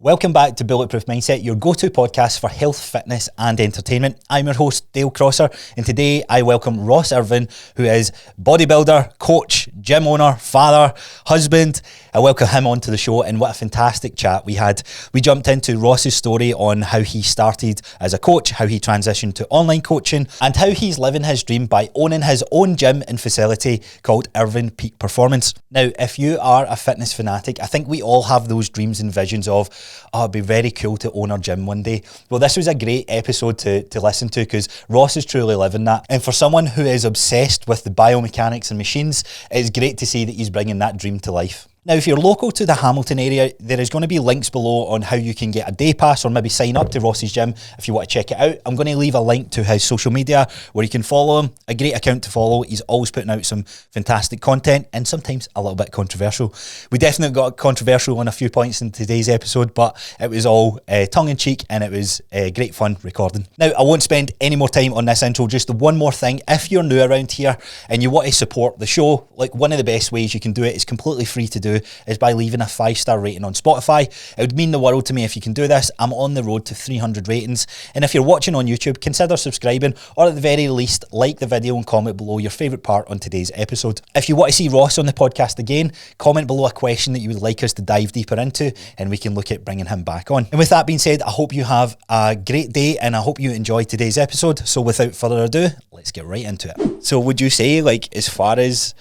Welcome back to Bulletproof Mindset, your go-to podcast for health, fitness and entertainment. I'm your host, Dale Crossar, and today I welcome Ross Irving, who is bodybuilder, coach, gym owner, father, husband. I welcome him onto the show, and what a fantastic chat we had. We jumped into Ross's story on how he started as a coach, how he transitioned to online coaching, and how he's living his dream by owning his own gym and facility called Irving Peak Performance. Now, if you are a fitness fanatic, I think we all have those dreams and visions of, oh, it'd be very cool to own our gym one day. Well, this was a great episode to listen to because Ross is truly living that. And for someone who is obsessed with the biomechanics and machines, it's great to see that he's bringing that dream to life. Now, if you're local to the Hamilton area, there is going to be links below on how you can get a day pass or maybe sign up to Ross's gym if you want to check it out. I'm going to leave a link to his social media where you can follow him. A great account to follow. He's always putting out some fantastic content and sometimes a little bit controversial. We definitely got controversial on a few points in today's episode, but it was all tongue-in-cheek and it was great fun recording. Now, I won't spend any more time on this intro. Just one more thing. If you're new around here and you want to support the show, like one of the best ways you can do it is completely free to do is by leaving a 5-star rating on Spotify. It would mean the world to me if you can do this. I'm on the road to 300 ratings. And if you're watching on YouTube, consider subscribing or at the very least, like the video and comment below your favourite part on today's episode. If you want to see Ross on the podcast again, comment below a question that you would like us to dive deeper into and we can look at bringing him back on. And with that being said, I hope you have a great day and I hope you enjoy today's episode. So without further ado, let's get right into it. So would you say, like, as far as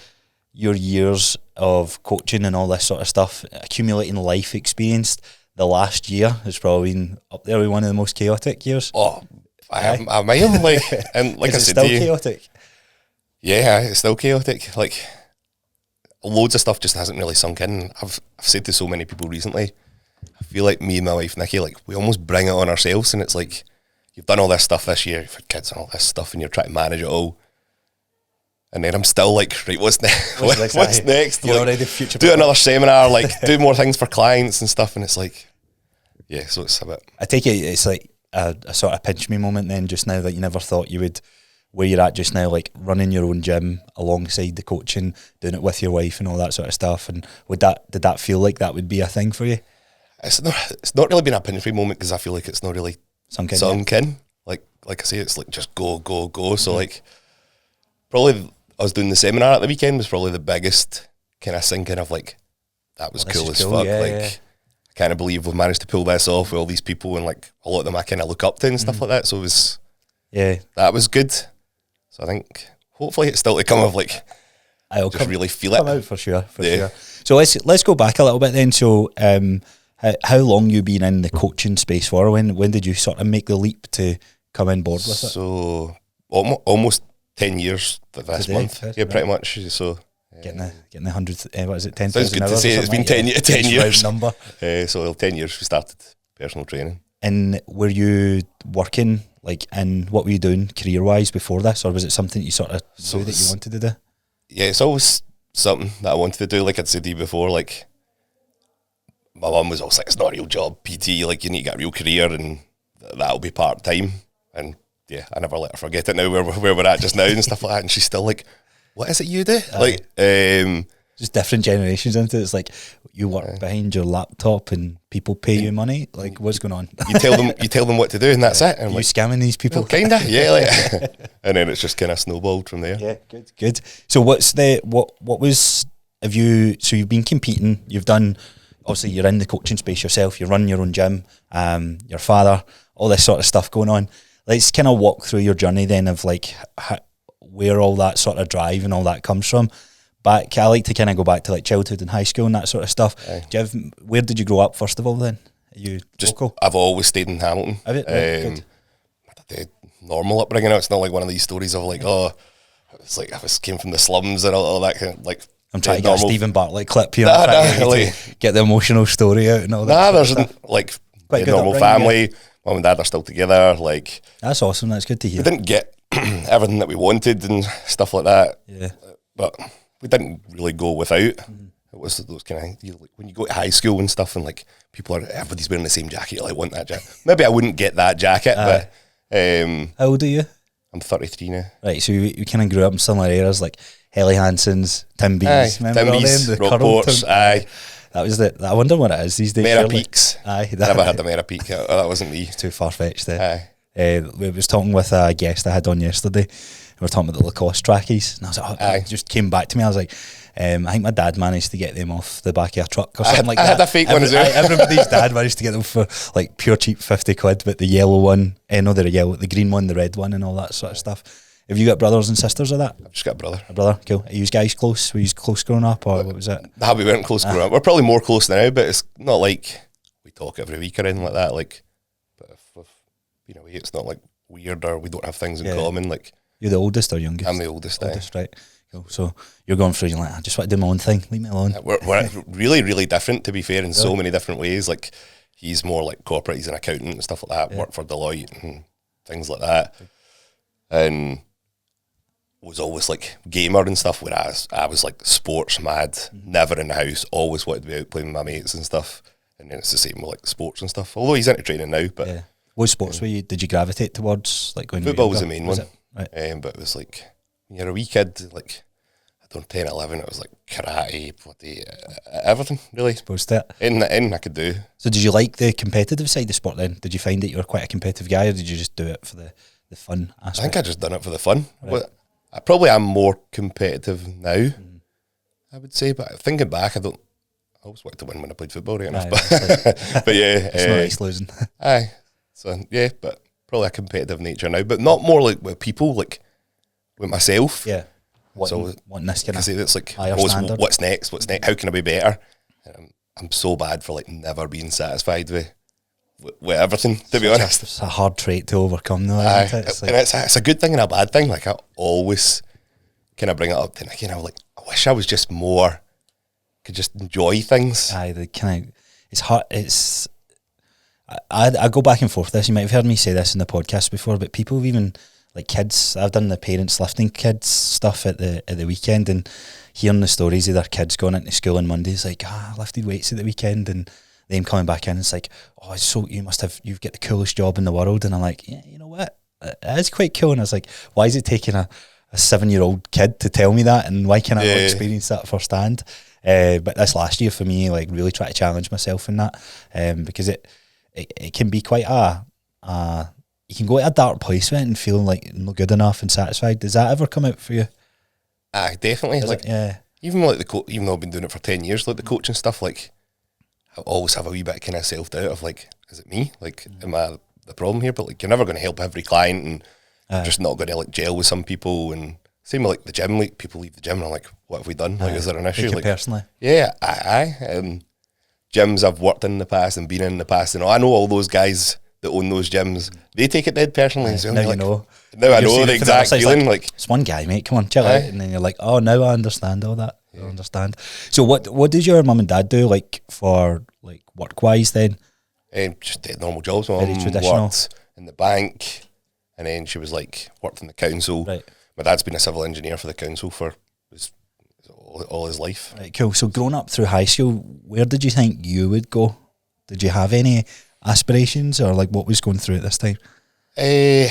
your years of coaching and all this sort of stuff, accumulating life experience, the last year has probably been up there with one of the most chaotic years? Oh, I might have, like, and like I said still to you, chaotic? Yeah, it's still chaotic. Like, loads of stuff just hasn't really sunk in. I've said to so many people recently, I feel like me and my wife Nikki, like, we almost bring it on ourselves, and it's like, you've done all this stuff this year for kids and all this stuff, and you're trying to manage it all. And then I'm still like, right, what's next? What's next? You're like, already future do another seminar, like do more things for clients and stuff. And it's like, yeah, so it's a bit. I take it it's like a sort of pinch me moment then just now that you never thought you would, where you're at just now, like running your own gym alongside the coaching, doing it with your wife and all that sort of stuff. And did that feel like that would be a thing for you? It's not really been a pinch me moment because I feel like it's not really sunk in. Like I say, it's like just go. So like probably I was doing the seminar at the weekend was probably the biggest kind of sinking of like, that was cool as fuck. Yeah, like, yeah. I can't believe we've managed to pull this off with all these people and like a lot of them I kind of look up to and stuff like that. So it was, that was good. So I think hopefully it's still to come of like, I'll just really feel come it. Out for sure. So let's go back a little bit then. So how long you been in the coaching space for? When did you sort of make the leap to come on board with it? So almost 10 years this month. Pretty much. So getting the 100, what is it, 10,000 sounds good hours to say. It's been 10 years. Number. So 10 years we started personal training. And were you working, like, in what were you doing career-wise before this, or was it something you sort of knew that you wanted to do? Yeah, it's always something that I wanted to do. Like I'd said to you before, like, my mum was always like, it's not a real job, PT, like, you need to get a real career and that'll be part-time. And yeah, I never let her forget it now where we're at just now and stuff like that. And she's still like, what is it you do? Like, just different generations into it. It's like you work behind your laptop and people pay you money. Like, what's going on? You tell them what to do and that's it. And you like, scamming these people? Well, kinda, yeah. Like, and then it's just kind of snowballed from there. Yeah, good. So so you've been competing, you've done, obviously you're in the coaching space yourself, you run your own gym, your father, all this sort of stuff going on. Let's kind of walk through your journey then of like where all that sort of drive and all that comes from. I like to kind of go back to like childhood and high school and that sort of stuff. Where did you grow up first of all then? Are you just local? I've always stayed in Hamilton. Have you? Good. The normal upbringing. It's not like one of these stories of like, it's like I came from the slums and all that kind of like. I'm trying to get a Stephen Bartlett clip here. Get the emotional story out and all that. There's like a normal family. Mum and dad are still together. Like, that's awesome. That's good to hear. We didn't get everything that we wanted and stuff like that. Yeah, but we didn't really go without. It was those kind of like, when you go to high school and stuff, and like everybody's wearing the same jacket. Like, I want that jacket. Maybe I wouldn't get that jacket, but how old are you? I'm 33 now. Right, so you kind of grew up in similar areas like Helly Hansen's, Tim Bees, Tim Bees, Rockports, That was I wonder what it is these days. Mera Peaks. Aye. Never had the Mera Peak. That wasn't me. Too far-fetched there. Aye. We was talking with a guest I had on yesterday. We were talking about the Lacoste trackies, and I was like, it just came back to me. I was like, I think my dad managed to get them off the back of a truck or something like that. I had a fake one as well. Everybody's dad managed to get them for like pure cheap 50 quid, but the yellow one, no, they're yellow, the green one, the red one, and all that sort of stuff. Have you got brothers and sisters or that? I've just got a brother. A brother, cool. Are you guys close? Were you close growing up, or what was it? Nah, we weren't close growing up. We're probably more close now, but it's not like we talk every week or anything like that. Like, but if you know, it's not like weird or we don't have things in common. Like, you're the oldest or youngest? I'm the oldest. Right. Cool. So you're going through. You're like, I just want to do my own thing. Leave me alone. We're really, really different, to be fair, in so many different ways. Like, he's more like corporate. He's an accountant and stuff like that. Worked for Deloitte and things like that, and was always like gamer and stuff. Whereas I was like sports mad, never in the house. Always wanted to be out playing with my mates and stuff. And then it's the same with like sports and stuff. Although he's into training now, but what sports did you gravitate towards? Like when football was the main one. Right. But it was like, when you're a wee kid, like, I don't know, 10, 11, it was like karate, bloody, everything, really. Supposed to it. Anything I could do. So did you like the competitive side of sport then? Did you find that you were quite a competitive guy, or did you just do it for the fun aspect? I think I just done it for the fun. Right. I probably am more competitive now, I would say, but thinking back, I always wanted to win when I played football, right enough. But yeah. It's not nice losing. Aye. So, yeah, but probably a competitive nature now, but not more like with people, like with myself. Yeah. Wanting this kind of it's like, higher standard. What's next? How can I be better? I'm so bad for like never being satisfied with everything, to be honest. It's a hard trait to overcome though, isn't it? And it's a good thing and a bad thing. Like, I always kind of bring it up, and again, I was like, I wish I was just more, could just enjoy things. Aye, it's hard. I go back and forth this. You might have heard me say this in the podcast before, but people have even, like kids, I've done the parents lifting kids stuff at the weekend, and hearing the stories of their kids going into school on Mondays, like, I lifted weights at the weekend, and them coming back in, it's like, oh, so you've got the coolest job in the world. And I'm like, yeah, you know what, it is quite cool. And I was like, why is it taking a 7-year-old kid to tell me that, and why can't I not experience that firsthand? But this last year for me, like, really try to challenge myself in that, because it can be quite you can go to a dark place with it and feeling like not good enough and satisfied. Does that ever come out for you? Aye, definitely. Even like even though I've been doing it for 10 years, like the coaching stuff, like, I always have a wee bit of kind of self-doubt of like, is it me? Like, am I the problem here? But like, you're never going to help every client, and you're just not going to like gel with some people. And same with like the gym, like people leave the gym and I'm like, what have we done? Like, is there an issue? Like, personally? Yeah, aye. Gyms I've worked in the past and been in the past, and I know all those guys that own those gyms, they take it dead personally. So now like, you know. Now I know the exact feeling. Like, it's one guy, mate, come on, chill out. And then you're like, oh, now I understand all that. I understand. So what did your mum and dad do, like, for like work-wise then? Just did normal jobs. My Very mum traditional. worked in the bank, and then she was like, worked in the council. Right. My dad's been a civil engineer for the council for all his life. Right, cool. So growing up through high school, where did you think you would go? Did you have any aspirations, or like what was going through at this time? I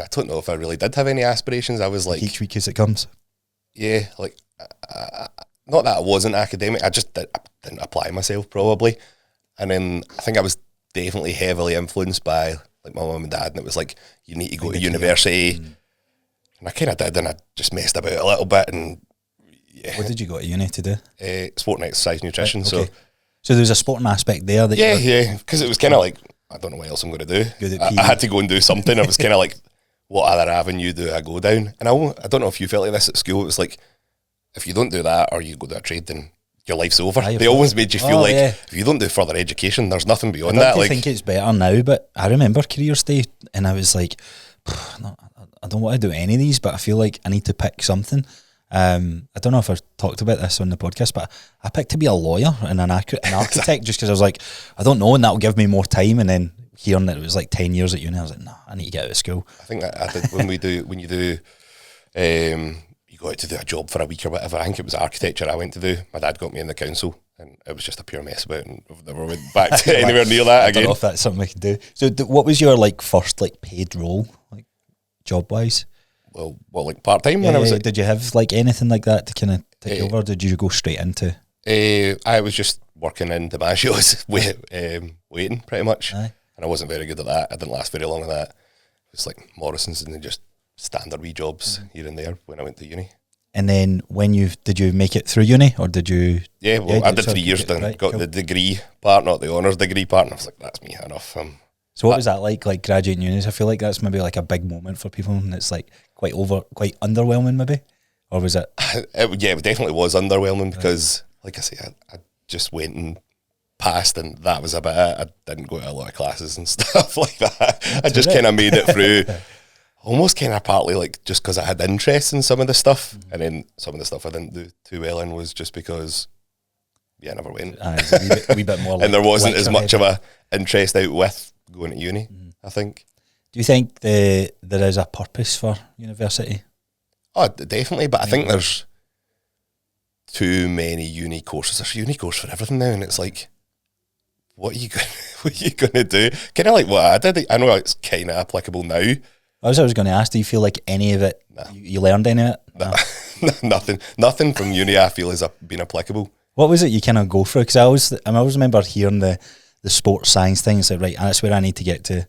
don't know if I really did have any aspirations. I was like, each week as it comes. Yeah, like, not that I wasn't academic, I just didn't apply myself probably. And then I think I was definitely heavily influenced by like my mum and dad, and it was like, you need to go to university. And I kind of did, and I just messed about a little bit. And yeah. What did you go to uni to do? Sport and exercise nutrition. Right, okay. So there's a sporting aspect there that because it was kind of like, I don't know what else I'm going to do. Good at I had to go and do something. I was kind of like, what other avenue do I go down? And I don't know if you felt like this at school. It was like, if you don't do that or you go to a trade, then your life's over. They always made you feel like if you don't do further education, there's nothing beyond that. I think it's better now, but I remember careers day, and I was like, I don't want to do any of these, but I feel like I need to pick something. I don't know if I've talked about this on the podcast, but I picked to be a lawyer and an architect just because I was like, I don't know, and that'll give me more time. And then hearing that it was like 10 years at uni, I was like, nah, I need to get out of school. I think that I did when you go out to do a job for a week or whatever. I think it was architecture I went to do. My dad got me in the council, and it was just a pure mess about, and I've never went back to anywhere near that again. I don't know if that's something I can do. So what was your like first like paid role, like job wise? Well, like part time when I was. Did you have like anything like that to kind of take over? Or did you go straight into? I was just working in the Dimaggio's, waiting pretty much. Aye. And I wasn't very good at that. I didn't last very long at that. It was like Morrison's and then just standard wee jobs here and there when I went to uni. And then did you make it through uni or did you? Yeah, well, I did 3 years then. Got the degree part, not the honours degree part. And I was like, that's me, enough. So what was that like graduating unis? I feel like that's maybe like a big moment for people and it's like quite underwhelming maybe? Or was it? It definitely was underwhelming because, like I say, I just went and passed and that was about it. I didn't go to a lot of classes and stuff like that. I just kind of made it through, almost kind of partly like just because I had interest in some of the stuff, and then some of the stuff I didn't do too well in was just because, I never went. It's a wee bit more. And there wasn't as much of a interest out with going to uni, I think. Do you think there is a purpose for university? Oh, definitely, but I think there's too many uni courses. There's a uni course for everything now, and it's like, what are you going to do? Kind of like what I did. I know it's kind of applicable now. I was going to ask, do you feel like any of it, you learned any of it? No. Nothing from uni I feel has been applicable. What was it you kind of go through? Because I always remember hearing the sports science thing. It's like, right, and that's where I need to get to.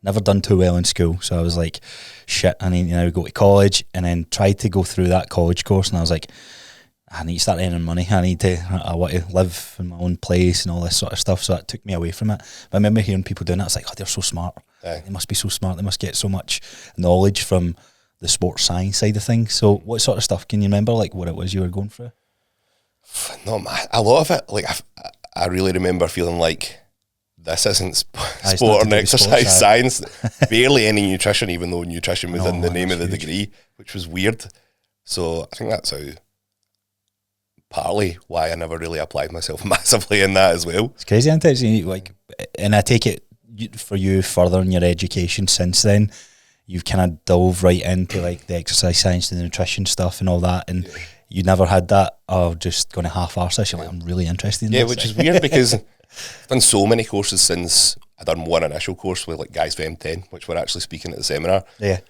Never done too well in school, so I was like, shit, I need to go to college, and then tried to go through that college course, and I was like, I need to start earning money. I want to live in my own place and all this sort of stuff. So that took me away from it. But I remember hearing people doing that. It's like, oh, they're so smart. Aye. They must be so smart. They must get so much knowledge from the sports science side of things. So what sort of stuff can you remember, like what it was you were going through? No, a lot of it. Like I really remember feeling like this isn't sport and exercise science. Barely any nutrition, even though nutrition was in the name of the degree, which was weird. So I think that's partly why I never really applied myself massively in that as well. It's crazy, isn't it? Like, and I take it for you further in your education since then, you've kind of dove right into like the exercise science and the nutrition stuff and all that, and you never had that of just going to half-arse this. You're like, I'm really interested in this. Yeah, which is weird because I've done so many courses since I done one initial course with like guys for M10, which were actually speaking at the seminar. Yeah.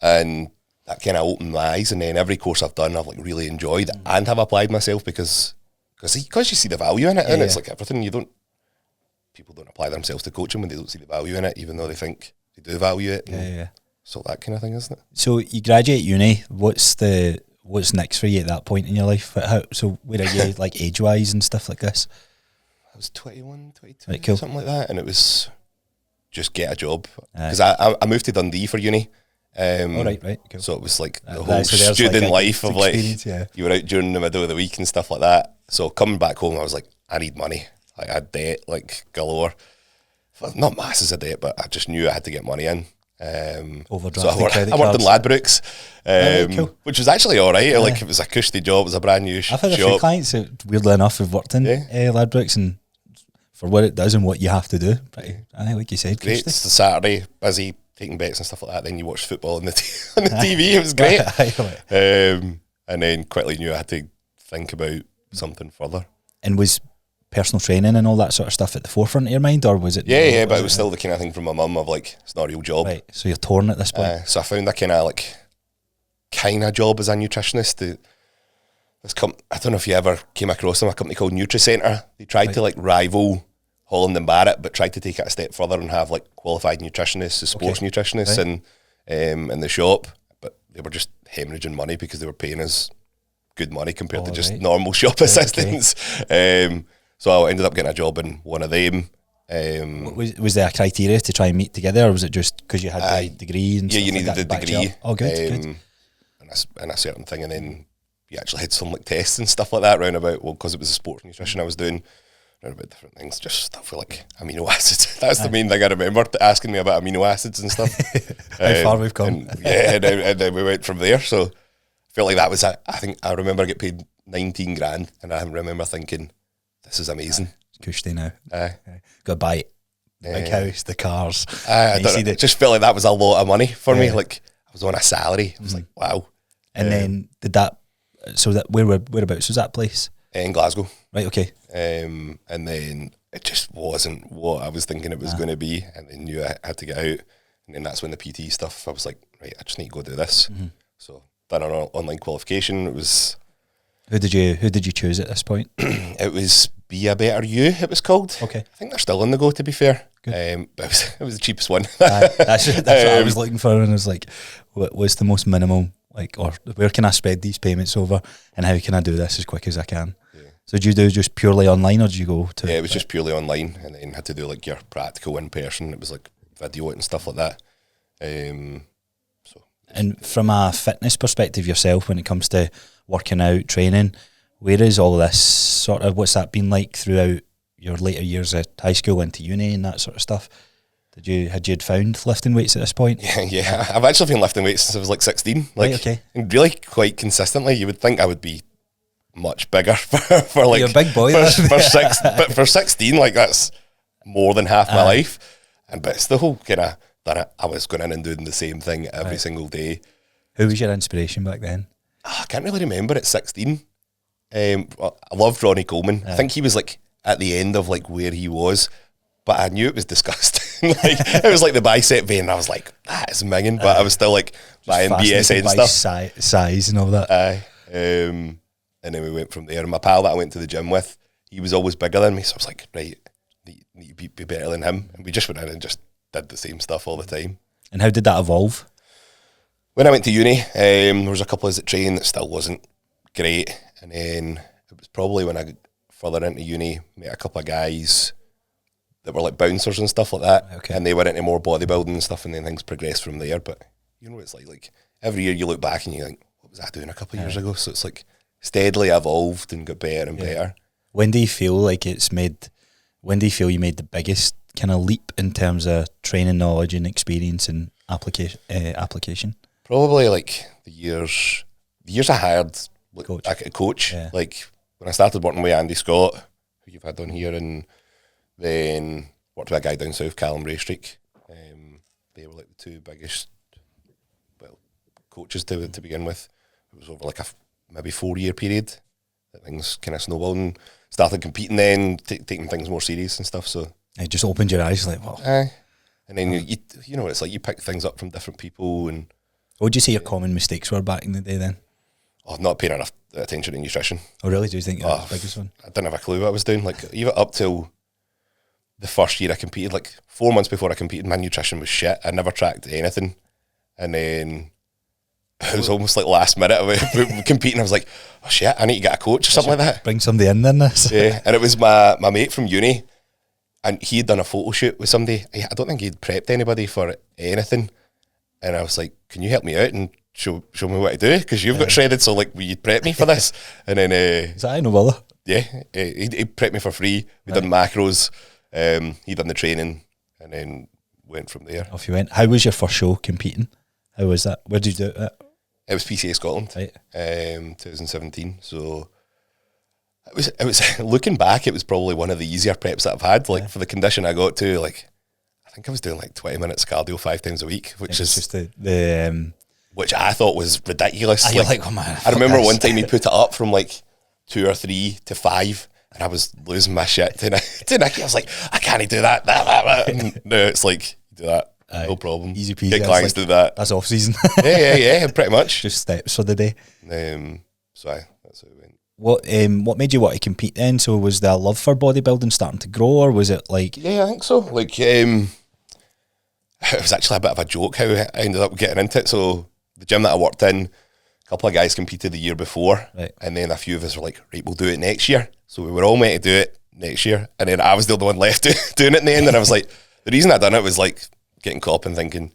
And that kind of opened my eyes, and then every course I've done I've like really enjoyed and have applied myself because you see the value in it, and it's like everything people don't apply themselves to coaching when they don't see the value in it, even though they think they do value it. So that kind of thing, isn't it? So you graduate uni, what's next for you at that point in your life? So where are you like age wise and stuff like this? I was 21, 22, right, cool. Something like that, and it was just get a job because I moved to Dundee for uni. Right, cool. So it was like the whole student like life of like you were out during the middle of the week and stuff like that. So coming back home, I was like, I need money. Like I had debt like galore, not masses of debt, but I just knew I had to get money in. Overdraft. So I worked in Ladbrokes, cool. Which was actually all right. Like it was a cushy job. It was a brand new shop. I've had a few clients that, weirdly enough, have worked in Ladbrokes, and for what it does and what you have to do, I think, like you said, great. It's the Saturday, busy, taking bets and stuff like that. Then you watch football on the TV. It was great. And then quickly knew I had to think about something further. And was personal training and all that sort of stuff at the forefront of your mind, or was it? Yeah, but it was still the kind of thing from my mum of like, it's not a real job. Right, so you're torn at this point. So I found a kind of job as a nutritionist. I don't know if you ever came across them, a company called NutriCentre. They tried to like rival Holland and Barrett, but tried to take it a step further and have like qualified nutritionists, sports nutritionists in the shop. But they were just hemorrhaging money because they were paying us good money compared to just normal shop assistants. So I ended up getting a job in one of them. Was there a criteria to try and meet together, or was it just because you had the degree? And you needed the degree. Oh, good. And a certain thing, and then you actually had some like tests and stuff like that round about. Well, because it was a sports nutrition I was doing, round about different things, just stuff with like amino acids. That's the main thing I remember, asking me about amino acids and stuff. How far we've come. And then we went from there. So I felt like that was I think I remember I get paid 19 grand, and I remember thinking, this is amazing. Cushy now. Got to buy the big house, the cars. It just felt like that was a lot of money for me. Like I was on a salary. I was like, wow. And then did that? So that whereabouts was that place? In Glasgow. Right. Okay. And then it just wasn't what I was thinking it was going to be, and then knew I had to get out. And then that's when the PT stuff. I was like, right, I just need to go do this. So done an online qualification. It was Who did you choose at this point? It was Be a Better You, it was called. Okay. I think they're still on the go, to be fair. Good. But it was the cheapest one. That's what I was looking for, and I was like, what's the most minimal, like, or where can I spread these payments over, and how can I do this as quick as I can? Yeah. So did you do just purely online, or did you go to... Yeah, it was just purely online, and then had to do like your practical in person. It was like video and stuff like that. And from a fitness perspective yourself, when it comes to working out, training, where is all this sort of, what's that been like throughout your later years at high school into uni and that sort of stuff? Had you found lifting weights at this point? Yeah. I've actually been lifting weights since I was like 16. Like, right, okay. And really quite consistently. You would think I would be much bigger for like... You're a big boy. But for 16, like that's more than half my life. But it's the whole kind of... I was going in and doing the same thing every single day. Who was your inspiration back then? I can't really remember at 16. I loved Ronnie Coleman. I think he was like at the end of like where he was, but I knew it was disgusting. Like it was like the bicep vein. And I was like, that is minging, but I was still like buying BSN stuff. Size and all that. And then we went from there. And my pal that I went to the gym with, he was always bigger than me, so I was like, right, need to be better than him. And we just went in and just did the same stuff all the time. And how did that evolve? When I went to uni, there was a couple of us that trained that still wasn't great. And then it was probably when I got further into uni, met a couple of guys that were like bouncers and stuff like that. Okay. And they went into more bodybuilding and stuff, and then things progressed from there. But you know what it's like every year you look back and you think, what was I doing a couple of years ago? So it's like steadily evolved and got better and better. When do you feel like when do you feel you made the biggest kind of leap in terms of training knowledge and experience and application? Probably like the years I hired a coach. Yeah. Like when I started working with Andy Scott, who you've had on here, and then worked with a guy down south, Callum Raystreak. They were like the two biggest coaches to begin with. It was over like a maybe 4-year period that things kind of snowballed and started competing then, taking things more serious and stuff. So it just opened your eyes like, wow. And then you know, it's like you pick things up from different people. And what would you say your common mistakes were back in the day then? Not paying enough attention to nutrition. Oh really? Do you think that was the biggest one? I didn't have a clue what I was doing. Like even up till the first year I competed, like 4 months before I competed, my nutrition was shit. I never tracked anything. And then it was almost like last minute of competing. I was like, oh shit, I need to get a coach or something like that. Bring somebody in then. Yeah, and it was my mate from uni, and he had done a photo shoot with somebody. I don't think he'd prepped anybody for anything. And I was like, can you help me out and show me what to do? Because you've got shredded, so like, will you prep me for this? And then... Is that no bother? Yeah, he prepped me for free. We done macros, he done the training, and then went from there. Off you went. How was your first show competing? How was that? Where did you do it? It was PCA Scotland, right. 2017. So it was looking back, it was probably one of the easier preps that I've had. Like for the condition I got to, like I think I was doing like 20 minutes cardio 5 times a week, which is just which I thought was ridiculous. Like, oh man, I remember one time he put it up from like 2 or 3 to 5, and I was losing my shit to Nicky. I was like, I can't do that. No, it's like do that. No problem. Easy peasy. Get clients to do that. That's off season. yeah, pretty much. Just steps for the day. So that's how it went. What made you want to compete then? So was the love for bodybuilding starting to grow, or was it like... Yeah, I think so. Like, it was actually a bit of a joke how I ended up getting into it. So the gym that I worked in, a couple of guys competed the year before, right. And then a few of us were like, right, we'll do it next year. So we were all meant to do it next year, and then I was the only one left doing it in the end. And I was like, the reason I done it was like getting caught up and thinking,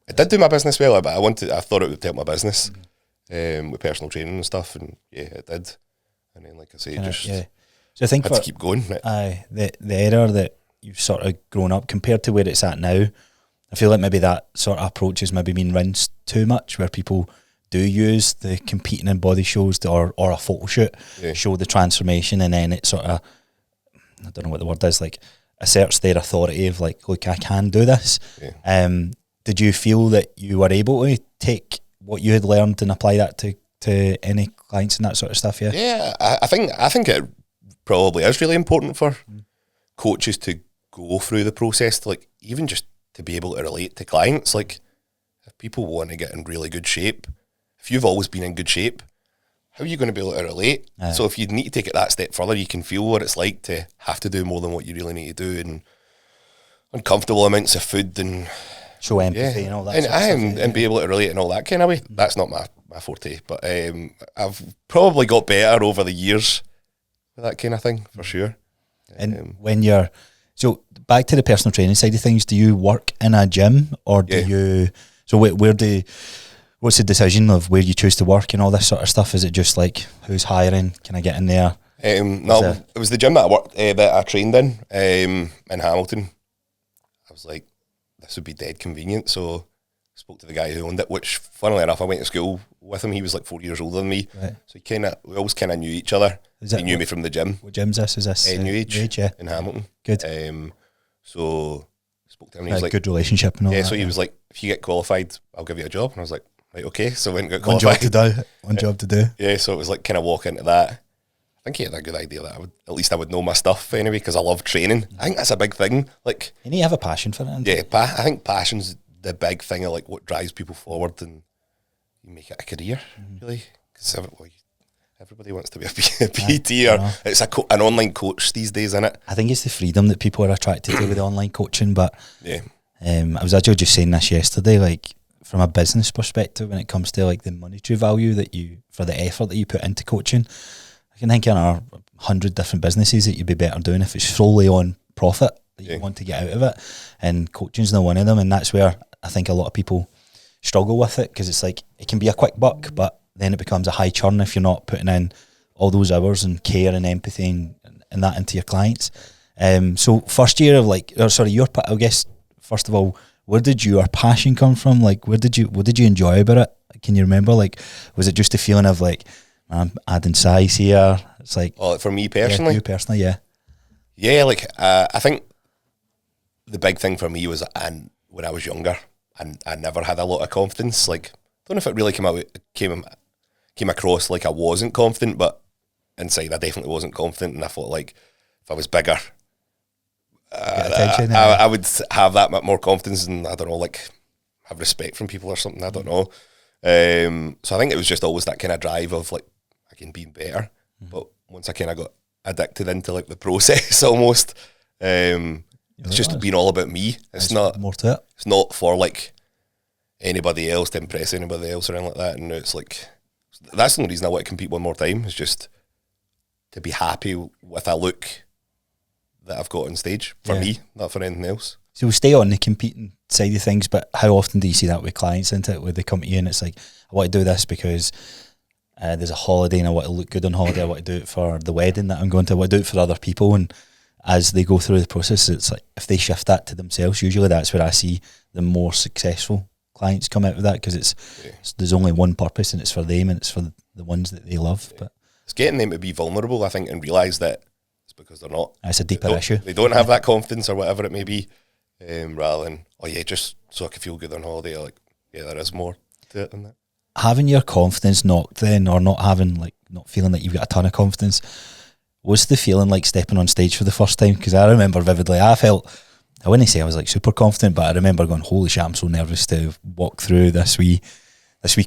it did do my business well, but I thought it would help my business with personal training and stuff, and yeah, it did. And then, like I say, So I think had to keep going. The era that you've sort of grown up compared to where it's at now, I feel like maybe that sort of approach has maybe been rinsed too much, where people do use the competing in body shows or a photo shoot, show the transformation, and then it sort of, I don't know what the word is, like asserts their authority of like, look, I can do this. Yeah. Did you feel that you were able to take what you had learned and apply that to any clients and that sort of stuff? Yeah, I think it probably is really important for coaches to go through the process, to like even just to be able to relate to clients. Like if people want to get in really good shape, if you've always been in good shape, how are you going to be able to relate? So if you need to take it that step further, you can feel what it's like to have to do more than what you really need to do, and uncomfortable amounts of food, and show empathy and all that and be able to relate in all that kind of way. That's not my forte, but I've probably got better over the years with that kind of thing, for sure. And when you're, so back to the personal training side of things, do you work in a gym, or do you, so what's the decision of where you choose to work and all this sort of stuff? Is it just like, who's hiring? Can I get in there? No, it was the gym that I worked, that I trained in Hamilton. I was like, this would be dead convenient. So I spoke to the guy who owned it, which, funnily enough, I went to school with him. He was like 4 years older than me. Right. So we always kind of knew each other. He knew me from the gym. What gym's this? Is this? New Age, yeah. in Hamilton. Good. So I spoke to him. And he was like, good relationship and all that. So he was like, if you get qualified, I'll give you a job. And I was like, right, okay. So I went and got qualified. One job to do. Yeah, so it was like kind of walk into that. I think he had a good idea that I would know my stuff anyway, because I love training. I think that's a big thing. Like, you need to have a passion for it. Yeah, I think passion's the big thing of like what drives people forward, and you make it a career, really. Because everybody wants to be a PT, or it's an online coach these days, isn't it? I think it's the freedom that people are attracted to with the online coaching. But yeah, I was actually just saying this yesterday, like, from a business perspective, when it comes to like the monetary value that for the effort that you put into coaching, I can think of 100 different businesses that you'd be better doing if it's solely on profit that you want to get out of it, and coaching's not one of them. And that's where I think a lot of people struggle with it, because it's like, it can be a quick buck, but then it becomes a high churn if you're not putting in all those hours and care and empathy and that into your clients. So first year of I guess, first of all, where did your passion come from? Like, what did you enjoy about it? Can you remember? Like, was it just a feeling of like, I'm adding size here? It's like, for me personally, you personally, yeah. Like, I think the big thing for me was, and when I was younger, and I never had a lot of confidence. Like, I don't know if it really came across like I wasn't confident, but inside I definitely wasn't confident, and I thought like if I was bigger, I would have that much more confidence, and I don't know, like have respect from people or something. I don't know. So I think it was just always that kind of drive of like, again, being better. But once I kind of got addicted into like the process almost, it's just been all about me. It's not more to it. It's not for like anybody else, to impress anybody else or anything like that. And it's like, that's the only reason I want to compete one more time, is just to be happy with a look that I've got on stage for me, not for anything else. So we'll stay on the competing side of things, but how often do you see that with clients, into it, where they come to you and it's like, I want to do this because there's a holiday and I want to look good on holiday, I want to do it for the wedding that I'm going to, I want to do it for other people. And as they go through the process, it's like, if they shift that to themselves, usually that's where I see the more successful clients come out of that, because there's only one purpose, and it's for them, and it's for the ones that they love. But it's getting them to be vulnerable, I think, and realise that it's because they're not. It's a deeper issue. They don't have that confidence or whatever it may be, rather than, just so I can feel good on holiday. Like, there is more to it than that. Having your confidence knocked then, or not feeling that you've got a ton of confidence, what's the feeling like stepping on stage for the first time? Because I remember vividly, I wouldn't say I was like super confident, but I remember going, holy shit, I'm so nervous to walk through this wee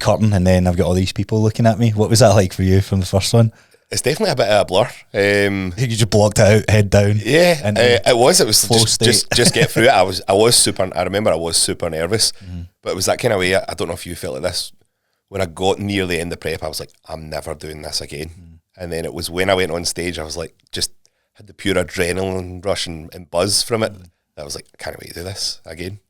curtain, and then I've got all these people looking at me. What was that like for you from the first one? It's definitely a bit of a blur. You just blocked it out, head down. Yeah, and it was just get through it. I remember I was super nervous, but it was that kind of way. I don't know if you felt like this. When I got near the end of prep, I was like, I'm never doing this again. And then it was when I went on stage, I was like, just had the pure adrenaline rush and buzz from it. I was like, I can't wait to do this again.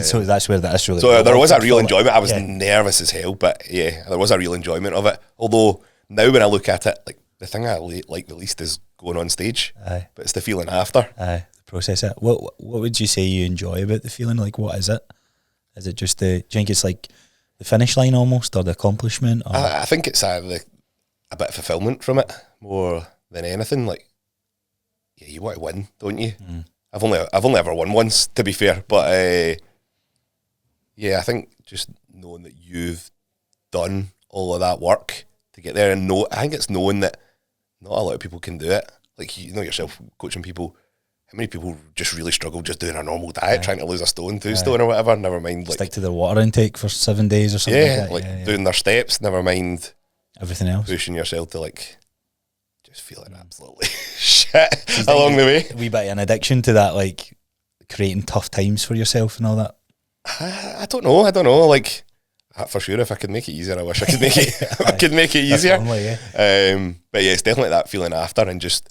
So that's where that is really. So there was a real enjoyment. I was nervous as hell, but there was a real enjoyment of it. Although now when I look at it, like, the thing I like the least is going on stage. But it's the feeling after. The process. What would you say you enjoy about the feeling? Like, what is it? Is it just do you think it's like the finish line almost, or the accomplishment? Or? I think it's a bit of fulfillment from it more than anything. Like, you want to win, don't you? I've only ever won once, to be fair, but I think just knowing that you've done all of that work to get there, and I think it's knowing that not a lot of people can do it. Like, you know yourself, coaching people, how many people just really struggle just doing a normal diet, trying to lose a stone, 2 stone or whatever, never mind. Like, stick to their water intake for 7 days or something like that. Doing their steps, never mind everything else. Pushing yourself to like just feeling absolutely shit along the way. A wee bit of an addiction to that, like creating tough times for yourself and all that. I don't know. Like, for sure, if I could make it easier, I wish I could make it. I could make it easier. Only, yeah. But yeah, it's definitely that feeling after and just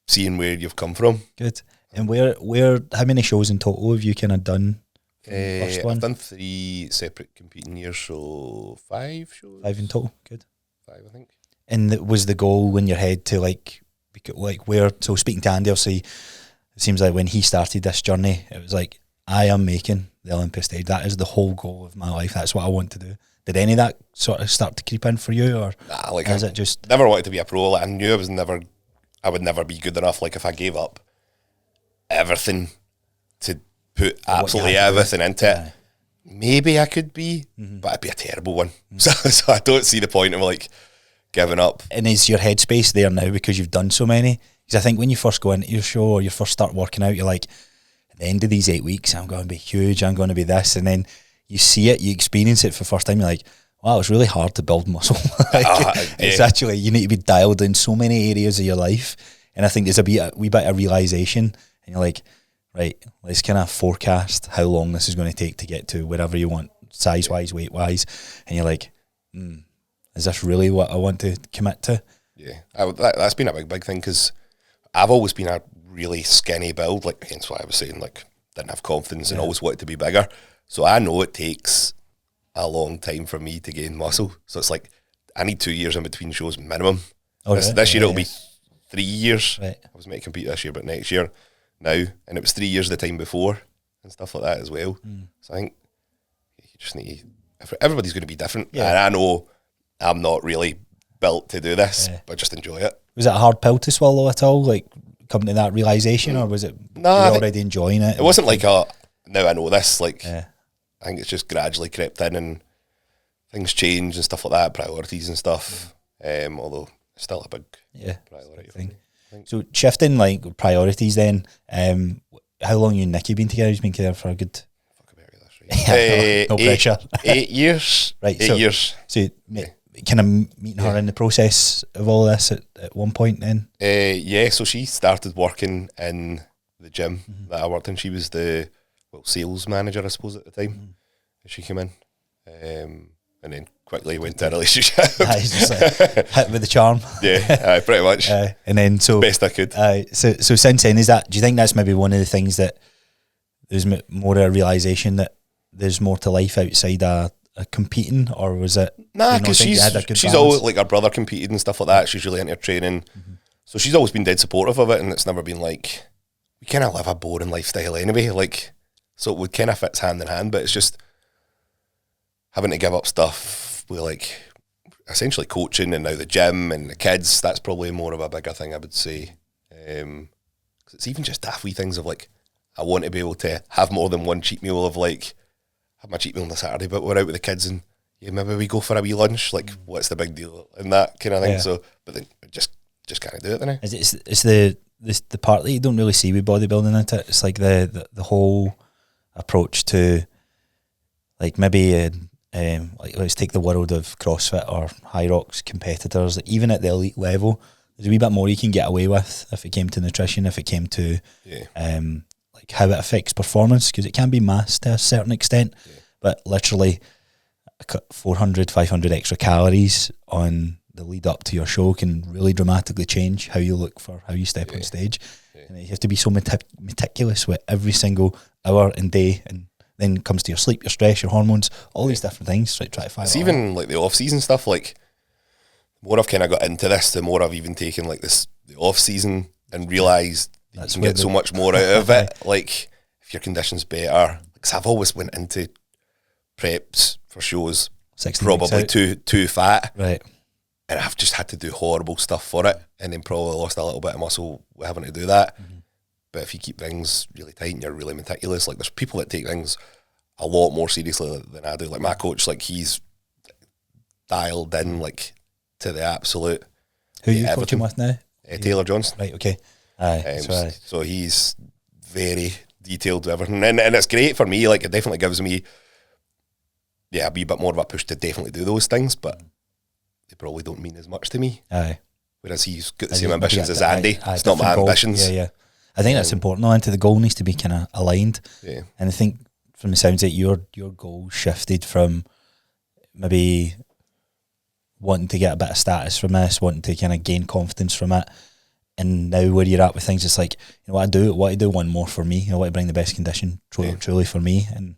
seeing where you've come from. Good. And where? How many shows in total have you kind of done? First one? I've done 3 separate competing years, so 5 shows. 5 in total. Good. 5, I think. And was the goal in your head to like where? So speaking to Andy, obviously, it seems like when he started this journey, it was like, I am making the Olympia stage. That is the whole goal of my life. That's what I want to do. Did any of that sort of start to creep in for you, or nah, like is it just never wanted to be a pro? Like, I knew I would never be good enough. Like if I gave up everything to put absolutely everything into it, maybe I could be, but I'd be a terrible one. So I don't see the point of like giving up. And is your headspace there now because you've done so many? Because I think when you first go into your show or you first start working out, you're like, at the end of these 8 weeks, I'm going to be huge, I'm going to be this. And then you see it, you experience it for the first time, you're like, wow, it's really hard to build muscle. It's actually, you need to be dialed in so many areas of your life. And I think there's a wee bit of realisation. And you're like, right, let's kind of forecast how long this is going to take to get to wherever you want, size-wise, weight-wise. And you're like, is this really what I want to commit to? Yeah, that's been a big thing because I've always been a really skinny build, like hence why I was saying like didn't have confidence and always wanted to be bigger. So I know it takes a long time for me to gain muscle. So it's like I need 2 years in between shows minimum. This year it'll be 3 years. Right. I was meant to compete this year, but next year now, and it was 3 years the time before and stuff like that as well. So I think you just need everybody's going to be different, and I know I'm not really built to do this, but just enjoy it. Was it a hard pill to swallow at all? Like coming to that realisation, or was it you were already enjoying it? It wasn't like now I know this. Like I think it's just gradually crept in and things change and stuff like that, priorities and stuff. Although it's still a big priority thing. So shifting like priorities then, how long you and Nikki been together? You've been together for a good... no pressure. 8 years. Right. 8 years. So kind of meeting her in the process of all this at one point then? So she started working in the gym that I worked in. She was the sales manager, I suppose, at the time. She came in. And then quickly went to a relationship. Just like hit with the charm. Yeah, pretty much. And then so best I could. So since then, do you think that's maybe one of the things that there's more a realisation that there's more to life outside a competing, or was it? Nah, because she's always like her brother competed and stuff like that. She's really into training, so she's always been dead supportive of it, and it's never been like we kind of live a boring lifestyle anyway. Like, so it would kind of fits hand in hand, but it's just having to give up stuff with like essentially coaching and now the gym and the kids. That's probably more of a bigger thing, I would say. 'Cause it's even just daft wee things of like I want to be able to have more than one cheat meal of like have my cheat meal on the Saturday, but we're out with the kids and maybe we go for a wee lunch. Like, what's the big deal and that kind of thing. So, but then just can't do it. Then it's the part that you don't really see with bodybuilding, isn't it? It's like the whole approach to like maybe like let's take the world of CrossFit or High Rocks competitors. Like, even at the elite level, there's a wee bit more you can get away with if it came to nutrition, if it came to like how it affects performance, because it can be masked to a certain extent, but literally 400, 500 extra calories on the lead up to your show can really dramatically change how you look for how you step on stage. And you have to be so meticulous with every single hour and day, and then it comes to your sleep, your stress, your hormones, all these different things. Like, try to find it's even like the off-season stuff. Like, the more I've kind of got into this, the more I've even taken like the off-season and realised you can get so much more out of it. Like, if your condition's better, because I've always went into preps for shows probably too fat, right? And I've just had to do horrible stuff for it, and then probably lost a little bit of muscle having to do that. But if you keep things really tight and you're really meticulous, like there's people that take things a lot more seriously than I do. Like my coach, like he's dialed in like to the absolute. Who are you coaching with now? Taylor Johnson. Right, okay. So he's very detailed with everything, and it's great for me. Like, it definitely gives me a wee bit more of a push to definitely do those things. But they probably don't mean as much to me. Aye. Whereas he's got the same ambitions as Andy. Aye, it's not my goal. ambitions. Yeah. I think that's important though, into the goal needs to be kind of aligned. Yeah. And I think from the sounds that your goal shifted from maybe wanting to get a bit of status from this, wanting to kind of gain confidence from it, and now where you're at with things, it's like, you know what, I want to do one more for me. I want to bring the best condition truly for me, and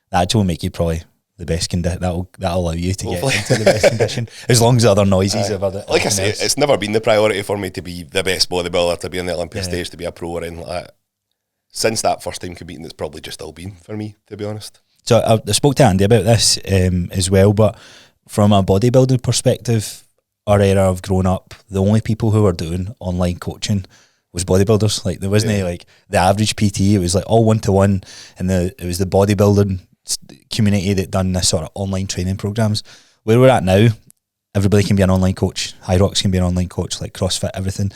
that will make you probably the best condition. That'll allow you to Hopefully. get into the best condition, as long as the other noises of other. Like I say, it's never been the priority for me to be the best bodybuilder, to be on the Olympic stage, to be a pro or anything like that. Since that first time competing, it's probably just all been for me, to be honest. So I spoke to Andy about this as well, but from a bodybuilding perspective, our era of growing up, the only people who were doing online coaching was bodybuilders. Like there wasn't like the average PT, it was like all 1-to-1, and it was the bodybuilding community that done this sort of online training programs. Where we're at now, everybody can be an online coach. High Rocks can be an online coach, like CrossFit, everything.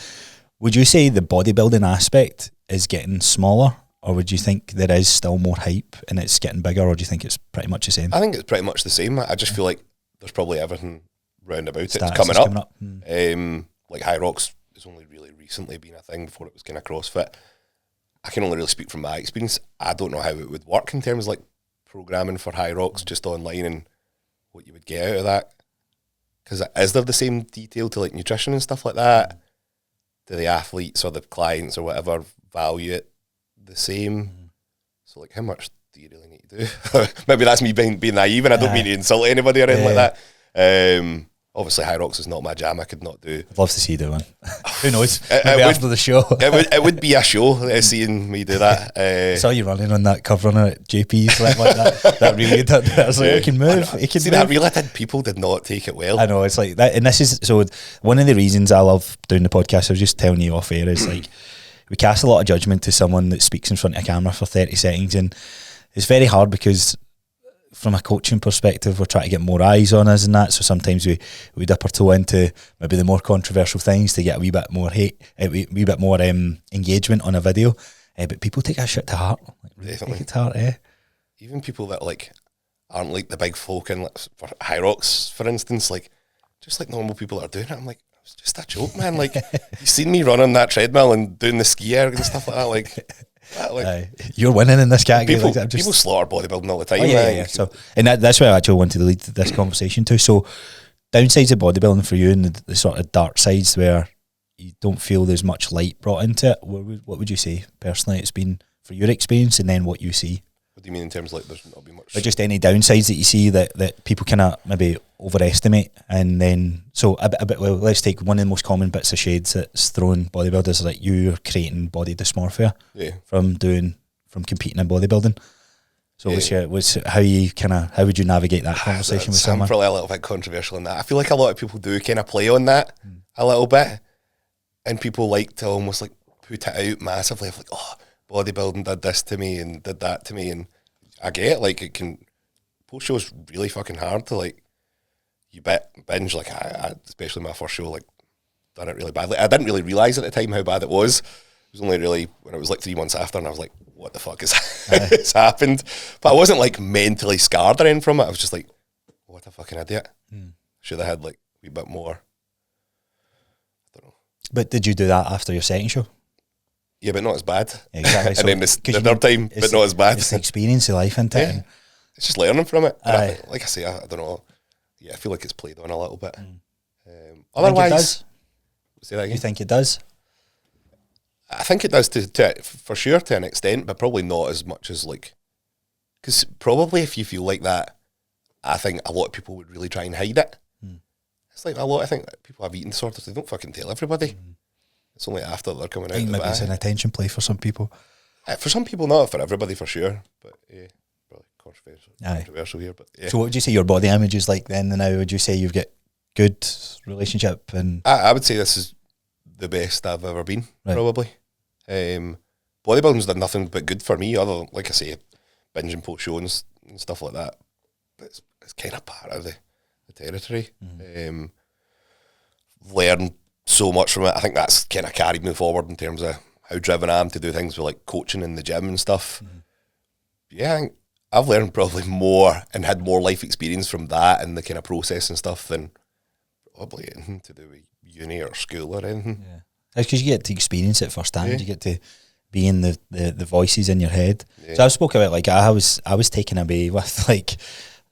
Would you say the bodybuilding aspect is getting smaller, or would you think there is still more hype and it's getting bigger, or do you think it's pretty much the same? I think it's pretty much the same. I just feel like there's probably everything round about it. It's Status coming is up. Like High Rocks has only really recently been a thing. Before it was kind of CrossFit. I can only really speak from my experience. I don't know how it would work in terms of like programming for High Rocks just online and what you would get out of that. Because is there the same detail to like nutrition and stuff like that? Do the athletes or the clients or whatever value it the same? So like, how much do you really need to do? Maybe that's me being naive, and I don't mean to insult anybody or anything like that. Obviously, High Rocks is not my jam. I could not do. I'd love to see you do one. Who knows? Maybe after the show. it would be a show seeing me do that. I saw you running on that curve runner at JP's like that. That really did. I was like, he can move. He can see move. That really did. People did not take it well. I know, it's like that, and this is so. One of the reasons I love doing the podcast, I was just telling you off air, is like we cast a lot of judgment to someone that speaks in front of a camera for 30 seconds, and it's very hard because from a coaching perspective, we're trying to get more eyes on us and that. So sometimes we dip our toe into maybe the more controversial things to get a wee bit more hate, a wee bit more engagement on a video. But people take that shit to heart. Like, really take it to heart, Even people that like aren't like the big folk in like, for High Rocks, for instance, like just like normal people that are doing it. I'm like, it's just a joke, man. Like you seen me run on that treadmill and doing the ski erg and stuff like that. Like you're winning in this category. People slaughter bodybuilding all the time. So, and that's why I actually wanted to lead this conversation to. So, downsides of bodybuilding for you, and the sort of dark sides where you don't feel there's much light brought into it. What would you say personally it's been for your experience, and then what you see? What do you mean in terms of like there's not been much? But just any downsides that you see that people kind of maybe overestimate, and then so a bit. Well, let's take one of the most common bits of shades that's thrown bodybuilders, like you're creating body dysmorphia from competing in bodybuilding. So how would you navigate that conversation with someone? I'm probably a little bit controversial in that. I feel like a lot of people do kind of play on that a little bit, and people like to almost like put it out massively of like, oh, bodybuilding did this to me and did that to me, and I get like it can post shows really fucking hard to like you binge like I especially my first show like done it really badly. I didn't really realise at the time how bad it was. It was only really when it was like 3 months after, and I was like, what the fuck has happened? But I wasn't like mentally scarred or anything from it. I was just like, what a fucking idiot. Should have had like a wee bit more. I don't know. But did you do that after your second show? Yeah, but not as bad. Yeah, exactly. And then the third time, but not as bad. It's the experience of life, isn't it? Yeah. It's just learning from it. Like I say, I don't know. Yeah, I feel like it's played on a little bit. Otherwise, say that again. You think it does? I think it does to for sure to an extent, but probably not as much as like. Because probably if you feel like that, I think a lot of people would really try and hide it. It's like I think that people have eating disorders. They don't fucking tell everybody. It's only after they're coming out. Maybe it's an attention play for some people. For some people, not for everybody, for sure. But yeah, probably controversial here. But yeah. So, what would you say your body image is like then and now? Would you say you've got good relationship? And I would say this is the best I've ever been. Probably. Bodybuilding's done nothing but good for me. Other than, like I say, binging post shows and stuff like that. But it's kind of part of the territory. Learned so much from it. I think that's kind of carried me forward in terms of how driven I am to do things with like coaching in the gym and stuff. Yeah, I think I've learned probably more and had more life experience from that and the kind of process and stuff than probably anything to do with uni or school or anything. Yeah. It's because you get to experience it firsthand. Yeah. You get to be in the voices in your head. Yeah. So I spoke about, like, I was taken away with, like,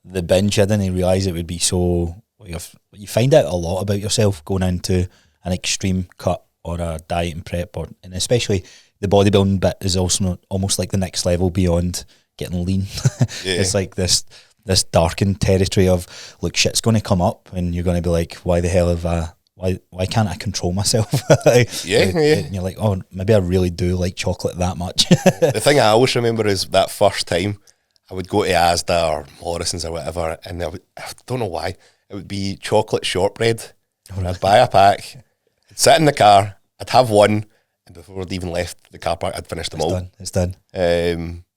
the binge. I didn't realise it would be so, like, you find out a lot about yourself going into an extreme cut or a diet and prep, and especially the bodybuilding bit is also almost like the next level beyond getting lean. Yeah. It's like this darkened territory of, look, shit's going to come up and you're going to be like, why the hell have I, why can't I control myself? And you're like, oh, maybe I really do like chocolate that much. The thing I always remember is that first time I would go to Asda or Morrison's or whatever, and I don't know why, it would be chocolate shortbread. I'd buy a pack, I'd sit in the car, I'd have one, and before I'd even left the car park, I'd finished them all. It's done.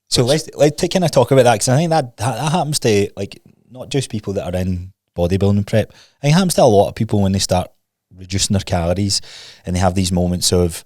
So let's kind of talk about that, because I think that happens to, like, not just people that are in bodybuilding prep. I think it happens to a lot of people when they start reducing their calories and they have these moments of,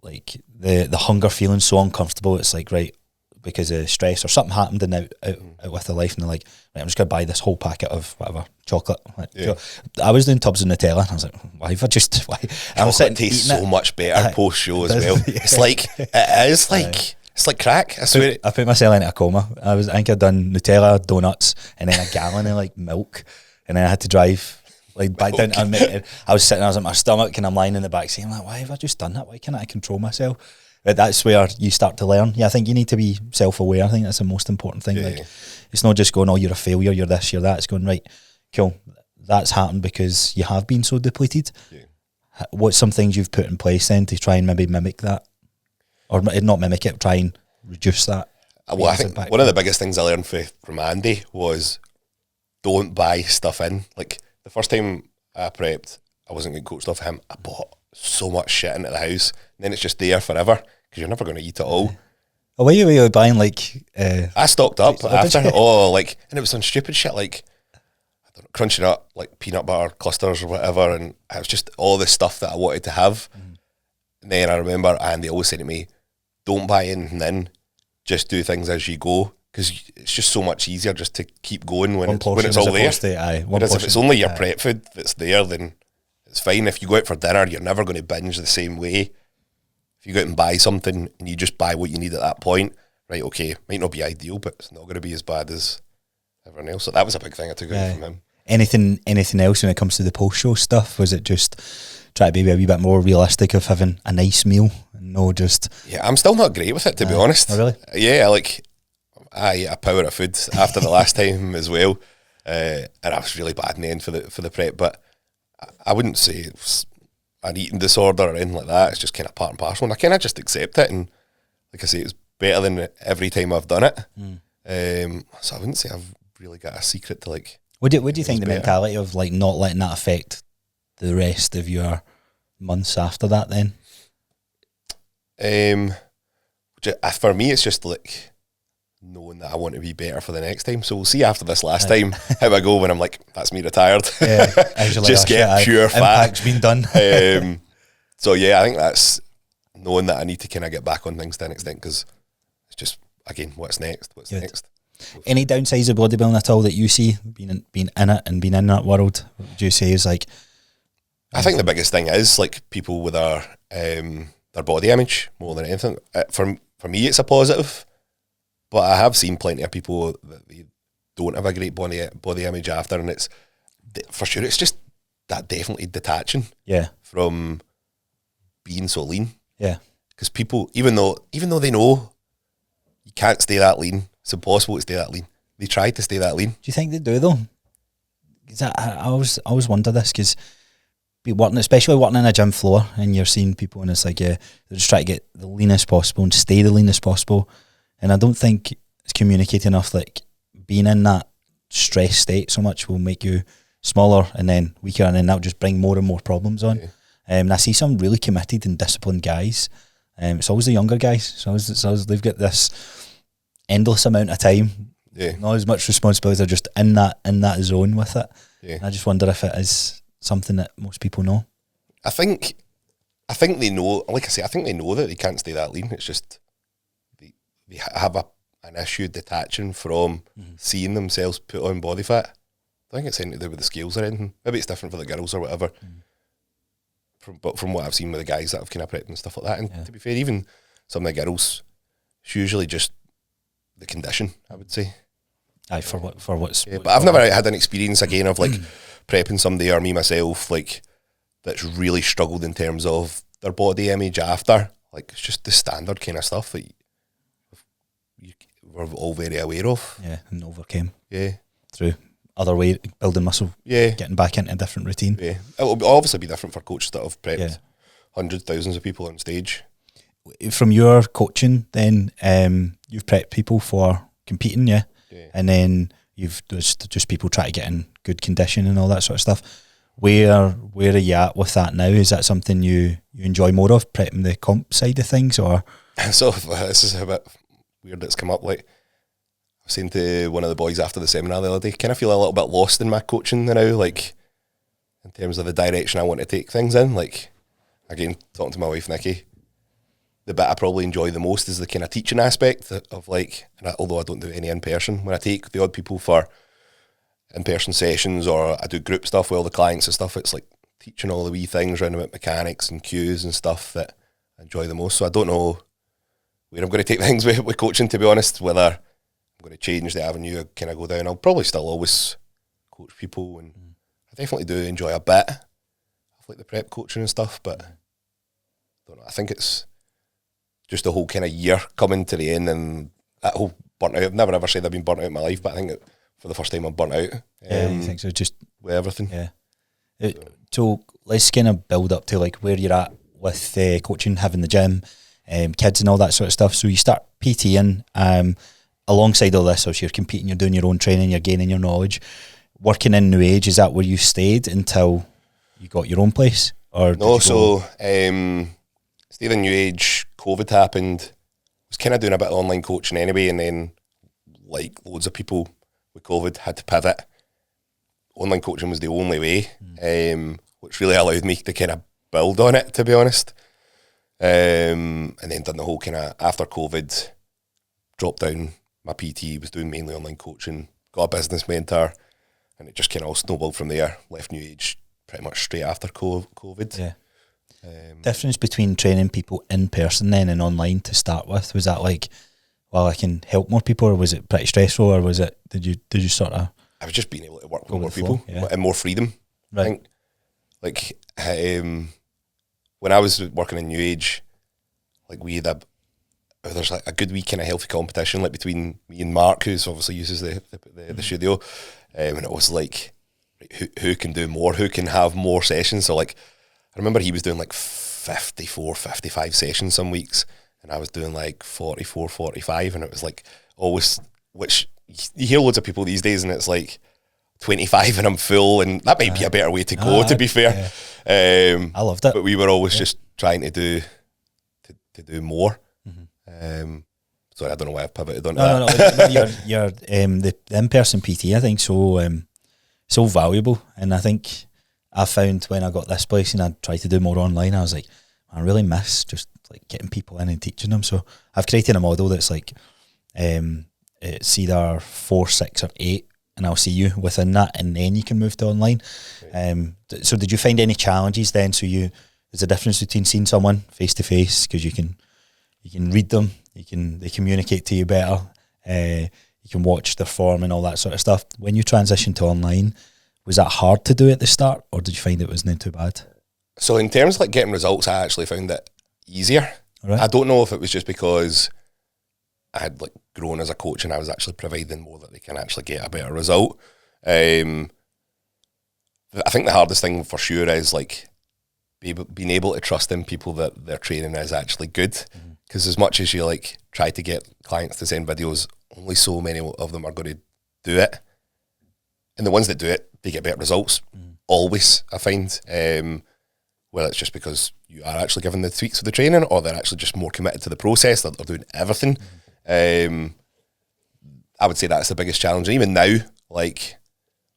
like, the hunger feeling so uncomfortable. It's like, right, because of stress or something happened and out with their life, and they're like, right, I'm just going to buy this whole packet of whatever chocolate. Yeah. I was doing tubs of Nutella and I was like, why have I just, why? Chocolate tastes so much better post show as well. Yeah. It's like, it is like, it's like crack. I swear. I put myself into a coma. I think I'd done Nutella, donuts, and then a gallon of, like, milk, and then I had to drive, like, back down. I was sitting, I was at my stomach, and I'm lying in the back saying, like, why have I just done that? Why can't I control myself? But that's where you start to learn. Yeah, I think you need to be self-aware. I think that's the most important thing. Yeah. Like, it's not just going, oh, you're a failure, you're this, you're that. It's going, right, cool, that's happened because you have been so depleted. Yeah. What's some things you've put in place then to try and maybe mimic that? Or not mimic it, try and reduce that? Well, I think one of the biggest things I learned from Andy was don't buy stuff in. Like, the first time I prepped, I wasn't going to cook stuff for him. I bought so much shit into the house, and then it's just there forever because you're never going to eat it all. Oh, were you buying, like... I stocked up after. And it was on stupid shit, like, I don't know, crunching up, like, peanut butter clusters or whatever, and it was just all the stuff that I wanted to have. And then I remember Andy always said to me, don't buy anything in, just do things as you go, because it's just so much easier just to keep going when it's all there. Whereas if it's only your prep food that's there, then it's fine. If you go out for dinner, you're never going to binge the same way. If you go out and buy something and you just buy what you need at that point, right, okay, might not be ideal, but it's not going to be as bad as everyone else. So that was a big thing I took away from him. Anything else when it comes to the post-show stuff? Was it just try to be a wee bit more realistic of having a nice meal and no just... Yeah, I'm still not great with it, to be honest. Oh, really? Yeah, like, I ate a power of food after the last time as well, and I was really bad in the end for the prep, but I wouldn't say it's an eating disorder or anything like that. It's just kind of part and parcel, and I kind of just accept it, and like I say, it's better than every time I've done it. So I wouldn't say I've really got a secret to, like... What do you think the mentality of, like, not letting that affect the rest of your months after that then? For me, it's just, like, knowing that I want to be better for the next time. So we'll see after this last time how I go when I'm like, that's me retired. Yeah, just get pure fat. Impact's been done. So yeah, I think that's knowing that I need to kind of get back on things to an extent, because it's just, again, what's next? Next? Any downsides of bodybuilding at all that you see, being in it and being in that world? What would you say is, like... I think the biggest thing is, like, people with their body image more than anything. For me, it's a positive, but I have seen plenty of people that they don't have a great body image after, and it's, for sure, it's just that definitely detaching from being so lean. Yeah, because people, even though they know you can't stay that lean, it's impossible to stay that lean, they try to stay that lean. Do you think they do though? Because I always wonder this, because especially working in a gym floor, and you're seeing people, and it's like, they're just trying to get the leanest possible and stay the leanest possible. And I don't think it's communicated enough, like, being in that stress state so much will make you smaller and then weaker, and then that'll just bring more and more problems on. And I see some really committed and disciplined guys. It's always the younger guys. It's always they've got this endless amount of time, not as much responsibility. They're just in that zone with it. I just wonder if it is something that most people know. I think they know. Like I say, I think they know that they can't stay that lean. It's just they have an issue detaching from seeing themselves put on body fat. think it's anything to do with the scales or anything. Maybe it's different for the girls or whatever. But from what I've seen with the guys that have kind of prepped and stuff like that, and to be fair, even some of the girls, it's usually just the condition, I would say. Aye, for what's... Yeah, but I've never had an experience again of like prepping somebody or me myself like that's really struggled in terms of their body image after. Like it's just the standard kind of stuff that we're all very aware of. Yeah, and overcame. Yeah. Through other way, building muscle. Yeah. Getting back into a different routine. Yeah. It will obviously be different for coaches that have prepped hundreds, thousands of people on stage. From your coaching then, you've prepped people for competing, yeah? And then you've just people try to get in good condition and all that sort of stuff. Where are you at with that now? Is that something you enjoy more of, prepping the comp side of things, or? So this is a bit weird that's come up. Like I was saying to one of the boys after the seminar the other day, kind of feel a little bit lost in my coaching now, like in terms of the direction I want to take things in. Like again, talking to my wife Nikki, the bit I probably enjoy the most is the kind of teaching aspect of like, although I don't do any in person, when I take the odd people for in-person sessions or I do group stuff with all the clients and stuff, it's like teaching all the wee things around about mechanics and cues and stuff that I enjoy the most. So I don't know where I'm going to take things with coaching, to be honest, whether I'm going to change the avenue I kind of go down. I'll probably still always coach people, and I definitely do enjoy a bit of like the prep coaching and stuff, but I don't know, I think it's just the whole kind of year coming to the end and that whole burnt out. I've never ever said I've been burnt out in my life, but I think for the first time I'm burnt out. Yeah, you think so? Just with everything. Yeah. So let's kind of build up to like where you're at with coaching, having the gym, kids and all that sort of stuff. So you start PTing alongside all this, so you're competing, you're doing your own training, you're gaining your knowledge. Working in New Age, is that where you stayed until you got your own place? Or no, so stayed in New Age, COVID happened, was kind of doing a bit of online coaching anyway, and then like loads of people with COVID had to pivot. Online coaching was the only way, which really allowed me to kind of build on it, to be honest. And then done the whole kind of, after COVID, dropped down my PT, was doing mainly online coaching, got a business mentor, and it just kind of all snowballed from there. Left New Age pretty much straight after COVID. Yeah. Difference between training people in person then and online to start with, was that like, well, I can help more people, or was it pretty stressful, or was it, did you sort of... I was just being able to work with more people and more freedom. Right. I think, like, when I was working in New Age, like we had there's like a good week kind of healthy competition like between me and Mark, who's obviously uses the studio, and it was like who can do more, who can have more sessions. So like I remember he was doing like 54, 55 sessions some weeks, and I was doing like 44, 45, and it was like always, which you hear loads of people these days and it's like 25 and I'm full, and that might be a better way to go, to be fair. Yeah. I loved it. But we were always just trying to do more. Sorry, I don't know why I've pivoted on that. No, you're the in-person PT, I think, so valuable. And I think I found when I got this place and I tried to do more online, I was like, I really miss just like getting people in and teaching them. So I've created a model that's like, it's either 4, 6 or 8, and I'll see you within that, and then you can move to online. Right. So did you find any challenges then? So there's a difference between seeing someone face to face, because you can read them, they communicate to you better, you can watch their form and all that sort of stuff. When you transitioned to online, was that hard to do at the start, or did you find it wasn't too bad? So in terms of like getting results, I actually found it easier. Right. I don't know if it was just because I had like grown as a coach and I was actually providing more that they can actually get a better result. I think the hardest thing for sure is like being able to trust in people that their training is actually good. Because as much as you like try to get clients to send videos, only so many of them are going to do it. And the ones that do it, they get better results. Always, I find. Whether it's just because you are actually giving the tweaks of the training, or they're actually just more committed to the process, that they're doing everything. I would say that's the biggest challenge. And even now, like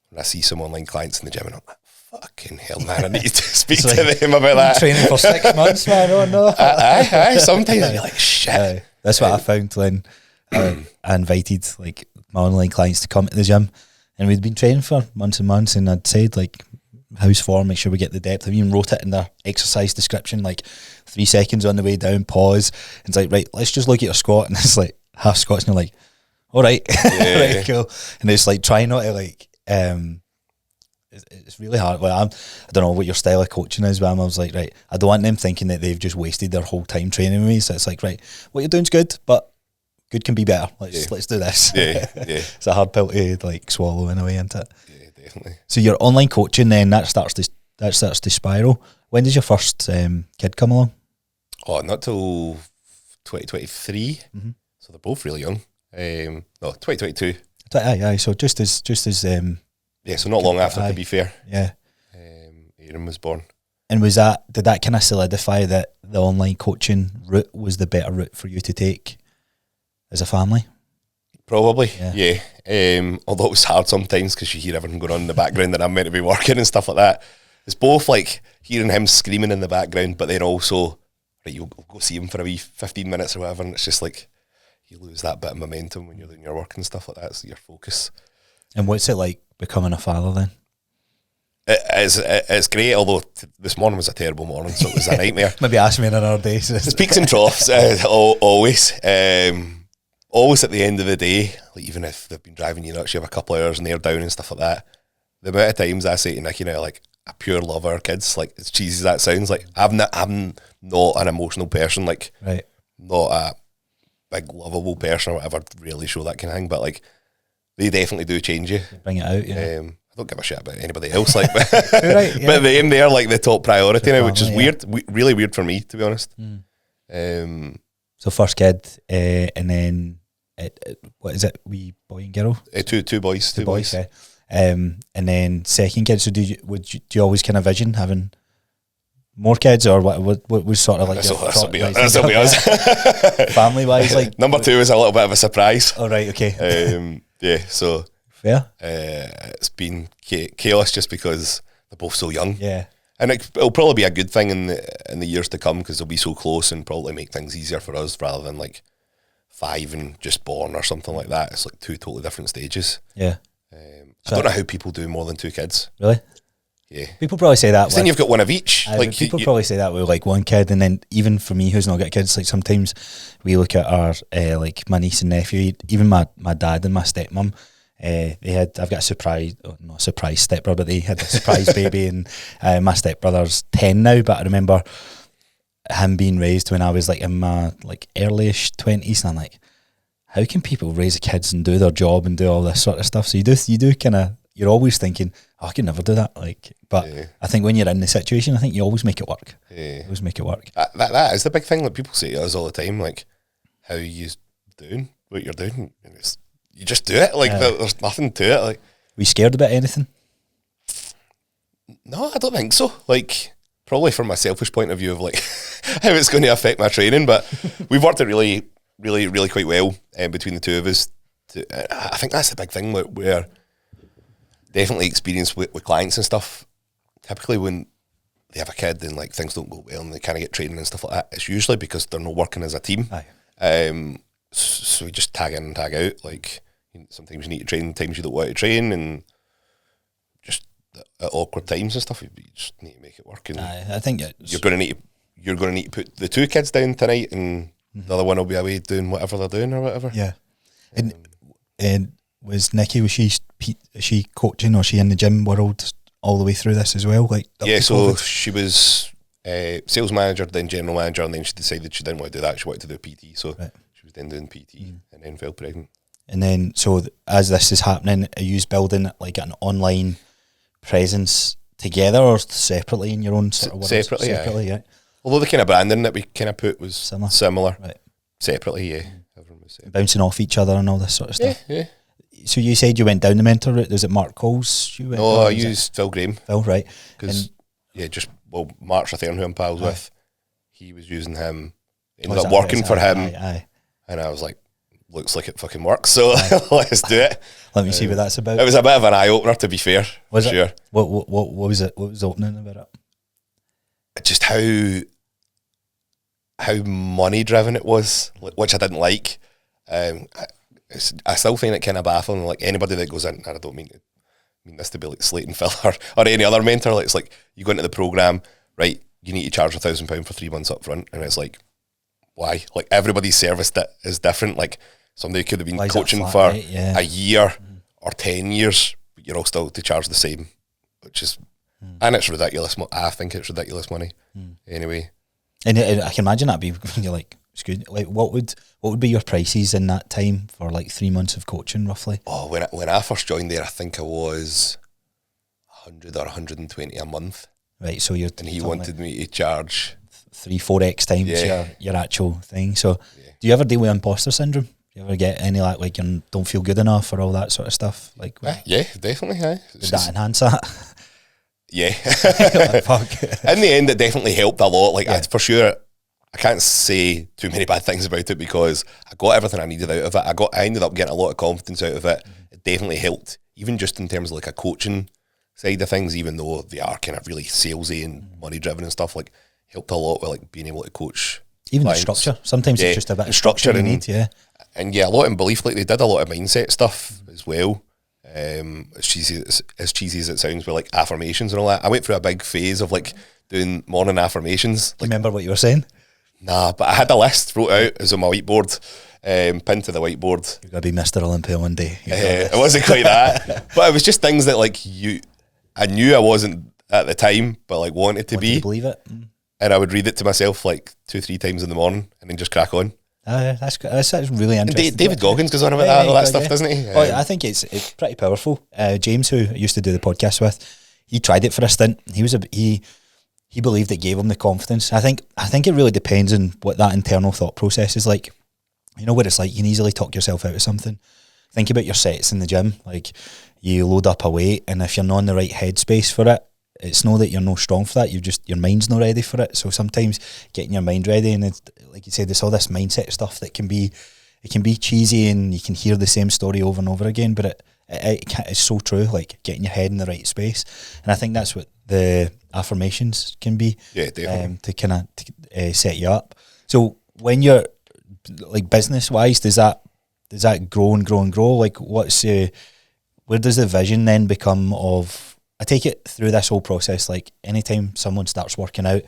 when I see some online clients in the gym, and I'm like, fucking hell, man, I need to speak to them about that. Training for 6 months, man. Oh no. Aye. Sometimes you're like, shit. That's what I found when I invited like my online clients to come to the gym. And we'd been training for months and months, and I'd said, like, how's form, make sure we get the depth. I even wrote it in the exercise description, like 3 seconds on the way down, pause. And it's like, right, let's just look at your squat. And it's like half squats, and you're like, all right, Yeah. right, cool. And it's like trying not to like, it's really hard. Well, I don't know what your style of coaching is, but I was like, right, I don't want them thinking that they've just wasted their whole time training with me. So it's like, right, what you're doing's good, but good can be better. Let's do this. Yeah. It's a hard pill to like swallow in a way, isn't it? Yeah, definitely. So your online coaching, then that starts to spiral. When does your first kid come along? Oh, not till 2023. Mm-hmm. So they're both really young. No, 2022. Aye. So just as Yeah, so not long after, to be fair. Yeah. Aaron was born. And did that kind of solidify that the online coaching route was the better route for you to take as a family? Probably, yeah. Although it was hard sometimes because you hear everything going on in the background and I'm meant to be working and stuff like that. It's both like hearing him screaming in the background, but then also, right, you'll go see him for a wee 15 minutes or whatever, and it's just like you lose that bit of momentum when you're doing your work and stuff like that. It's your focus. And what's it like becoming a father then? It's great, although this morning was a terrible morning, so it was a nightmare. Maybe ask me on another day. There's peaks and troughs, always. Always at the end of the day, like even if they've been driving you nuts, you have a couple of hours and they're down and stuff like that. The amount of times I say to Nikki now, like, I pure love our kids, like, as cheesy as that sounds, like, I'm not an emotional person, like, right, not a big lovable person or whatever, really show that kind of thing, but like, they definitely do change you. Bring it out, yeah. I don't give a shit about anybody else, like, but, right, yeah. but they're like the top priority now, which is yeah. weird, really weird for me, to be honest. So first kid, and then what is it? Wee boy and girl. Two boys. Yeah. And then second kid. So do you always kind of vision having more kids, or what was sort of like that's what we was. family wise? Like number 2 is a little bit of a surprise. Oh right, okay. Yeah, so fair. It's been chaos just because they're both so young. Yeah. And it'll probably be a good thing in the years to come because they'll be so close and probably make things easier for us rather than like 5 and just born or something like that. It's like 2 totally different stages. Yeah. I don't know how people do more than 2 kids. Really? Yeah. People probably say that. Then you've got one of each. Like people probably say that with like one kid, and then even for me who's not got kids, like sometimes we look at our like my niece and nephew, even my dad and my stepmom. I've got not a surprise stepbrother, but they had a surprise baby, and my stepbrother's 10 now, but I remember him being raised when I was like in my like early-ish 20s, and I'm like, how can people raise kids and do their job and do all this sort of stuff? So you do kind of, you're always thinking, oh, I can never do that, like, but yeah. I think when you're in the situation, I think you always make it work. Yeah. Always make it work. That is the big thing that people say to us all the time, like, how are you doing what you're doing? And you just do it, like, there's nothing to it. Like, were you scared about anything? No, I don't think so. Like, probably from a selfish point of view of like how it's going to affect my training, but we've worked it really, really, really quite well between the two of us. I think that's the big thing where definitely experience with clients and stuff. Typically when they have a kid and like things don't go well and they kind of get training and stuff like that, it's usually because they're not working as a team. So we just tag in and tag out. Like, sometimes you need to train, times you don't want to train, and just at awkward times and stuff, you just need to make it work. And I think you're going to need to put the 2 kids down tonight, and the other one will be away doing whatever they're doing or whatever. Yeah. And was Nikki, is she coaching, or is she in the gym world all the way through this as well? Like, yeah, so she was sales manager, then general manager, and then she decided she didn't want to do that. She wanted to do PT, so she was then doing PT and then fell pregnant. And then, so as this is happening, are you building like an online presence together or separately in your own sort of world? Separately, yeah. Although the kind of branding that we kind of put was similar. Right. Separately, yeah. Everyone was separate. Bouncing off each other and all this sort of stuff. Yeah. So you said you went down the mentor route. Was it Mark Coles you went? No, I used Phil Graham. Phil, right. Because, Mark Rathern, who I'm pals with, he was using him. Ended up working for him. And I was like, looks like it fucking works, so let's do it. Let me see what that's about. It was a bit of an eye-opener, to be fair. Was it? Sure. What was it? What was opening about it? Just how money-driven it was, which I didn't like. I still find it kind of baffling. Like anybody that goes in, and I don't mean this to be like Slate and Phil or any other mentor. Like, it's like you go into the program, right? You need to charge £1,000 for 3 months up front, and it's like, why? Like everybody's service is different. Like somebody could have been coaching for a year or 10 years, but you're all still to charge the same, which is, and it's ridiculous. I think it's ridiculous money. Anyway, and I can imagine that'd be you're like, excuse me, like what would be your prices in that time for like 3 months of coaching roughly? Oh, when I first joined there, I think I was 100 or 120 a month. Right, so he wanted me to charge 3-4x times your actual thing. So do you ever deal with imposter syndrome? Do you ever get any like you don't feel good enough or all that sort of stuff? Like yeah, definitely. Did that enhance that? Yeah. Fuck. In the end, it definitely helped a lot. Like for sure, I can't say too many bad things about it because I got everything I needed out of it. I ended up getting a lot of confidence out of it. It definitely helped, even just in terms of like a coaching side of things, even though they are kind of really salesy and money driven and stuff, like helped a lot with like being able to coach. Even clients. The structure. Sometimes it's just a bit of structure you need, And a lot in belief, like they did a lot of mindset stuff as well. As cheesy as it sounds, with like affirmations and all that. I went through a big phase of like doing morning affirmations. Like, remember what you were saying? Nah, but I had a list wrote out as on my whiteboard, pinned to the whiteboard. You're gonna be Mr. Olympia one day. It wasn't quite that, but it was just things that like I knew I wasn't at the time, but like wanted to be. Believe it. And I would read it to myself like 2-3 times in the morning, and then just crack on. That's really interesting. And David Goggins goes on about all that stuff, doesn't he? I think it's pretty powerful. James, who I used to do the podcast with, he tried it for a stint. He believed it gave him the confidence. I think it really depends on what that internal thought process is like. You know what it's like. You can easily talk yourself out of something. Think about your sets in the gym. Like you load up a weight, and if you're not in the right headspace for it, it's not that you're not strong for that. Your mind's not ready for it. So sometimes getting your mind ready, and it's, like you said, there's all this mindset stuff that can be cheesy, and you can hear the same story over and over again. But it's so true. Like getting your head in the right space, and I think that's what the affirmations can be. Yeah, definitely. To kind of set you up. So when you're like business wise, does that grow and grow and grow? Like what's where does the vision then become of? I take it through this whole process, like anytime someone starts working out,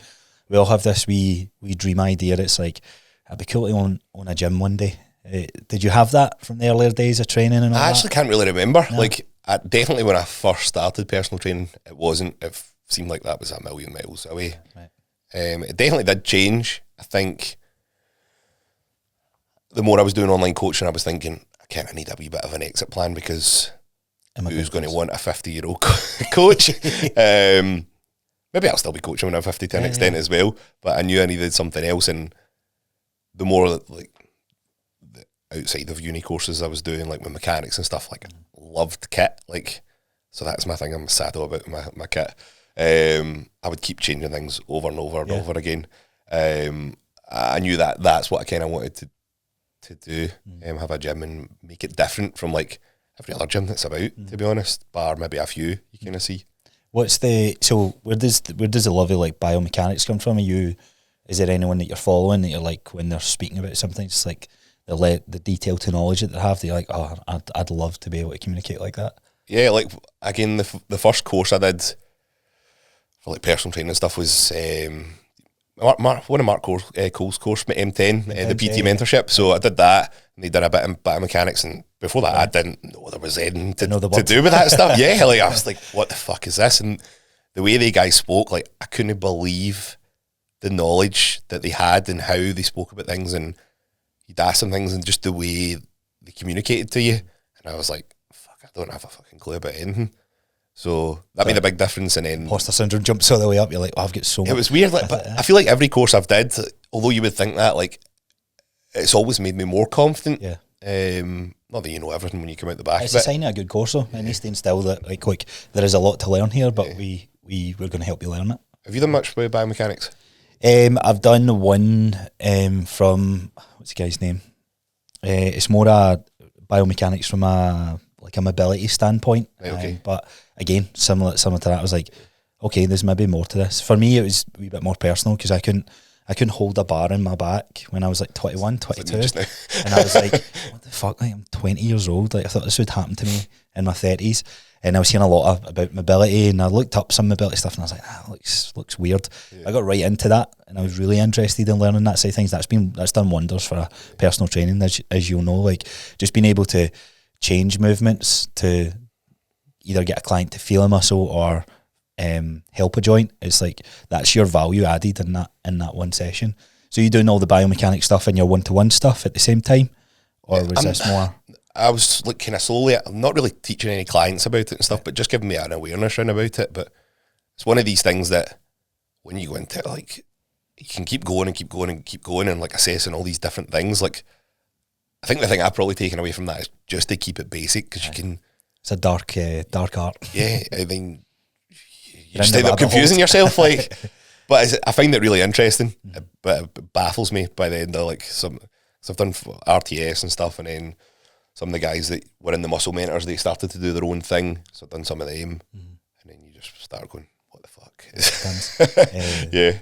we all have this wee dream idea. It's like, I'd be cool to own a gym one day. Did you have that from the earlier days of training and all that? I actually can't really remember. No. Like, definitely when I first started personal training, it seemed like that was a million miles away. Right. It definitely did change. I think the more I was doing online coaching, I was thinking, I need a wee bit of an exit plan because who's going to want a 50-year-old coach? Maybe I'll still be coaching when I'm 50 to an extent as well, but I knew I needed something else. And the more like the outside of uni courses I was doing, like with mechanics and stuff, like loved kit. Like, so that's my thing. I'm saddle about my kit. I would keep changing things over and over and over again. I knew that's what I kind of wanted to do. Have a gym and make it different from like every other gym that's about, to be honest, bar maybe a few you kind of see. Where does the love of like biomechanics come from? Is there anyone that you're following that you're like, when they're speaking about something, just like the detail to knowledge that they have, they're like, oh, I'd love to be able to communicate like that? Yeah, like again, the first course I did for like personal training and stuff was one of Mark Cole's course, M10, the PT mentorship. So I did that, and they did a bit in biomechanics, and before that I didn't know there was anything to do with that stuff. Yeah, like I was like, what the fuck is this? And the way the guys spoke, like I couldn't believe the knowledge that they had and how they spoke about things, and you'd ask them things and just the way they communicated to you. And I was like, fuck, I don't have a fucking clue about anything. So that made a big difference. And then imposter syndrome jumps all the way up. You're like, oh, I've got so much. It was weird, like, but I feel like every course I've did, although you would think that, like, it's always made me more confident. Yeah. Not that you know everything when you come out the back. It's a sign of a good course, though. And staying still that like there is a lot to learn here, but we're going to help you learn it. Have you done much with biomechanics? I've done one from what's the guy's name? It's more a biomechanics from a mobility standpoint. Right, okay. But again, similar to that, I was like, okay, there's maybe more to this. For me, it was a wee bit more personal because I couldn't I couldn't hold a bar in my back when I was like 21, 22. And I was like, what the fuck? Like, I'm 20 years old. Like, I thought this would happen to me in my 30s. And I was hearing a lot about mobility, and I looked up some mobility stuff, and I was like, it looks weird. Yeah. I got right into that, and I was really interested in learning that side of things. That's done wonders for personal training, as you'll know. Like, just being able to change movements to either get a client to feel a muscle or help a joint. It's like, that's your value added in that one session. So you doing all the biomechanic stuff and your one-to-one stuff at the same time, or was this more? I was like kind of slowly, I'm not really teaching any clients about it and stuff, but just giving me an awareness around about it. But it's one of these things that when you go into it, like, you can keep going and keep going and keep going and like assessing all these different things. Like, I think the thing I've probably taken away from that is just to keep it basic, because you can. It's a dark art. Yeah, I mean, you just end up confusing yourself. Like, but I find it really interesting, but it baffles me by the end of like so I've done RTS and stuff, and then some of the guys that were in the muscle mentors, they started to do their own thing. So I've done some of them, and then you just start going, what the fuck? Yeah.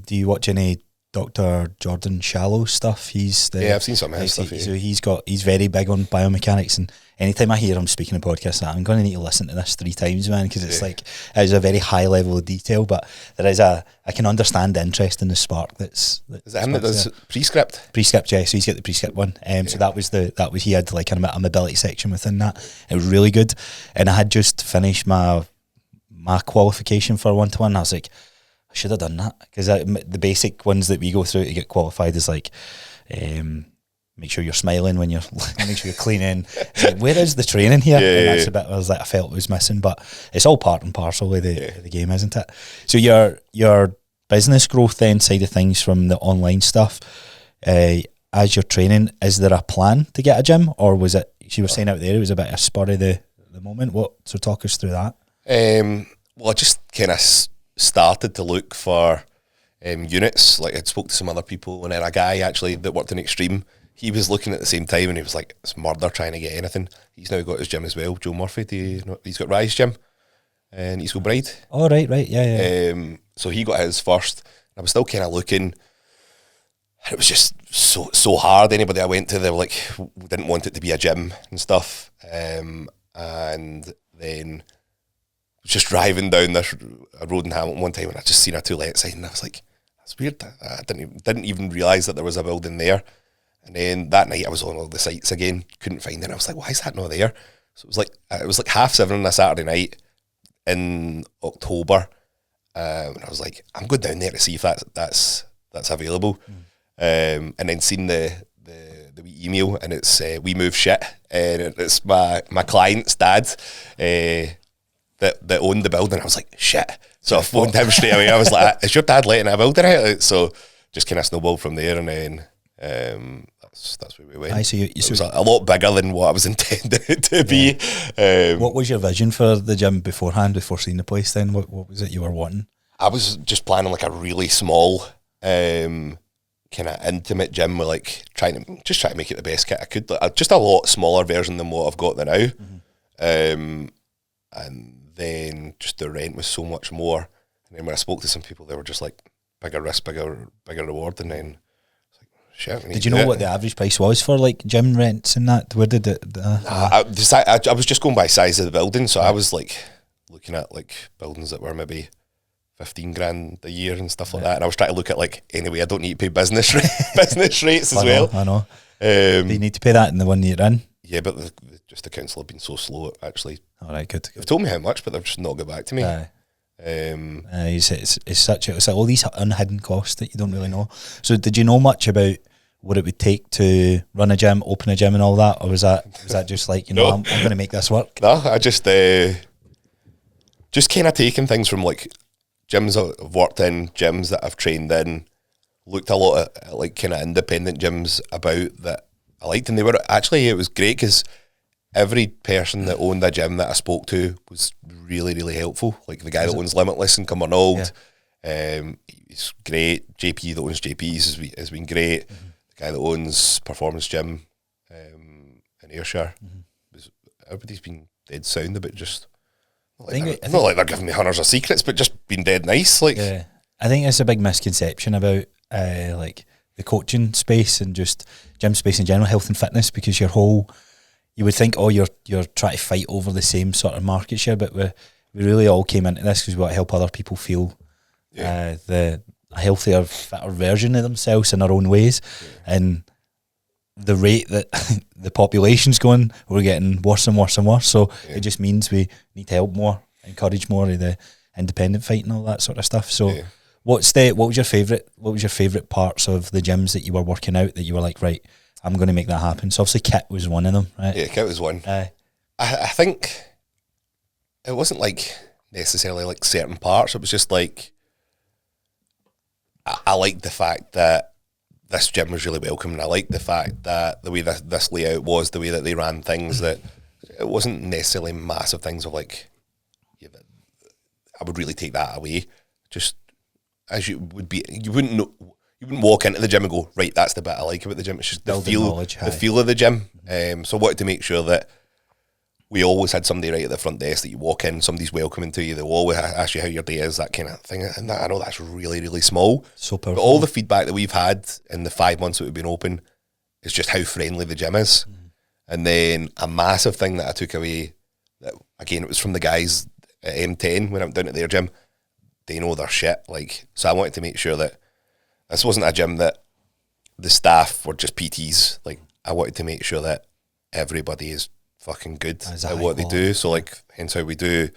Do you watch any Dr. Jordan Shallow stuff? I've seen some of his stuff. So he's very big on biomechanics, and anytime I hear him speaking in podcasts, I'm going to need to listen to this 3 times, man, because it's like, it's a very high level of detail, but there is I can understand the interest in the spark. Is it him that does Prescript? Prescript, yeah. So he's got the Prescript one. So he had like a mobility section within that. It was really good, and I had just finished my qualification for one-to-one. I was like, I should have done that, because the basic ones that we go through to get qualified is like, make sure you're smiling when you're, make sure you're cleaning. It's like, where is the training here? And that's a bit I felt was missing, but it's all part and parcel with the game, isn't it? So your business growth then side of things from the online stuff, as you're training, is there a plan to get a gym, or was it, you were saying out there, it was a bit of a spur of the moment? So talk us through that. Well, I just kind of started to look for units. Like, I'd spoke to some other people, and then a guy actually that worked in Extreme, he was looking at the same time, and he was like, it's murder trying to get anything. He's now got his gym as well, Joe Murphy. Do you know, he's got Rise Gym and East Bride. Oh, right, yeah. So he got his first. I was still kind of looking. It was just so hard. Anybody I went to, they were like, didn't want it to be a gym and stuff. And then just driving down this road in Hamilton one time, and I just seen a to-let sign, and I was like, that's weird. I didn't even realise that there was a building there. And then that night I was on all the sites again, couldn't find it. And I was like, why is that not there? So it was like 7:30 on a Saturday night in October, and I was like, I'm going down there to see if that's available. And then seen the wee email, and it's we move shit, and it's my client's dad that owned the building. I was like, shit. So I phoned him straight away. I was like, is your dad letting a building out? So just kind of snowballed from there, and then that's where we went. So it was a lot bigger than what I was intended to be. What was your vision for the gym beforehand, before seeing the place then? What was it you were wanting? I was just planning like a really small, kind of intimate gym with like trying to make it the best kit I could. Like, just a lot smaller version than what I've got there now. And then just the rent was so much more. And then when I spoke to some people, they were just like, bigger risk, bigger reward. And then it's like, shit. Did you know what the average price was for like gym rents and that? Where did it? I was just going by size of the building, so I was like looking at like buildings that were maybe 15 grand a year and stuff like that. And I was trying to look at like, anyway, I don't need to pay business rates as well. I know. Do you need to pay that in the one you're in? Yeah, but the council have been so slow at actually. All right, good. They've told me how much, but they've just not got back to me. It's like all these unhidden costs that you don't really know. So did you know much about what it would take to run a gym, open a gym and all that? Or was that just like, no. I'm going to make this work? No, I just kind of taken things from like gyms I've worked in, gyms that I've trained in, looked a lot at like kind of independent gyms about that I liked, and it was great because every person that owned a gym that I spoke to was really, really helpful. Like the guy that owns Limitless in Cumbernauld, he's great. JP that owns JP's has been great. Mm-hmm. The guy that owns Performance Gym in Ayrshire, everybody's been dead sound about just not like they're giving me hundreds of secrets, but just been dead nice. Like, I think it's a big misconception about like the coaching space and just gym space in general, health and fitness, because you would think, oh, you're trying to fight over the same sort of market share, but we really all came into this because we want to help other people feel a healthier, fitter version of themselves in their own ways. And the rate that the population's going, we're getting worse and worse and worse. So it just means we need to help more, encourage more of the independent fight and all that sort of stuff. So what was your favourite parts of the gyms that you were working out that you were like, right, I'm going to make that happen? So obviously kit was one of them, right? Yeah, kit was one. I think it wasn't like necessarily like certain parts. It was just like I liked the fact that this gym was really welcoming. I liked the fact that the way this layout was, the way that they ran things, that it wasn't necessarily massive things of like, I would really take that away. Just as you would be, you wouldn't walk into the gym and go, right, that's the bit I like about the gym. It's just the feel of the gym. So I wanted to make sure that we always had somebody right at the front desk that you walk in, somebody's welcoming to you, they'll always ask you how your day is, that kind of thing. And I know that's really, really small. So powerful. But all the feedback that we've had in the 5 months that we've been open is just how friendly the gym is. And then a massive thing that I took away, that again, it was from the guys at M10 when I went down to their gym. They know their shit. Like, so I wanted to make sure that this wasn't a gym that the staff were just PTs. Like, I wanted to make sure that everybody is fucking good at what they do. So like, hence how we do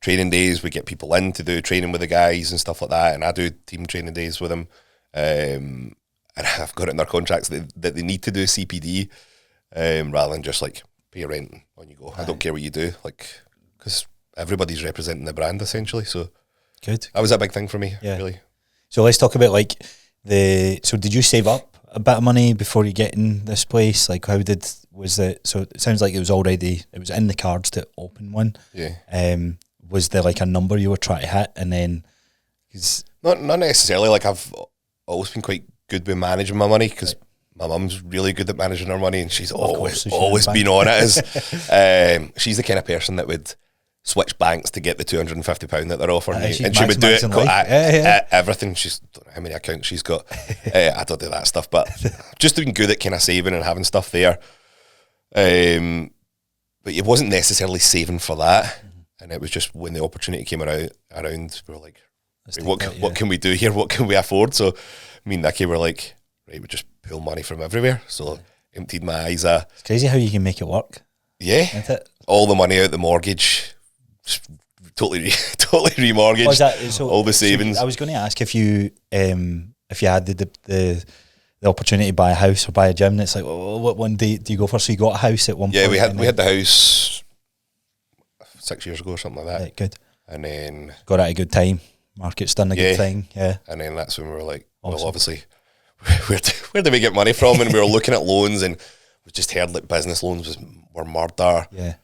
training days. We get people in to do training with the guys and stuff like that, and I do team training days with them. And I've got it in their contracts that they need to do CPD rather than just like pay your rent and on you go. I don't care what you do, like, because everybody's representing the brand essentially. So good. That was a big thing for me, really. So let's talk about like so did you save up a bit of money before you get in this place? Like, so it sounds like it was in the cards to open one. Was there like a number you were trying to hit? And then not necessarily. Like, I've always been quite good with managing my money because my mum's really good at managing her money, and she's always been on it. She's the kind of person that would switch banks to get the £250 that they're offering you, and she would do it everything. She's, don't know how many accounts she's got. I don't do that stuff, but just being good at kind of saving and having stuff there. But it wasn't necessarily saving for that, and it was just when the opportunity came around, we were like, what can we do here? What can we afford? So me and Nicky were like, right, we just pull money from everywhere. So emptied my eyes. It's crazy how you can make it work. Yeah, isn't it? All the money out the mortgage. Totally remortgaged. All the savings. I was going to ask if you had the opportunity to buy a house or buy a gym. It's like, what one day do you go for? So you got a house at one point. Yeah, we had the house 6 years ago or something like that. Right, good. And then got at a good time. Market's done a good thing. Yeah. And then that's when we were like, well, obviously, where do we get money from? And we were looking at loans, and we just heard like business loans were murder. Yeah.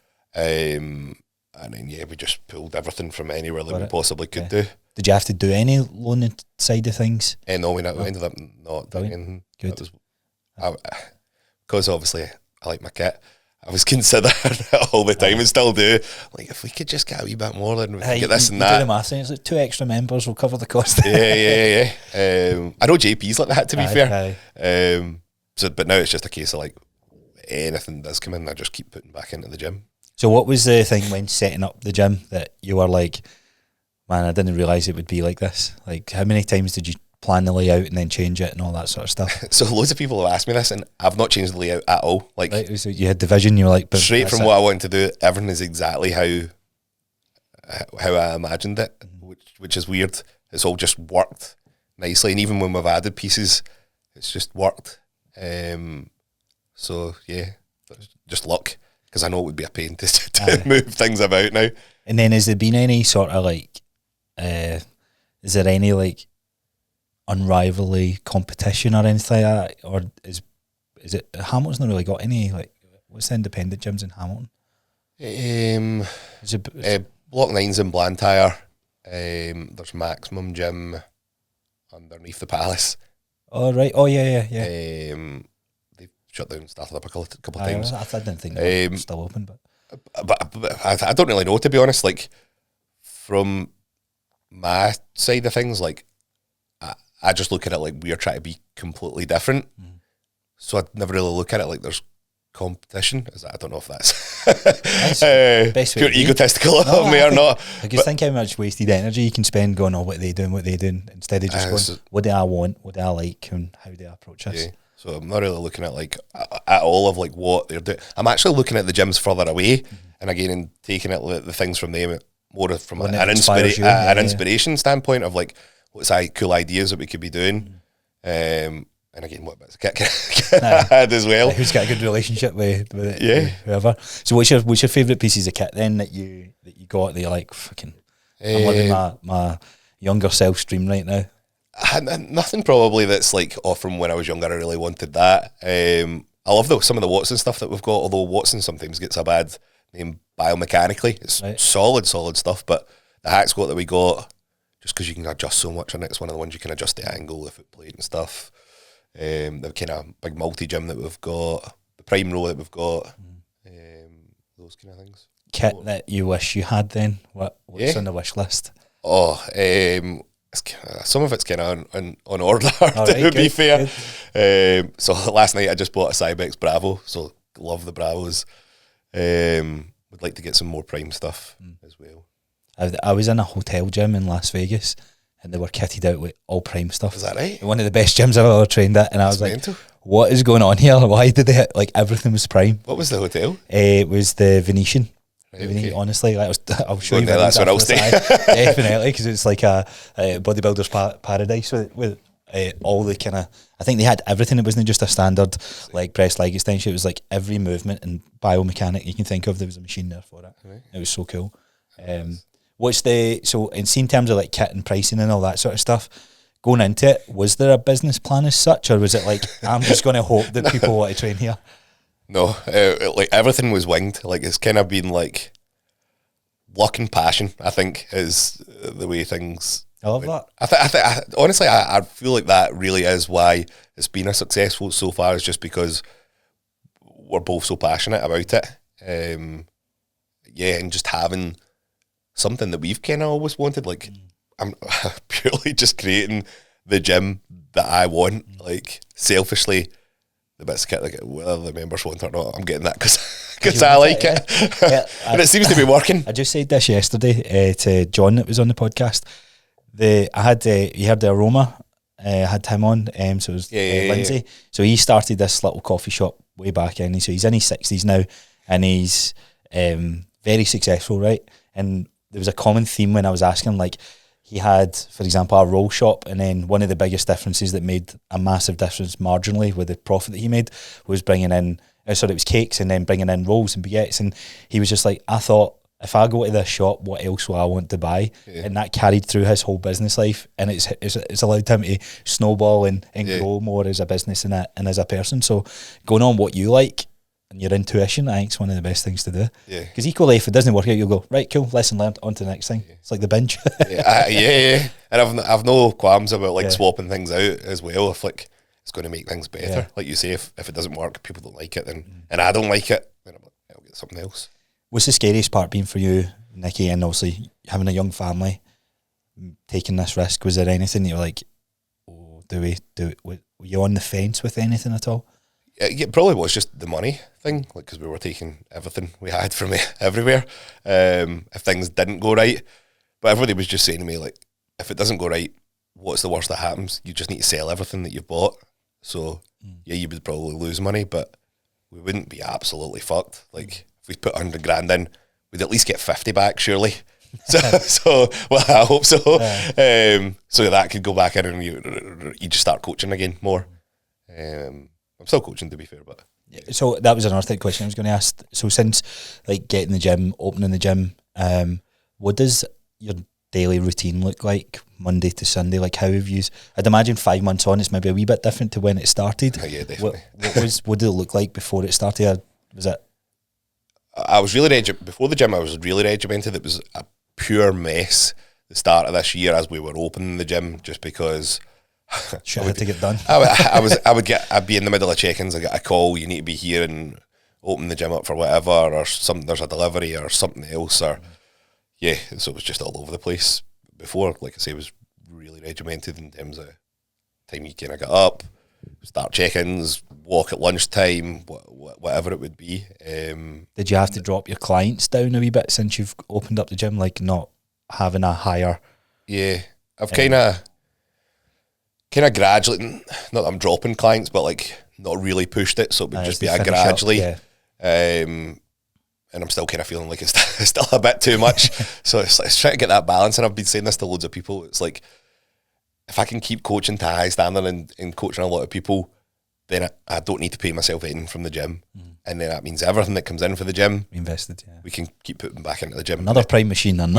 And then we just pulled everything from anywhere that we possibly could do. Did you have to do any loan side of things? No, we ended up not doing anything. Good. Because obviously I like my kit. I was considering all the time and still do. Like, if we could just get a wee bit more, then we could get this and that. Do the maths, it's like 2 extra members will cover the cost. Yeah. I know JP's like that, to be fair. But now it's just a case of like, anything does come in, I just keep putting back into the gym. So what was the thing when setting up the gym that you were like, man, I didn't realise it would be like this? Like, how many times did you plan the layout and then change it and all that sort of stuff? So loads of people have asked me this, and I've not changed the layout at all. Like, right, so you had the vision, you were like, straight from what I wanted to do, everything is exactly how I imagined it, which is weird. It's all just worked nicely, and even when we've added pieces, it's just worked. So yeah, just luck. Because I know it would be a pain to move things about now. And then has there been any sort of like, is there any like unrivalry competition or anything like that? Or is it, Hamilton's not really got any, like, what's the independent gyms in Hamilton? Block 9's in Blantyre. There's Maximum Gym underneath the Palace. Oh, right. Oh, yeah. Shut down, started up a couple of times. I didn't think they were still open, but I don't really know, to be honest. Like, from my side of things, like, I just look at it like we're trying to be completely different. So I'd never really look at it like there's competition. I don't know if that's best pure egotistical of me or not. I just think how much wasted energy you can spend going, what they doing, instead of just going, what do I want, what do I like, and how do I approach this? Yeah. So I'm not really looking at like at all of like what they're doing. I'm actually looking at the gyms further away, and again, and taking it the things from them more from an inspiration standpoint of like what's cool ideas that we could be doing. And again, what bits of kit I had as well. Who's got a good relationship with it, with whoever. So what's your favourite pieces of kit then that you got that you're like, fucking, I'm living my younger self's dream right now? Nothing probably that's like from when I was younger. I really wanted that. I love some of the Watson stuff that we've got, although Watson sometimes gets a bad name biomechanically. It's solid stuff, but the hack squat that we got, just because you can adjust so much on it, it's one of the ones you can adjust the angle, the foot plate and stuff. The kind of big multi-gym that we've got, the prime row that we've got, those kind of things. Kit that you wish you had then? What's on the wish list? Some of it's kind of on order, to be fair. So last night I just bought a Cybex Bravo, so love the Bravos. Would like to get some more prime stuff as well. I was in a hotel gym in Las Vegas, and they were kitted out with all prime stuff. Is that right? One of the best gyms I've ever trained at, and I was mental. Like, what is going on here? Why did they like everything was prime? What was the hotel? It was the Venetian. Okay. Honestly, I'll show you. That's where I'll stay. Definitely, because it's like a bodybuilder's paradise with all the kind of. I think they had everything. It wasn't just a standard like press leg extension. It was like every movement and biomechanic you can think of. There was a machine there for it. Right. It was so cool. In terms of like kit and pricing and all that sort of stuff, going into it, was there a business plan as such, or was it like I'm just going to hope that people want to train here? No, like everything was winged. Like it's kind of been like luck and passion, I think, is the way things. I love that. Honestly, I feel like that really is why it's been a successful so far. Is just because we're both so passionate about it. And just having something that we've kind of always wanted. Like I'm purely just creating the gym that I want. Like selfishly. The bits of kit, like whether the members want or not, I'm getting that because I like it. And it seems to be working. I just said this yesterday to John that was on the podcast. You heard the Aroma, I had him on, so it was Lindsay. Yeah. So he started this little coffee shop way back in. So he's in his 60s now, and he's very successful, right? And there was a common theme when I was asking, like, he had, for example, a roll shop, and then one of the biggest differences that made a massive difference marginally with the profit that he made was bringing in, it was cakes and then bringing in rolls and baguettes. And he was just like, I thought, if I go to this shop, what else will I want to buy? Yeah. And that carried through his whole business life, and it's allowed him to snowball and grow more as a business and as a person. So going on what you like and your intuition, I think it's one of the best things to do. Yeah. Because equally, if it doesn't work out, you'll go, right, cool, lesson learned, on to the next thing. Yeah. It's like the binge. And I've no qualms about like swapping things out as well. If like it's going to make things better, like you say, if it doesn't work, people don't like it, then and I don't like it, then I'll get something else. What's the scariest part been for you, Nicky, and obviously having a young family, taking this risk? Was there anything that you were like, oh, were you on the fence with anything at all? It probably was just the money thing, like because we were taking everything we had from everywhere. If things didn't go right, but everybody was just saying to me like, if it doesn't go right, what's the worst that happens? You just need to sell everything that you've bought. So you would probably lose money, but we wouldn't be absolutely fucked. Like if we put 100 grand in, we'd at least get 50 back, surely. So well, I hope so. So that could go back in and you just start coaching again more. I'm still coaching, to be fair, but so that was another thing question I was going to ask. So since like getting the gym, opening the gym, what does your daily routine look like Monday to Sunday? Like how have you? I'd imagine 5 months on, it's maybe a wee bit different to when it started. Yeah, definitely. What did it look like before it started? Was it? I was really before the gym. I was really regimented. It was a pure mess. The start of this year, as we were opening the gym, just because. Shit had to get done. I'd be in the middle of check-ins. I get a call. You need to be here and open the gym up for whatever, or there's a delivery or something else, or so it was just all over the place. Before, like I say, it was really regimented in terms of time you kind of get up, start check-ins, walk at lunchtime, whatever it would be. Did you have to drop your clients down a wee bit since you've opened up the gym, like not having a higher? Yeah, I've kind of gradually, not that I'm dropping clients, but like not really pushed it, so it would just be a gradually. And I'm still kind of feeling like it's still a bit too much. So it's trying to get that balance. And I've been saying this to loads of people. It's like, if I can keep coaching to high standard and coaching a lot of people, then I don't need to pay myself in from the gym. And then that means everything that comes in for the gym, invested, we can keep putting back into the gym. Another prime machine. So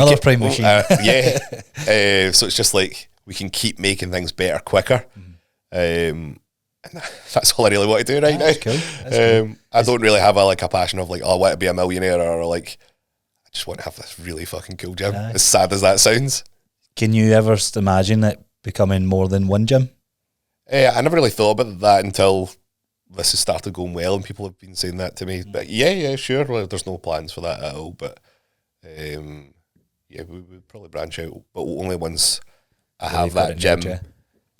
it's just like, we can keep making things better quicker. And that's all I really want to do right now. Cool. Cool. I don't really have a passion of like, oh, I want to be a millionaire, or like, I just want to have this really fucking cool gym. As sad as that sounds. Can you ever imagine it becoming more than one gym? I never really thought about that until this has started going well, and people have been saying that to me. But yeah, sure. Well, there's no plans for that at all. But we would probably branch out, but only once I have that gym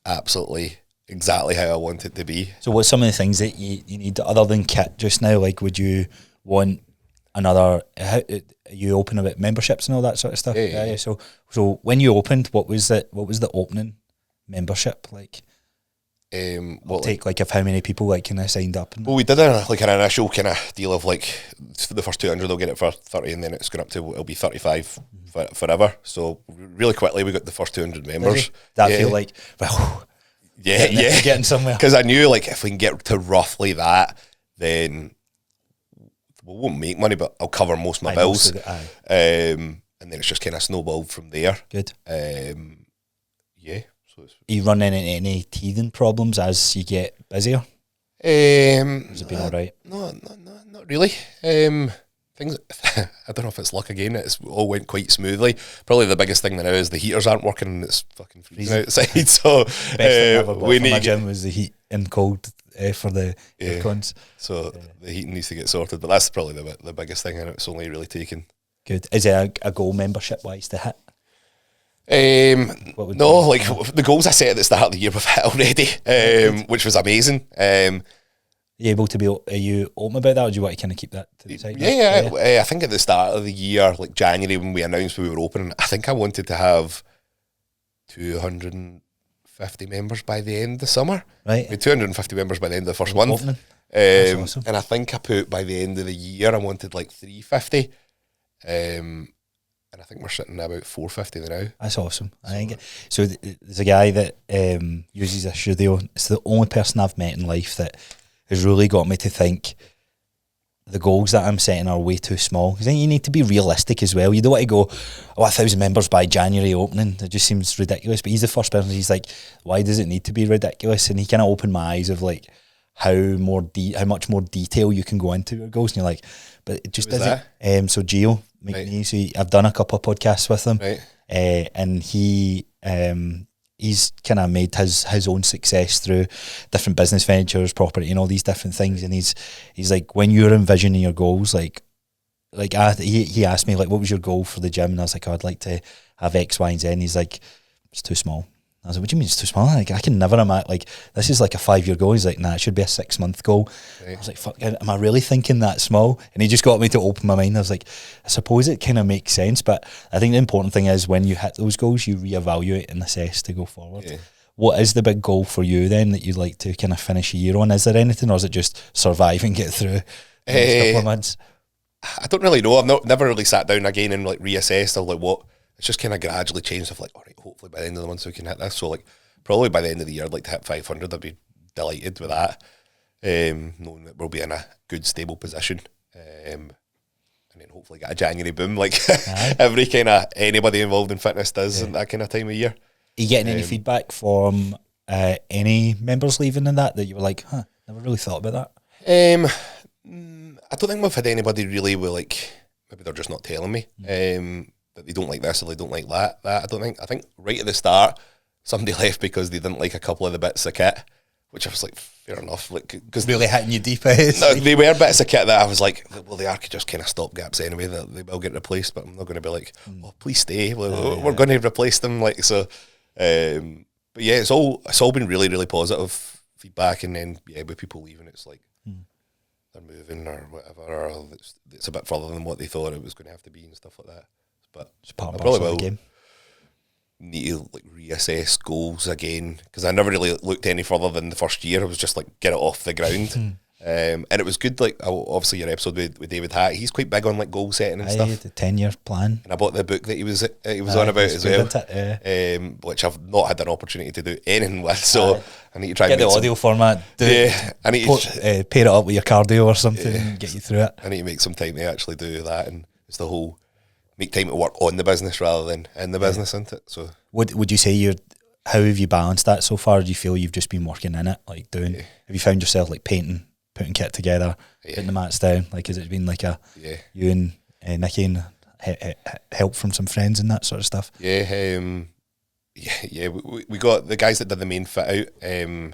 absolutely exactly how I want it to be. So what's some of the things that you need other than kit just now? Like, would you want another, you open about memberships and all that sort of stuff? Yeah. So when you opened, what was the opening membership like? Take like of how many people like kind of signed up? Well, we did an initial kind of deal of like, for the first 200 they'll get it for 30, and then it's going up to, it'll be 35 forever. So really quickly we got the first 200 members. That feel like, well, getting somewhere. Because I knew like if we can get to roughly that, then we won't make money, but I'll cover most of my bills. And then it's just kind of snowballed from there. Good. Yeah. Are you running into any teething problems as you get busier? Has it been all right? No, not really. Things, I don't know if it's luck again. It's all went quite smoothly. Probably the biggest thing now is the heaters aren't working and it's fucking freezing outside. So best thing I ever bought for my gym was the heat and cold for the aircons. So the heating needs to get sorted, but that's probably the biggest thing, and it's only really taken. Good. Is it a goal membership wise to hit? No, like the goals I set at the start of the year we've hit already, which was amazing. Are you open about that, or do you want to kind of keep that to the side? I think at the start of the year, like January, when we announced we were opening, I think I wanted to have 250 members by the end of the summer. Right. We had 250 members by the end of the first month. That's awesome. And I think I put by the end of the year, I wanted like 350. And I think we're sitting at about 450 now. That's awesome. So there's a guy that uses a studio. It's the only person I've met in life that has really got me to think the goals that I'm setting are way too small. Because then you need to be realistic as well. You don't want to go, 1,000 members by January opening. It just seems ridiculous. But he's the first person. He's like, why does it need to be ridiculous? And he kind of opened my eyes of like how much more detail you can go into your goals. And you're like, but it just doesn't. So Gio McNee, so I've done a couple of podcasts with him, and he's kind of made his own success through different business ventures, property, and all these different things. And he's like, when you're envisioning your goals, he asked me like, what was your goal for the gym? And I was like, I'd like to have X, Y, and Z. And he's like, it's too small. I was like, what do you mean it's too small? Like, I can never imagine, like, this is like a 5-year goal. He's like, nah, it should be a 6-month goal. I was like, fuck, am I really thinking that small? And he just got me to open my mind. I was like, I suppose it kind of makes sense, but I think the important thing is when you hit those goals, you reevaluate and assess to go forward. Yeah. What is the big goal for you then that you'd like to kind of finish a year on? Is there anything, or is it just survive and get through the next couple of months? I don't really know. I've never really sat down again and like reassessed of like what. It's just kind of gradually changed of like, all right, hopefully by the end of the month we can hit this. So like probably by the end of the year I'd like to hit 500. I'd be delighted with that, knowing that we'll be in a good stable position, and then hopefully get a January boom like every kind of anybody involved in fitness does at that kind of time of year. Are you getting any feedback from any members leaving in that you were like, never really thought about that? I don't think we've had anybody really with like, maybe they're just not telling me that they don't like this or they don't like that. I don't think. I think right at the start, somebody left because they didn't like a couple of the bits of kit, which I was like, fair enough. Like, because really hitting you deep end. No, they were bits of kit that I was like, well, they are just kind of stopgaps anyway. That they will get replaced, but I'm not going to be like, oh, please stay. We're going to replace them. Like so. But But yeah, it's all been really, really positive feedback, and then with people leaving, it's like they're moving or whatever, or it's a bit further than what they thought it was going to have to be and stuff like that. But It's part I and probably parcel will of the game. need to like reassess goals again, because I never really looked any further than the first year. I was just like, get it off the ground. And it was good, like obviously your episode with David Hatt, he's quite big on like goal setting and stuff. The 10-year plan. And I bought the book that he was on about as well, which I've not had an opportunity to do anything with, so I need to try get and the audio format. I need to pair it up with your cardio or something and get you through it. I need to make some time to actually do that, and it's the whole make time to work on the business rather than in the business, isn't it? So would you say how have you balanced that so far? Do you feel you've just been working in it, like doing? Have you found yourself like painting, putting kit together, putting the mats down? Like, has it been like you and Nikki and help from some friends and that sort of stuff? We got the guys that did the main fit out,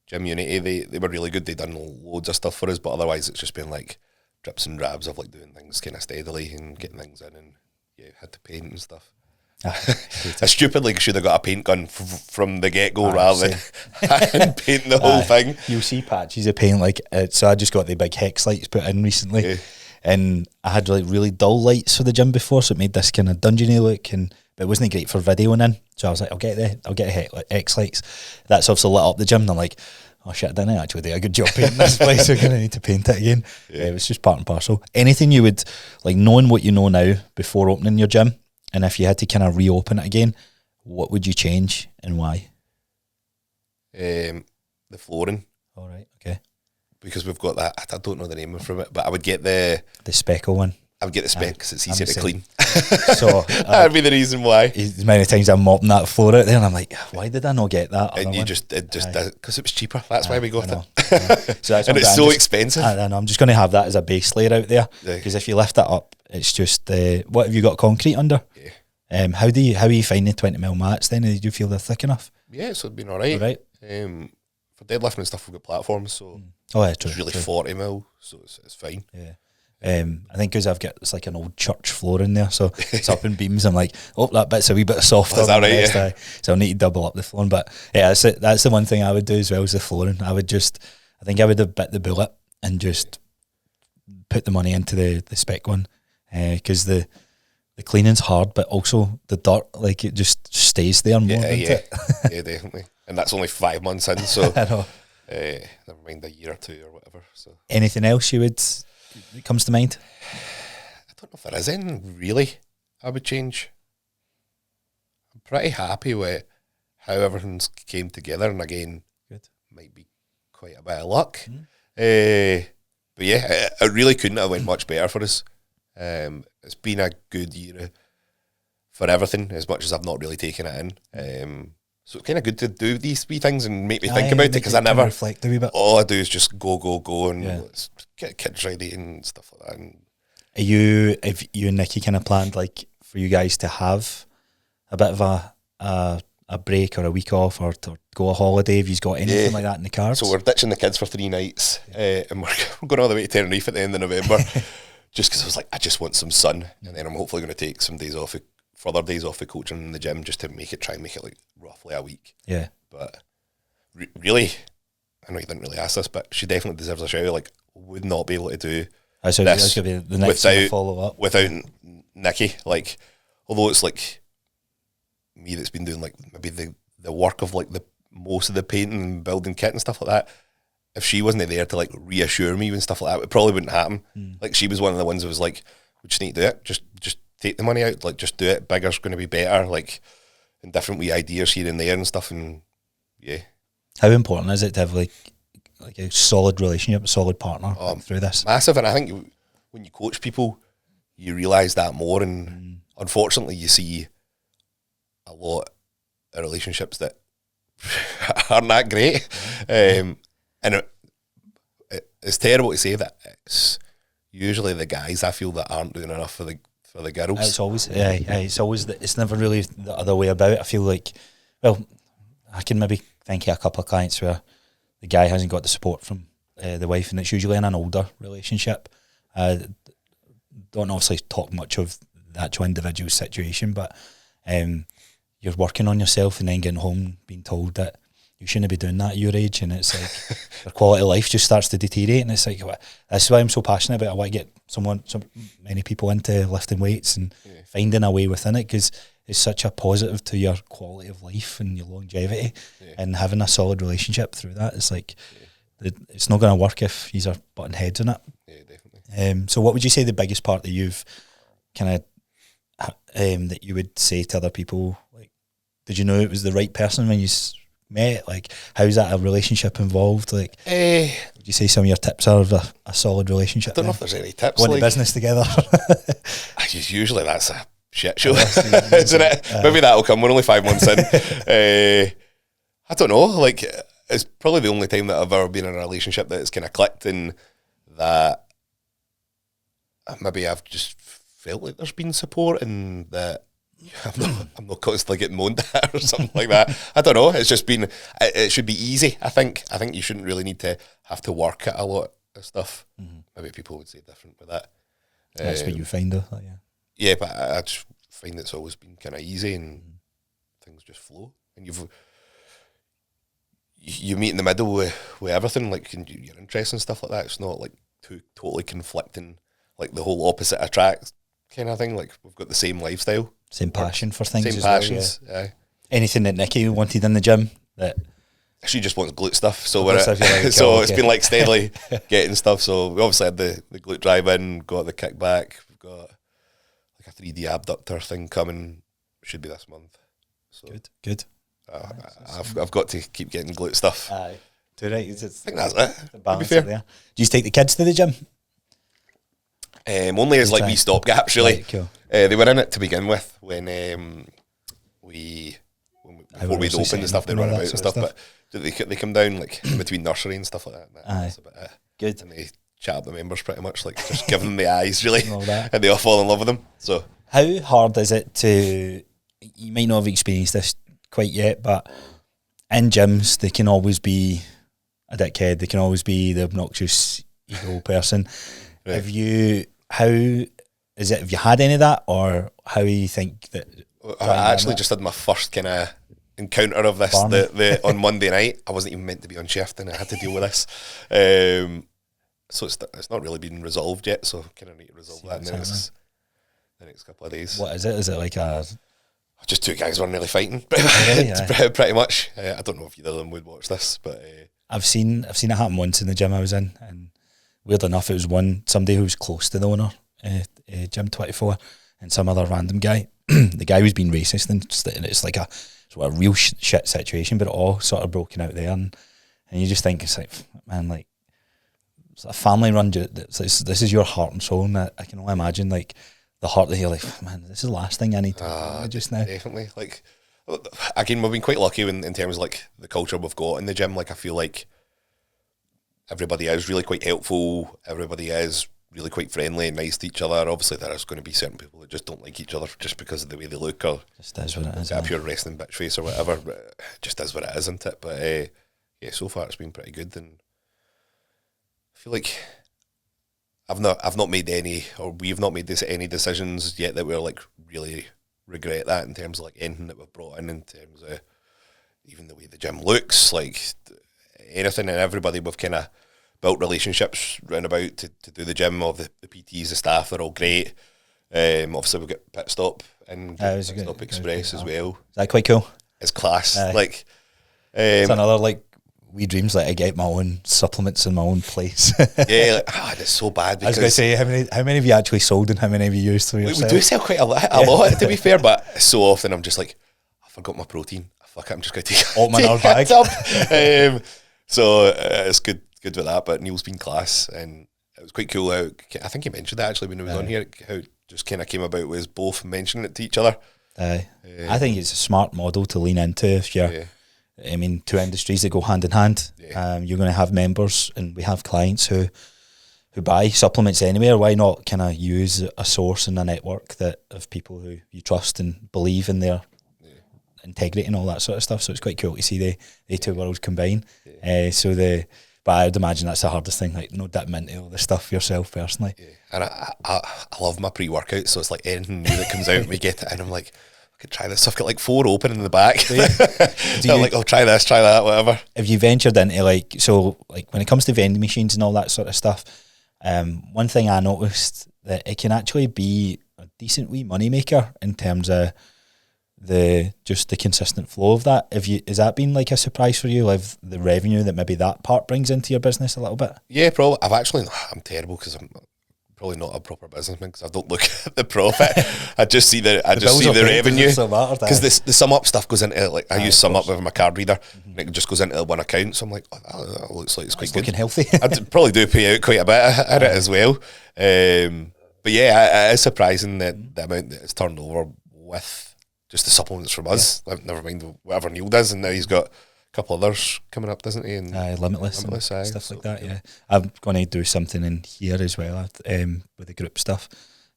Gym Unity. They were really good. They done loads of stuff for us, but otherwise it's just been like drips and drabs of like doing things kind of steadily and getting things in, and had to paint and stuff. I stupidly should have got a paint gun from the get-go rather than painting the whole thing. You'll see patches of paint like so I just got the big hex lights put in recently, and I had like really dull lights for the gym before, so it made this kind of dungeony look, but it wasn't great for videoing in, so I was like, I'll get a hex lights. That's obviously lit up the gym, and I'm like, oh shit, I didn't actually do a good job painting this place, so I'm going to need to paint it again. It was just part and parcel. Anything you would, like knowing what you know now before opening your gym, and if you had to kind of reopen it again, what would you change and why? The flooring. All right, okay. Because we've got that, I don't know the name from it, but I would get the speckle one. I would get the spec because it's easier to clean. So that'd be the reason why. As many times I'm mopping that floor out there, and I'm like, why did I not get that? And you just because it was cheaper. That's why we got it. So and it's so expensive. I know. I'm just going to have that as a base layer out there, because if you lift it up, it's just what have you got concrete under? Yeah. How are you finding 20mm mats then? Did you feel they're thick enough? Yeah, so it'd been all right. For deadlifting and stuff, we've got platforms, so it's really 40mm, so it's fine. Yeah. I think because it's like an old church floor in there, so it's up in beams. I'm like, that bit's a wee bit softer. Is that right? So I'll need to double up the flooring. But yeah, that's the one thing I would do as well as the flooring. I think I would have bit the bullet and just put the money into the spec one, because the cleaning's hard, but also the dirt, like it just stays there more. Yeah, definitely. And that's only 5 months in, so I know. Never mind a year or two or whatever. So anything else that comes to mind? I don't know if there is anything really I would change. I'm pretty happy with how everything's came together, and again, might be quite a bit of luck. But yeah, it really couldn't have went much better for us. It's been a good year for everything, as much as I've not really taken it in. So it's kind of good to do these wee things and make me think about it, because I never reflect a wee bit. All I do is just go and let's get kids ready and stuff like that. And if you and Nikki kind of planned like for you guys to have a bit of a break or a week off, or to go a holiday, if you've got anything like that in the cards? So we're ditching the kids for 3 nights, and we're going all the way to Tenerife at the end of November, just because I was like, I just want some sun, and then I'm hopefully going to take some days off, further days off of coaching in the gym, just to try and make it like roughly a week. Yeah. But really, I know you didn't really ask this, but she definitely deserves a shout. Like, would not be able to do this going to be the next follow up without Nikki. Like, although it's like me that's been doing like maybe the work of like the most of the painting and building kit and stuff like that. If she wasn't there to like reassure me and stuff like that, it probably wouldn't happen. Like, she was one of the ones that was like, we just need to do it. Just take the money out. Like, just do it. Bigger's going to be better. Like, and different wee ideas here and there and stuff. And yeah. How important is it to have like a solid relationship, a solid partner through this? Massive. And I think when you coach people, you realise that more. And unfortunately, you see a lot of relationships that aren't that great. And it's terrible to say that it's usually the guys, I feel, that aren't doing enough for the girls. It's always, it's never really the other way about. I feel like, well, I can maybe think of a couple of clients where the guy hasn't got the support from the wife, and it's usually in an older relationship. Don't obviously talk much of the actual individual situation, but you're working on yourself and then getting home being told that you shouldn't be doing that at your age, and it's like your quality of life just starts to deteriorate. And it's like, that's why I'm so passionate about it. I want to get so many people into lifting weights and finding a way within it, because it's such a positive to your quality of life and your longevity, and having a solid relationship through that. It's like it's not going to work if you are butting heads on it. Yeah, definitely. So what would you say the biggest part that you've kind of that you would say to other people? Like, did you know it was the right person when you met? Like, how's that a relationship involved? Like, would you say some of your tips are of a solid relationship? I don't know if there's any tips. Going to business together. Usually that's a shit show, isn't it? Maybe that'll come. We're only 5 months in. I don't know. Like, it's probably the only time that I've ever been in a relationship that it's kind of clicked, and that maybe I've just felt like there's been support, and that I'm not constantly getting moaned at or something like that. I don't know. It's just been. It should be easy. I think you shouldn't really need to have to work at a lot of stuff. Maybe people would say different with that. That's what you find, though. Yeah, but I just find it's always been kind of easy, and things just flow, and you meet in the middle with everything, like your interests and stuff like that. It's not like too totally conflicting, like the whole opposite attracts kind of thing. Like, we've got the same lifestyle, same passion for things, same as passions. Well, Anything that Nikki wanted in the gym that she just wants glute stuff, so it's been like steadily getting stuff. So we obviously had the glute drive in, got the kickback, we've got like a 3D abductor thing coming, should be this month. So good. I've got to keep getting glute stuff. Aye. Right. I think that's it. To be fair. There. Do you take the kids to the gym? Only as like wee stopgaps, really. Right, cool. They were in it to begin with when before we'd opened and stuff. They run about and stuff, but they come down like in between nursery and stuff like that. That's a bit good. And they chat up the members pretty much, like just give them the eyes, really, and they all fall in love with them. So, how hard is it to? You might not have experienced this quite yet, but in gyms they can always be a dickhead. They can always be the obnoxious ego person. Right. Have you had any of that, or how you think that? I actually just had my first kind of encounter of this on Monday night. I wasn't even meant to be on shift, and I had to deal with this. So it's not really been resolved yet. So kind of need to resolve that in the next couple of days. What is it? Is it like just two guys weren't really fighting, pretty much. I don't know if either of them would watch this, but I've seen it happen once in the gym I was in, and weird enough, it was somebody who was close to the owner, Gym 24, and some other random guy. The guy was being racist, and it's like a real shit situation, but it all sort of broken out there, and you just think, it's like, man, like, it's a family run. This is your heart and soul, and I can only imagine like the heart that you're like, man, this is the last thing I need to do just now. Definitely. Like, again, we've been quite lucky in terms of like the culture we've got in the gym. Like, I feel like everybody is really quite helpful. Everybody is really quite friendly and nice to each other. Obviously, there is going to be certain people that just don't like each other just because of the way they look, or just is what it is. A pure wrestling bitch face or whatever. But it just is what it is, isn't it? But yeah, so far it's been pretty good, and I feel like I've not made any, or we've not made any decisions yet that we're like really regret that in terms of like anything that we've brought in terms of even the way the gym looks, like anything and everybody. We've kind of built relationships round about to do the gym. All the PTs, the staff, they're all great. Obviously we've got Pit Stop and Pit Stop Express as well. Is that quite cool? It's class. Like it's another like wee dreams, like I get my own supplements in my own place. Yeah, like, it's so bad. I was going to say, how many have you actually sold and how many have you used for yourself? We do sell quite a lot, to be fair, but so often I'm just like, I forgot my protein. Fuck it, I'm just going to take our bag. So it's good with that, but Neil's been class, and it was quite cool how, I think he mentioned that actually when he was on here, how it just kind of came about with us both mentioning it to each other. I think it's a smart model to lean into if you're... I mean, two industries that go hand in hand. You're going to have members, and we have clients who buy supplements anywhere. Why not kind of use a source and a network of people who you trust and believe in their integrity and all that sort of stuff. So it's quite cool to see the two worlds combine. But I would imagine that's the hardest thing, like no dipping into all this stuff yourself personally. And I love my pre-workout, so it's like anything new that comes out, we get it, and I'm like, could try this. I've got like 4 open in the back. Do you, I'm like, I'll try this, try that, whatever. Have you ventured into like, so like when it comes to vending machines and all that sort of stuff, one thing I noticed that it can actually be a decent wee money maker in terms of the consistent flow of that. Has that been like a surprise for you, like the revenue that maybe that part brings into your business a little bit? Yeah, probably. I'm terrible because I'm probably not a proper businessman because I don't look at the profit. I just see the revenue, because the sum up stuff goes into, like, I use sum up with my card reader, and it just goes into the one account. So I'm like, oh, that looks like it's quite good. Looking healthy. I probably do pay out quite a bit at it as well. But yeah, it is surprising that the amount that it's turned over with just the supplements from us. Never mind whatever Neil does, and now he's got a couple others coming up, doesn't he? And Limitless and stuff like that. Yeah, I'm going to do something in here as well with the group stuff,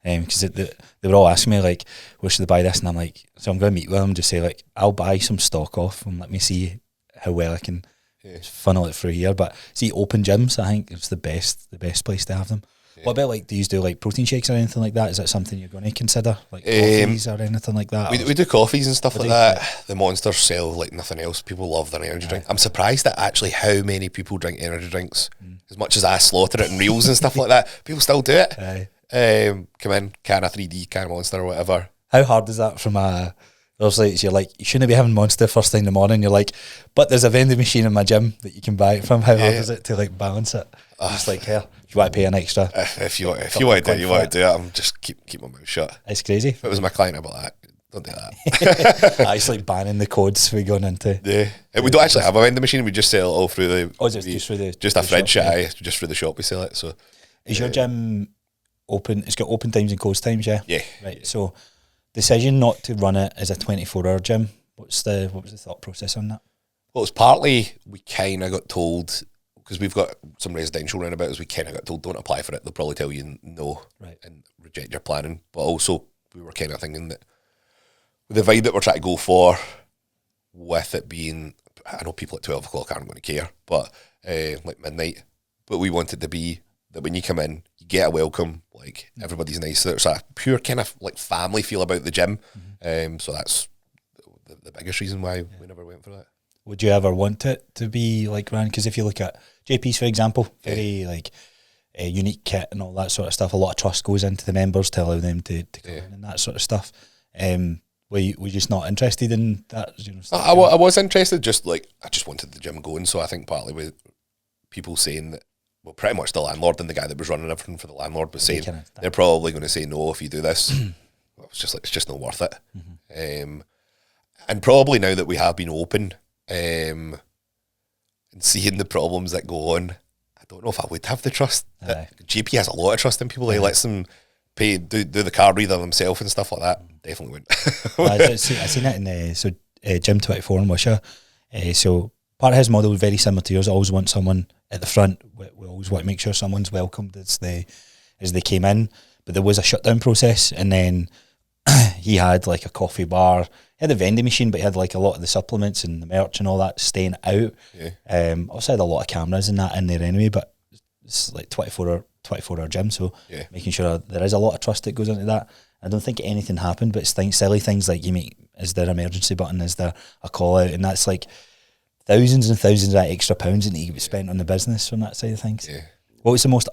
because they were all asking me like, where should I buy this? And I'm like, so I'm going to meet with them and just say like, I'll buy some stock off and let me see how well I can funnel it through here. But see, open gyms, I think it's the best place to have them. What about like, do you do like protein shakes or anything like that? Is that something you're going to consider, like coffees or anything like that? We do coffees and stuff like that. The monsters sell like nothing else. People love their energy drink. I'm surprised at actually how many people drink energy drinks. As much as I slaughter it in reels and stuff like that, people still do it. Come in, can of 3D, can of Monster or whatever. How hard is that from a... Obviously, you're like, you shouldn't be having Monster first thing in the morning. You're like, but there's a vending machine in my gym that you can buy it from. How hard is it to like balance it? Just like, here, if you want to pay an extra. If you want to do it, I'm just keep my mouth shut. It's crazy. If it was my client, I'd be like, don't do that. It's like banning the codes we going into. Yeah. We don't actually have a vending machine. We just sell it all through the... Oh, is it just through the... Just a fridge, just through the shop we sell it. So, is your gym open? It's got open times and close times, yeah? Yeah. Right, so decision not to run it as a 24-hour gym, what was the thought process on that? Well, it's partly we kind of got told, because we've got some residential roundabouts, we kind of got told, don't apply for it. They'll probably tell you no and reject your planning. But also, we were kind of thinking that with the vibe that we're trying to go for, with it being, I know people at 12 o'clock aren't going to care, but like midnight, but we want it to be that when you come in, you get a welcome, like everybody's nice. So there's a pure kind of like family feel about the gym. So that's the biggest reason why we never went for that. Would you ever want it to be like ran? Because if you look at JP's, for example, very like a unique kit and all that sort of stuff. A lot of trust goes into the members to allow them to come in and that sort of stuff. Were you just not interested in that? You know, I was interested, just like I just wanted the gym going. So I think partly with people saying that, well, pretty much the landlord and the guy that was running everything for the landlord was saying they're probably going to say no if you do this. Well, it's just like, it's just not worth it. And probably now that we have been open and seeing the problems that go on, I don't know if I would have the trust. GP has a lot of trust in people. He lets them pay, do the card reader themselves and stuff like that. Definitely wouldn't. I seen it in Gym 24 in Wisha. So part of his model is very similar to yours. I always want someone at the front. We always want to make sure someone's welcomed as they came in. But there was a shutdown process, and then he had like a coffee bar. He had a vending machine, but he had like a lot of the supplements and the merch and all that staying out. Also had a lot of cameras and that in there anyway, but it's like 24-hour gym, so making sure there is a lot of trust that goes into that. I don't think anything happened, but it's silly things like is there an emergency button, is there a call out, and that's like thousands and thousands of extra pounds that need to be spent on the business from that side of things. What was the most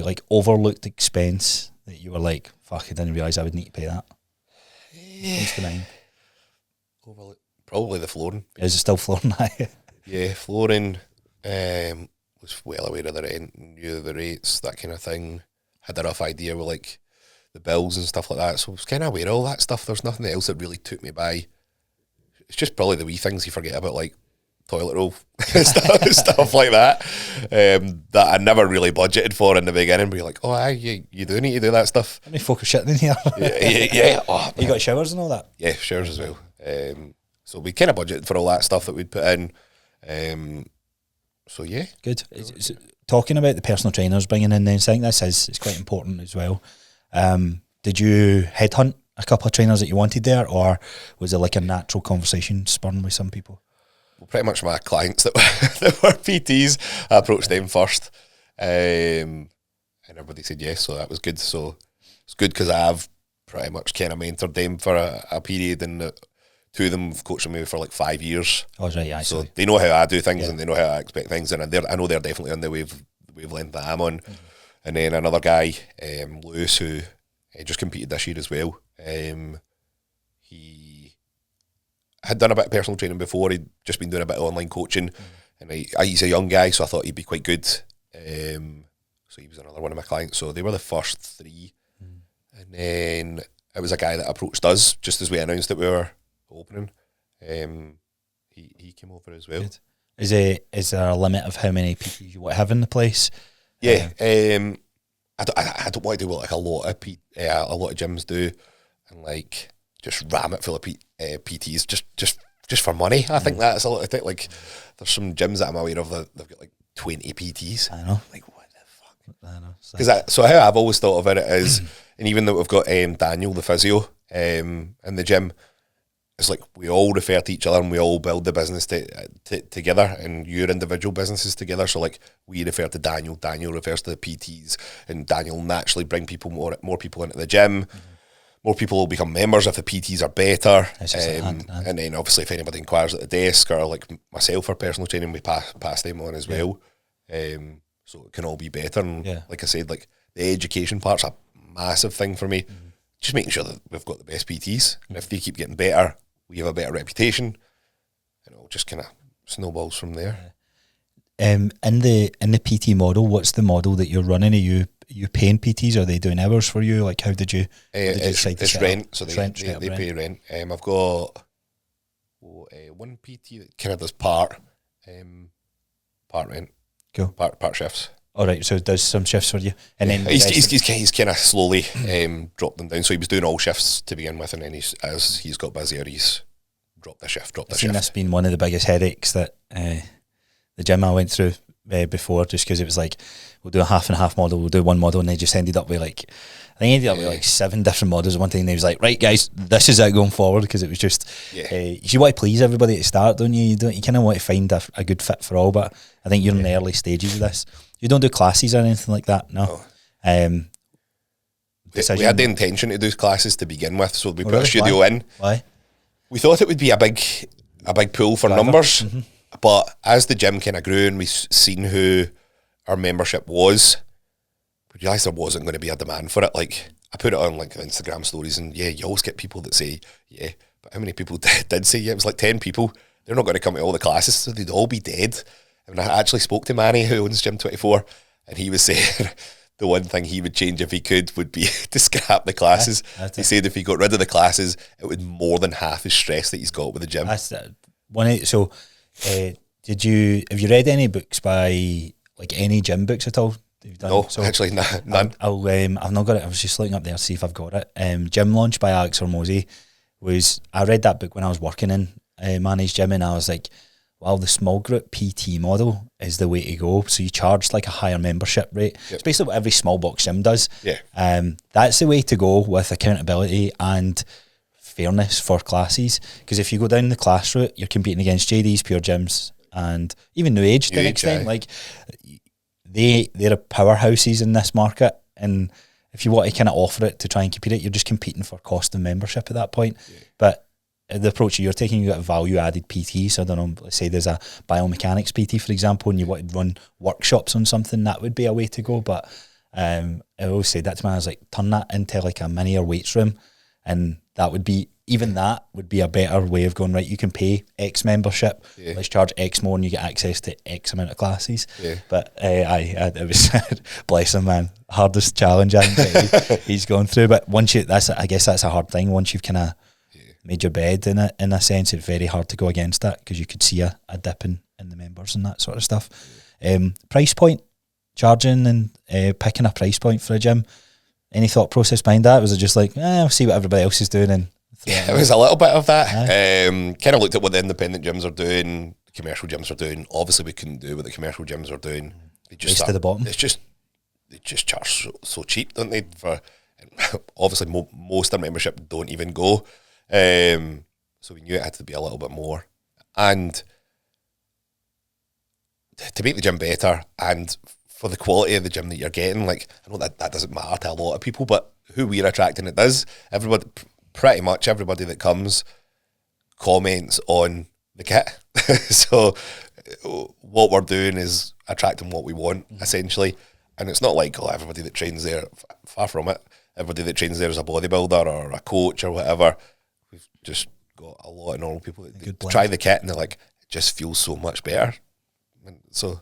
like overlooked expense that you were like, fuck, I didn't realise I would need to pay that? Comes to mind. Probably the flooring. Is it still flooring? Flooring. Was well aware of the rent, knew the rates, that kind of thing. Had a rough idea with like the bills and stuff like that. So I was kind of aware of all that stuff. There's nothing else that really took me by. It's just probably the wee things you forget about, like toilet roll stuff like that, that I never really budgeted for in the beginning. But you're like, oh, you do need to do that stuff. How many folk are shitting in here? Yeah. Oh, you got showers and all that? Yeah, showers as well. So we kind of budgeted for all that stuff that we'd put in. So yeah, good. Talking about the personal trainers bringing in, then I think this is quite important as well. Did you headhunt a couple of trainers that you wanted there, or was it like a natural conversation spurring with some people? Well, pretty much my clients that were PTs, I approached them first, and everybody said yes, so that was good. So it's good because I have pretty much kind of mentored them for a period, and two of them have coached me for like 5 years. Oh, right, yeah. So they know how I do things, and they know how I expect things, and I know they're definitely on the wavelength that I'm on. And then another guy, Lewis, who just competed this year as well. He had done a bit of personal training before. He'd just been doing a bit of online coaching, and he's a young guy, so I thought he'd be quite good. So he was another one of my clients. So they were the first three, and then it was a guy that approached us just as we announced that we were opening. He came over as well. Good. Is there a limit of how many people you want to have in the place? Yeah, I don't want to do what like a lot of gyms do, and like just ram it full of PTs just for money. I think that's a lot. I think like there's some gyms that I'm aware of that they've got like 20 PTs. I know. Like what the fuck? I know. Because so how I've always thought about it is, and even though we've got Daniel the physio in the gym, it's like we all refer to each other and we all build the business together, and your individual businesses together. So like we refer to Daniel refers to the PTs, and Daniel naturally bring more people into the gym. More people will become members if the PTs are better. And then obviously if anybody inquires at the desk, or like myself for personal training, we pass them on as well. So it can all be better. And like I said, like the education part's a massive thing for me. Just making sure that we've got the best PTs, and if they keep getting better, we have a better reputation, and it'll just kind of snowballs from there. In the PT model, what's the model that you're running? Are you paying PTs? Are they doing hours for you? Like how did you? It's rent, so they pay rent. I've got one PT that kind of does part rent, cool, part shifts. All right, so it does some shifts for you, and then he's kind of slowly dropped them down. So he was doing all shifts to begin with, and then as he's got busier, he's dropped the shift. I've seen this being one of the biggest headaches that the gym I went through before, just because it was like we'll do a half and half model, we'll do one model, and they just ended up with like like 7 different models. One thing, and he was like, right guys, this is it going forward, because it was just you want to please everybody at the start, don't you? You kind of want to find a good fit for all, but I think you're in the early stages of this. You don't do classes or anything like that, no? We had the intention to do classes to begin with, so we put a studio in. Why? We thought it would be a big pool for numbers, but as the gym kind of grew and we've seen who our membership was, we realised there wasn't going to be a demand for it. Like I put it on like Instagram stories, and you always get people that say but how many people did say It was like 10 people. They're not going to come to all the classes, so they'd all be dead. And I actually spoke to Manny, who owns Gym 24, and he was saying the one thing he would change if he could would be to scrap the classes. He said if he got rid of the classes, it would more than half his stress that he's got with the gym. So, have you read any books by like any gym books at all? No, so, actually none. I've not got it. I was just looking up there to see if I've got it. Gym Launch by Alex Hormozi I read that book when I was working in Manny's gym, and I was like, well, the small group PT model is the way to go. So you charge like a higher membership rate. It's basically what every small box gym does. That's the way to go with accountability and fairness for classes. Because if you go down the class route, you're competing against JD's, Pure Gyms, and even New Age to an extent. Like they're powerhouses in this market, and if you want to kind of offer it to try and compete it, you're just competing for cost of membership at that point. But the approach you're taking, you got a value-added PT. So I don't know, let's say there's a biomechanics PT, for example, and you want to run workshops on something, that would be a way to go. But I always say that to me, I was like, turn that into like a mini or weights room, and that would be a better way of going, right, you can pay X membership, let's charge X more and you get access to X amount of classes. But it was bless him, man, hardest challenge he's gone through. But I guess that's a hard thing. Once you've kind of made your bed in a sense, it's very hard to go against that, because you could see a dip in the members and that sort of stuff. Price point, charging and picking a price point for a gym, any thought process behind that? Was it just like, I'll see what everybody else is doing? And it was a little bit of that. Kind of looked at what the independent gyms are doing, the commercial gyms are doing. Obviously we couldn't do what the commercial gyms are doing. They just to the bottom. They just charge so cheap, don't they? Obviously most of their membership don't even go. So we knew it had to be a little bit more, and to make the gym better and for the quality of the gym that you're getting. Like, I know that doesn't matter to a lot of people, but who we're attracting, it does. Everybody, pretty much everybody that comes comments on the kit. So what we're doing is attracting what we want, essentially. And it's not like, oh, everybody that trains there, far from it. Everybody that trains there is a bodybuilder or a coach or whatever. We've just got a lot of normal people that try the kit and they're like, it just feels so much better. And so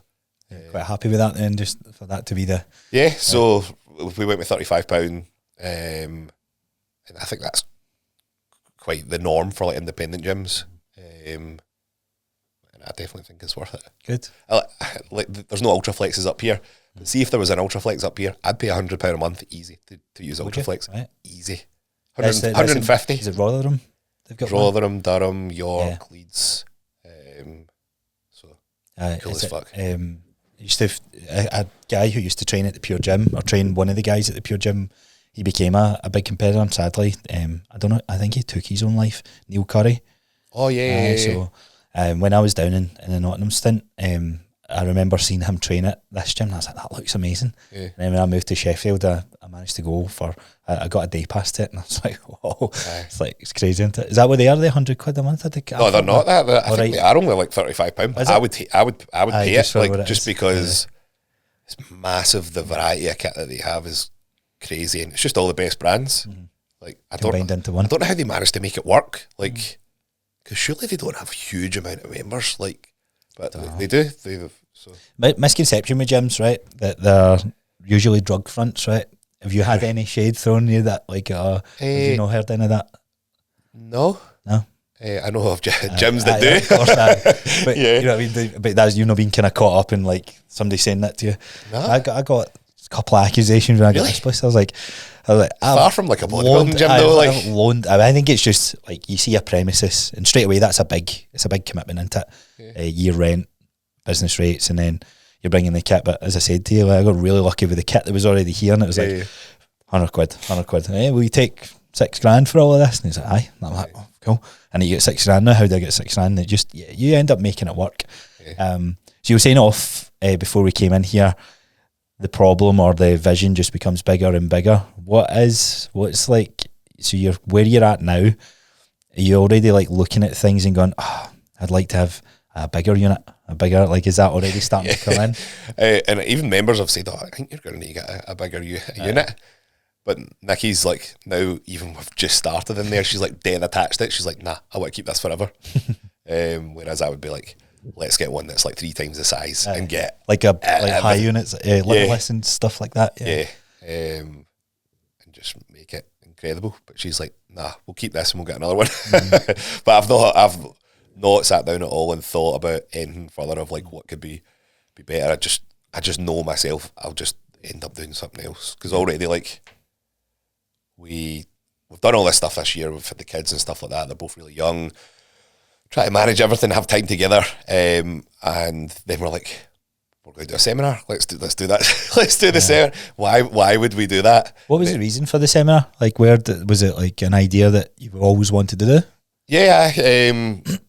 quite happy with that then, just for that to be the... Yeah, so we went with £35, and I think that's quite the norm for like independent gyms. And I definitely think it's worth it. Good. Like, there's no Ultraflexes up here. But see if there was an Ultraflex up here, I'd pay £100 a month easy to use Ultraflex. Right. Easy. 150. Is it Rotherham? They've got Rotherham, Durham, York, Leeds. So cool as fuck. Used to a guy who used to train at the Pure Gym, or train one of the guys at the Pure Gym. He became a big competitor, and sadly, I don't know. I think he took his own life. Neil Curry. Oh yeah. So when I was down in the Nottingham stint, I remember seeing him train at this gym, and I was like, that looks amazing. Yeah. And then when I moved to Sheffield, I managed to go for, I got a day pass to it, and I was like, whoa, it's like, it's crazy, isn't it? Is that what they are, the £100 a month? No, they're not that. I think they are only like £35. I would pay it, like, just because it's massive. The variety of kit that they have is crazy, and it's just all the best brands. Like, combined into one. I don't know how they managed to make it work, like, because surely they don't have a huge amount of members, like, but they do. So misconception with gyms, right? That they're usually drug fronts, right? Have you had any shade thrown you that, like, have you not heard any of that? No. I know of gyms that do. Yeah, of course, but you know what I mean. But that's, you know, being kind of caught up in like somebody saying that to you. No. I got a couple of accusations when I got this place. I was like, far from like a bodybuilding gym though. I think it's just like, you see a premises, and straight away it's a big commitment, isn't it? Year rent, business rates, and then you're bringing the kit. But as I said to you, like, I got really lucky with the kit that was already here, and it was like £100. Hey, will you take £6,000 for all of this? And he's like, aye. And I'm like, oh, cool. And you get £6,000 now. How do I get £6,000? It just, you end up making it work. So you were saying off before we came in here, the problem or the vision just becomes bigger and bigger. What's like, so you're where you're at now, are you already like looking at things and going, I'd like to have a bigger unit, like, is that already starting to come in? And even members have said, I think you're going to need to get a bigger unit. But Nikki's like, now even we've just started in there, she's like dead attached to it. She's like, nah, I want to keep this forever. Whereas I would be like, let's get one that's like 3 times the size and get like high units, limitless and stuff like that. And just make it incredible. But she's like, nah, we'll keep this and we'll get another one. But I've not sat down at all and thought about anything further of like what could be better. I just know myself, I'll just end up doing something else, because already like we've done all this stuff this year. We've had the kids and stuff like that. They're both really young. Try to manage everything, have time together, and then we're like, we're going to do a seminar. Let's do that. Let's do the seminar. Why would we do that? What was the reason for the seminar? Like, was it like an idea that you've always wanted to do? Yeah,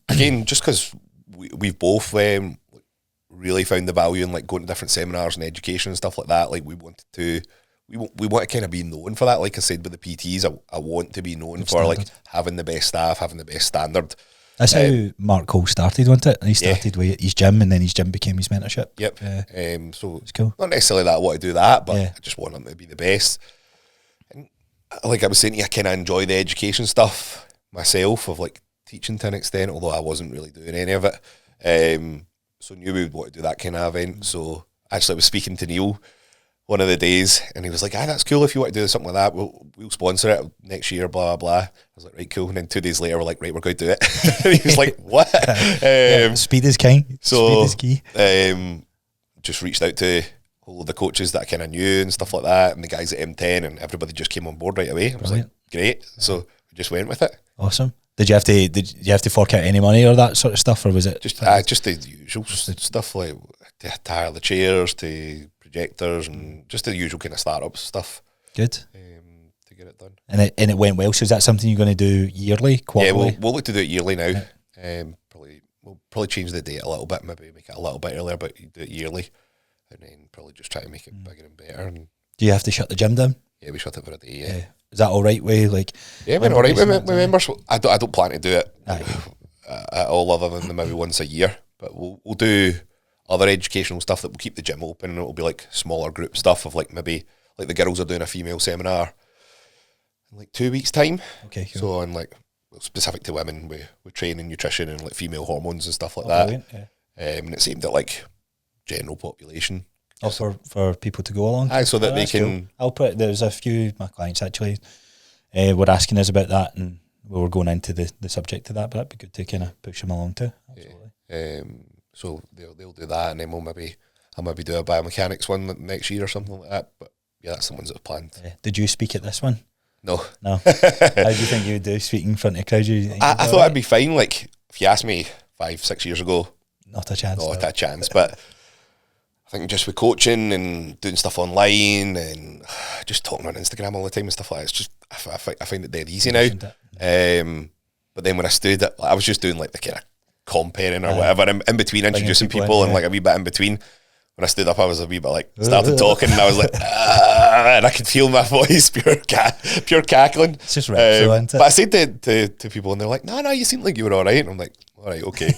again, just because we've both really found the value in like going to different seminars and education and stuff like that. Like, we want to kind of be known for that. Like I said with the PTs, I want to be known for like having the best staff, having the best standard. That's how Mark Cole started, wasn't it? And he started with his gym, and then his gym became his mentorship. Yep. So it's cool. Not necessarily that I want to do that, but I just want them to be the best. And like I was saying, I kind of enjoy the education stuff myself, of like teaching to an extent, although I wasn't really doing any of it. So knew we would want to do that kind of event. So actually I was speaking to Neil one of the days, and he was like, that's cool, if you want to do something like that, we'll sponsor it next year, blah, blah, blah. I was like, right, cool. And then 2 days later, we're like, right, we're going to do it. And he was like, what? Speed is king. So, Speed is key. Just reached out to all of the coaches that I kind of knew and stuff like that, and the guys at M10, and everybody just came on board right away. I was like, great. So we just went with it. Awesome. Did you have to fork out any money or that sort of stuff, or was it just the usual stuff, like to hire the chairs, to projectors, and just the usual kind of startup stuff? Good. To get it done. And it went well. So is that something you're going to do yearly, quarterly? Yeah, we'll look to do it yearly now. We'll probably change the date a little bit, maybe make it a little bit earlier, but you do it yearly. and then probably just try to make it bigger and better. And do you have to shut the gym down? yeah, we shut it for a day. Yeah, is that all right? Way like yeah, we're all right with members. I don't plan to do it at all, other than maybe once a year. But we'll do other educational stuff that will keep the gym open, and it'll be like smaller group stuff of like maybe like the girls are doing a female seminar in like 2 weeks' time. Okay, cool. So on like specific to women, we train in nutrition and like female hormones and stuff like that. Yeah. And it's aimed at like general population. Oh, for people to go along. Aye, so that they can. Cool. There's a few of my clients actually were asking us about that, and we were going into the subject of that, but that'd be good to kind of push them along too. Absolutely. Yeah. So they'll do that, and then I'll maybe do a biomechanics one next year or something like that. But yeah, that's the ones that I've planned. Yeah. Did you speak at this one? No. How do you think you would do speaking in front of crowds? I thought I'd be fine. Like if you asked me 5-6 years ago, not a chance. Not a chance. But I think just with coaching and doing stuff online and just talking on Instagram all the time and stuff like that, it's just I find it dead easy now. But then when I stood, I was just doing like the kind of comparing or whatever in between introducing people and like a wee bit in between. When I stood up, I was a wee bit like started talking, and I was like, and I could feel my voice pure cackling. It's just retro, isn't it? But I said to people, and they're like, "No, you seem like you were all right." And I'm like, "All right, okay."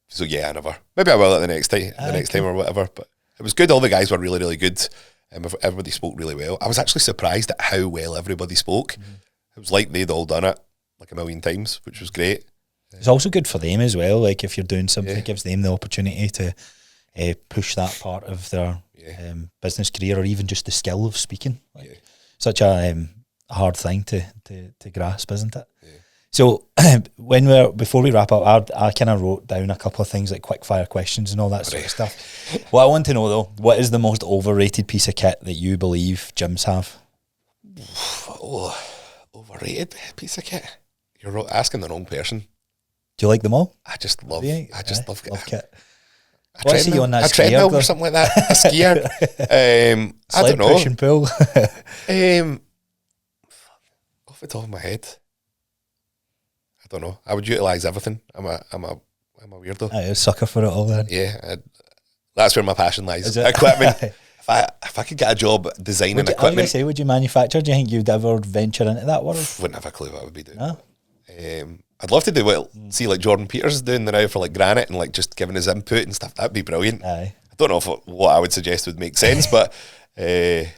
So yeah, maybe I will at the next time or whatever. But it was good. All the guys were really, really good. Everybody spoke really well. I was actually surprised at how well everybody spoke. Mm-hmm. It was like they'd all done it like a million times, which was great. It's also good for them as well. Like if you're doing something, it gives them the opportunity to push that part of their business career, or even just the skill of speaking. Such a hard thing to grasp, isn't it? Yeah. So before we wrap up, I kind of wrote down a couple of things like quick fire questions and all that sort of stuff. What I want to know though, what is the most overrated piece of kit that you believe gyms have? Oh, overrated piece of kit? You're asking the wrong person. Do you like them all? I just love kit. What's he on that treadmill or something like that? A skier. I don't know. Push and pull. Off the top of my head, I don't know. I would utilise everything. I'm a weirdo. I'm a sucker for it all then. Yeah, that's where my passion lies. Equipment. If I could get a job designing equipment, I was gonna say, would you manufacture? Do you think you'd ever venture into that world? Wouldn't have a clue what I would be doing. No. I'd love to do what see like Jordan Peters is doing now for like granite and like just giving his input and stuff. That'd be brilliant. Aye. I don't know if what I would suggest would make sense, but I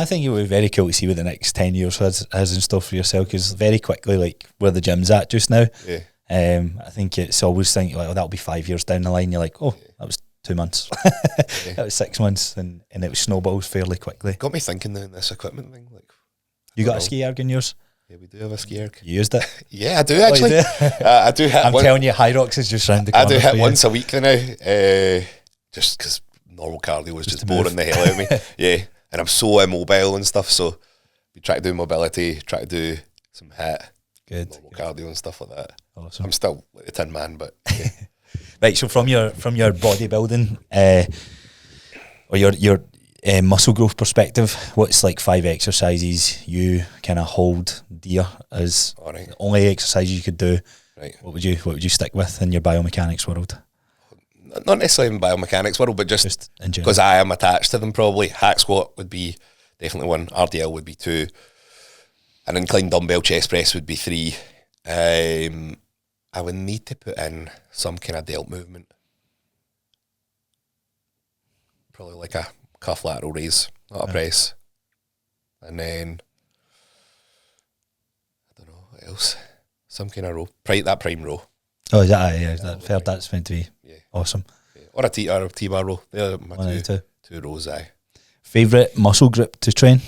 think it would be very cool to see what the next 10 years has in store for yourself, because very quickly, like where the gym's at just now, I think it's always thinking like, oh, that'll be 5 years down the line. You're like, oh, that was 2 months. That was 6 months, and it snowballs fairly quickly. Got me thinking then this equipment thing. Like, you got a ski erg in yours? Yeah, we do have a ski erg. You used it? Yeah, I do actually. I do hit I'm telling you, High Rocks is just round the corner. I do hit once a week now, just because normal cardio was just boring the hell out of me. Yeah, and I'm so immobile and stuff, so we try to do mobility, try to do some HIIT, normal cardio and stuff like that. Awesome. I'm still like a tin man, but yeah. Right, so from your bodybuilding or your muscle growth perspective, what's like 5 exercises you kind of hold dear as the only exercises you could do? Right. What would you stick with in your biomechanics world? Not necessarily in biomechanics world, but just because I am attached to them. Probably hack squat would be definitely 1. RDL would be 2. An inclined dumbbell chest press would be 3. I would need to put in some kind of delt movement. Probably like a cuff lateral raise, not a press. And then, I don't know what else. Some kind of row. That prime row. Oh, is that? Yeah, that's meant to be awesome. Yeah. Or a T-bar row. They're my two rows, aye. Favourite muscle group to train?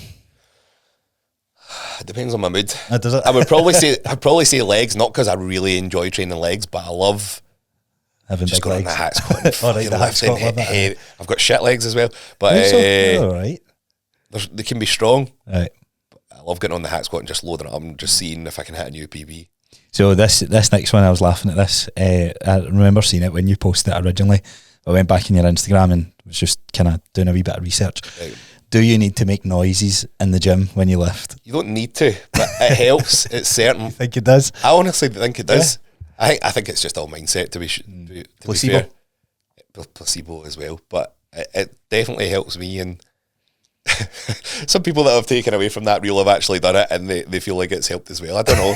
It depends on my mood. Does it? I'd probably say legs, not because I really enjoy training legs, but I love having just big going legs. on the hack squat. The hack squat, love that. I've got shit legs as well, but all right. They can be strong. Right. I love getting on the hack squat and just loading it up and just seeing if I can hit a new PB. So this next one, I was laughing at this. I remember seeing it when you posted it originally. I went back in your Instagram and was just kind of doing a wee bit of research. Right. Do you need to make noises in the gym when you lift? You don't need to, but it helps. It's certain. You think it does? I honestly think it does. Yeah. I think it's just all mindset to be fair. placebo as well, but it definitely helps me. And some people that have taken away from that rule have actually done it, and they feel like it's helped as well. I don't know.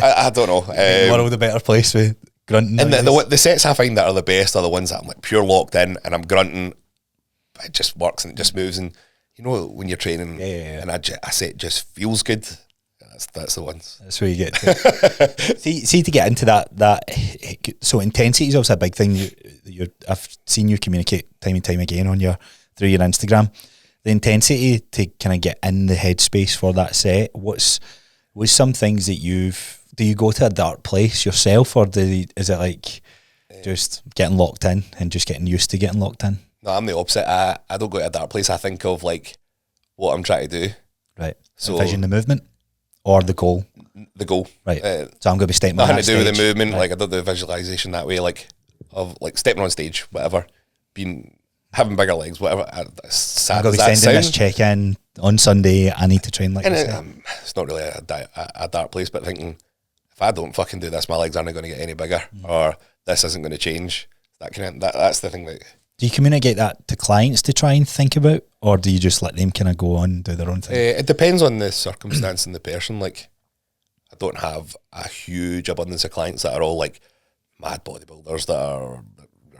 I don't know. The world a better place with grunting. And the sets I find that are the best are the ones that I'm like pure locked in and I'm grunting. It just works and it just moves. And you know when you're training and a set just feels good. That's the ones. That's where you get to. see to get into that. So intensity is also a big thing. I've seen you communicate time and time again through your Instagram. The intensity to kind of get in the headspace for that set. Was some things that do you go to a dark place yourself, or is it like just getting locked in and just getting used to getting locked in? No, I'm the opposite. I don't go to a dark place. I think of like what I'm trying to do. Right. So envision the movement or the goal. The goal. Right. So I'm going to be stepping on that nothing to do with the movement. Right. Like I don't do visualization that way. Like of like stepping on stage, whatever. Having bigger legs, whatever. I'm going to be sending this check-in on Sunday. I need to train like this. It's not really a dark place, but thinking if I don't fucking do this, my legs aren't going to get any bigger, or this isn't going to change. That's the thing that. Do you communicate that to clients to try and think about, or do you just let them kind of go on and do their own thing? It depends on the circumstance and the person. Like, I don't have a huge abundance of clients that are all like mad bodybuilders that are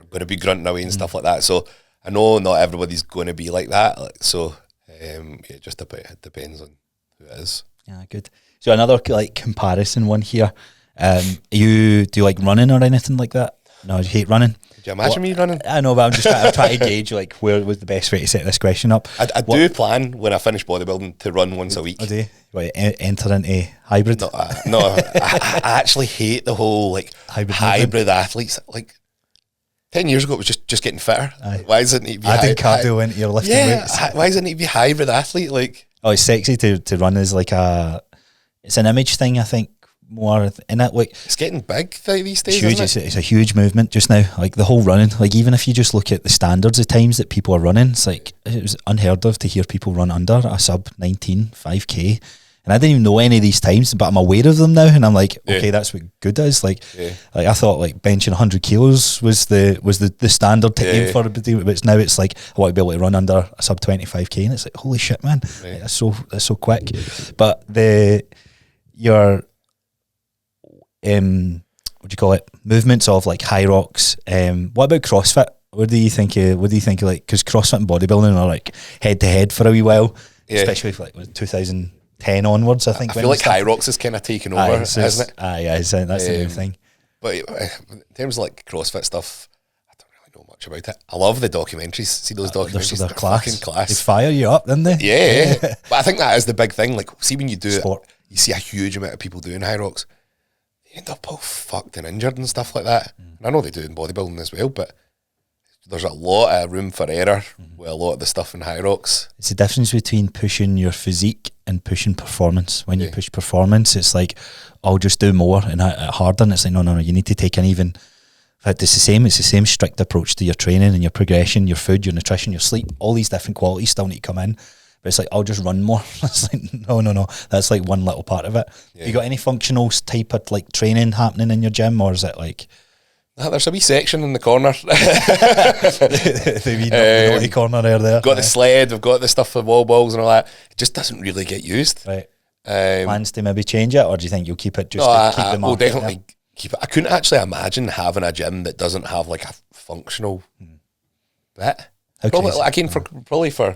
going to be grunting away and stuff like that. So I know not everybody's going to be like that. So it just depends on who it is. Yeah, good. So another like comparison one here. Do you like running or anything like that? No, you hate running. Could you imagine me running? I know, but I'm just trying to gauge like where was the best way to set this question up. I do plan when I finish bodybuilding to run once a week. Oh, do you? What, enter into hybrid? No, I actually hate the whole like hybrid athletes. Like 10 years ago, it was just getting fitter. Aye. Why doesn't it be adding cardio into your lifting weights? Why doesn't it be hybrid athlete? Like, oh, it's sexy to run as like it's an image thing, I think. More in it, like it's getting big these days. Huge, isn't it? It's a huge movement just now. Like the whole running, like even if you just look at the standards of times that people are running, it's like it was unheard of to hear people run under a sub 19 5k. And I didn't even know any of these times, but I'm aware of them now, and I'm like, okay, that's what good is. Like I thought like benching 100 kilos was the standard to aim for, but now it's like I want to be able to run under a sub 25k, and it's like holy shit, man, like, that's so quick. But your what do you call it? Movements of like high rocks. What about CrossFit? What do you think? Like because CrossFit and bodybuilding are like head to head for a wee while, especially for like 2010 onwards. I think I feel like high rocks is kind of taken over, isn't it? That's the new thing. But in terms of like CrossFit stuff, I don't really know much about it. I love the documentaries. See those documentaries? They're fucking class. They fire you up, don't they? Yeah. But I think that is the big thing. Like, see when you do Sport. it, you see a huge amount of people doing high rocks. End up all fucked and injured and stuff like that. And I know they do in bodybuilding as well, but there's a lot of room for error with a lot of the stuff in high rocks. It's the difference between pushing your physique and pushing performance. When you push performance, it's like I'll just do more and harder, and it's like no, you need to take an even. In fact, it's the same strict approach to your training and your progression, your food, your nutrition, your sleep. All these different qualities still need to come in. But it's like, I'll just run more. It's like, no. That's like one little part of it. You got any functional type of like training happening in your gym, or is it like... There's a wee section in the corner. the wee naughty corner there. Got the sled, we've got the stuff for wall balls and all that. It just doesn't really get used. Right. Plans to maybe change it, or do you think you'll keep it just to keep the market? We'll definitely keep it. I couldn't actually imagine having a gym that doesn't have like a functional bit. Probably for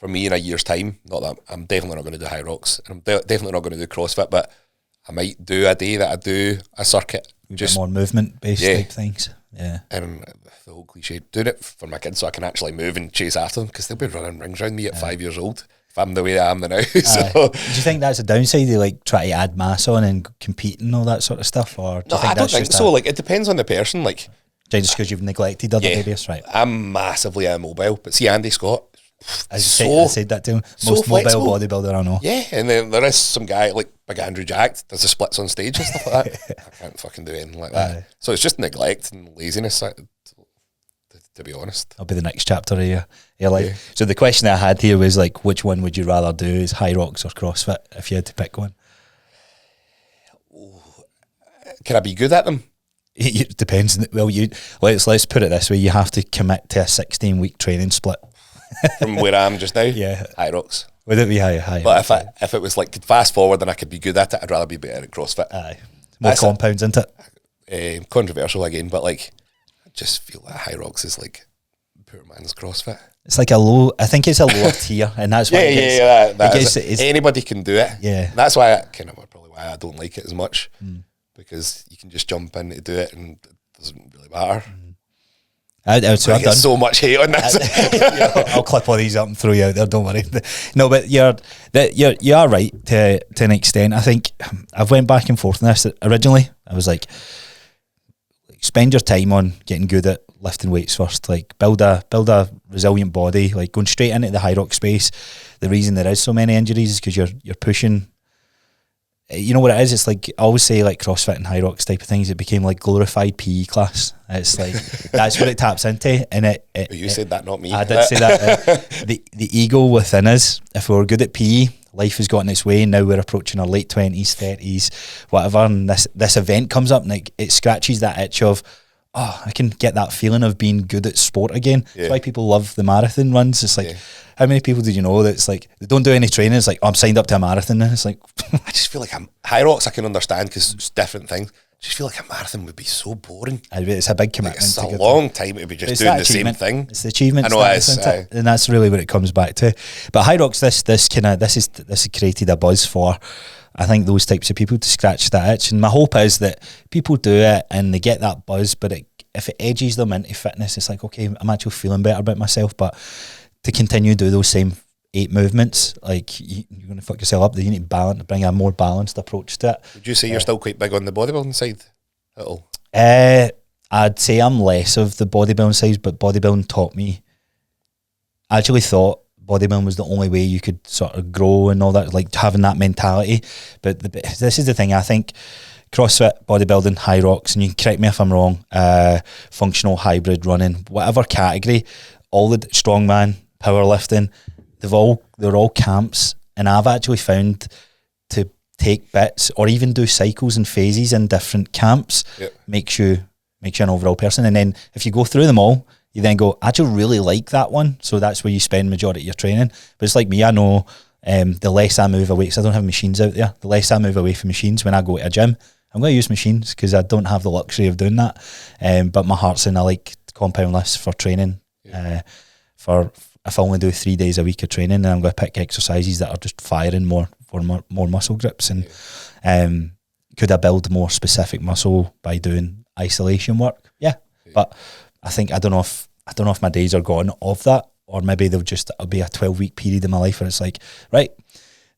me in a year's time, not that I'm definitely not going to do high rocks, and I'm definitely not going to do CrossFit, but I might do a day that I do a circuit. Just more movement-based type things. Yeah. And the whole cliche, doing it for my kids so I can actually move and chase after them, because they'll be running rings around me at 5 years old if I'm the way I am now. So. Do you think that's a downside? They like try to add mass on and compete and all that sort of stuff? Or do you think I don't think so. Like, it depends on the person. Like, just because you've neglected other areas, right? I'm massively immobile, but see Andy Scott, I said that to him. Most mobile bodybuilder I know. Yeah, and then there is some guy like Big Andrew Jack does the splits on stage and stuff like that. I can't fucking do anything like that. So it's just neglect and laziness, to be honest. That'll be the next chapter of your life. Yeah. So the question I had here was like, which one would you rather do, is high rocks or CrossFit, if you had to pick one? Can I be good at them? It depends. Well, let's put it this way: you have to commit to a 16-week training split. From where I am just now, Yeah, high rocks. Would it be high? But if it was like could fast forward and I could be good at it, I'd rather be better at CrossFit. Aye, more That's compounds, isn't it? Controversial again, but like I just feel that high rocks is like poor man's CrossFit. It's like I think it's a lower tier, and that's why anybody can do it. Yeah, that's why probably why I don't like it as much, because you can just jump in to do it and it doesn't really matter. I get so much hate on this. I'll clip all these up and throw you out there. Don't worry. No, but you are right to an extent. I think I've went back and forth on this. Originally, I was like, spend your time on getting good at lifting weights first. Like build a resilient body. Like going straight into the high rock space. The reason there is so many injuries is because you're pushing. You know what it is? It's like I always say, like CrossFit and high rocks type of things. It became like glorified PE class. It's like that's what it taps into. And you said that, not me. I did say that. The ego within us. If we were good at PE, life has gotten its way. Now we're approaching our late 20s, 30s, whatever. And this event comes up, and it scratches that itch of, oh, I can get that feeling of being good at sport again. Yeah. That's why people love the marathon runs. It's like, how many people did you know that's like, they don't do any training? It's like, oh, I'm signed up to a marathon. And it's like, I just feel like high rocks I can understand because it's different things. I just feel like a marathon would be so boring. It's a big commitment. It's a long time to be just doing the same thing. It's the achievement. I know it is. And that's really what it comes back to. But high rocks, this has created a buzz for, I think, those types of people to scratch that itch. And my hope is that people do it and they get that buzz, but if it edges them into fitness, it's like, okay, I'm actually feeling better about myself. But to continue to do those same 8 movements, like you're going to fuck yourself up. You need to bring a more balanced approach to it. Would you say you're still quite big on the bodybuilding side at all? I'd say I'm less of the bodybuilding side, but bodybuilding taught me. I actually thought bodybuilding was the only way you could sort of grow and all that, like having that mentality. But this is the thing, I think CrossFit, bodybuilding, high rocks, and you can correct me if I'm wrong, functional, hybrid, running, whatever category, all the strongman, powerlifting, they're all camps. And I've actually found to take bits or even do cycles and phases in different camps makes you an overall person. And then if you go through them all, you then go, I actually really like that one. So that's where you spend majority of your training. But it's like me, I know the less I move away, because I don't have machines out there, the less I move away from machines when I go to a gym, I'm going to use machines because I don't have the luxury of doing that. But my heart's in, I like compound lifts for training. For if I only do 3 days a week of training, then I'm going to pick exercises that are just firing more muscle grips. And could I build more specific muscle by doing isolation work? Yeah. But I don't know if my days are gone of that, or maybe it'll be a 12-week period in my life where it's like, right,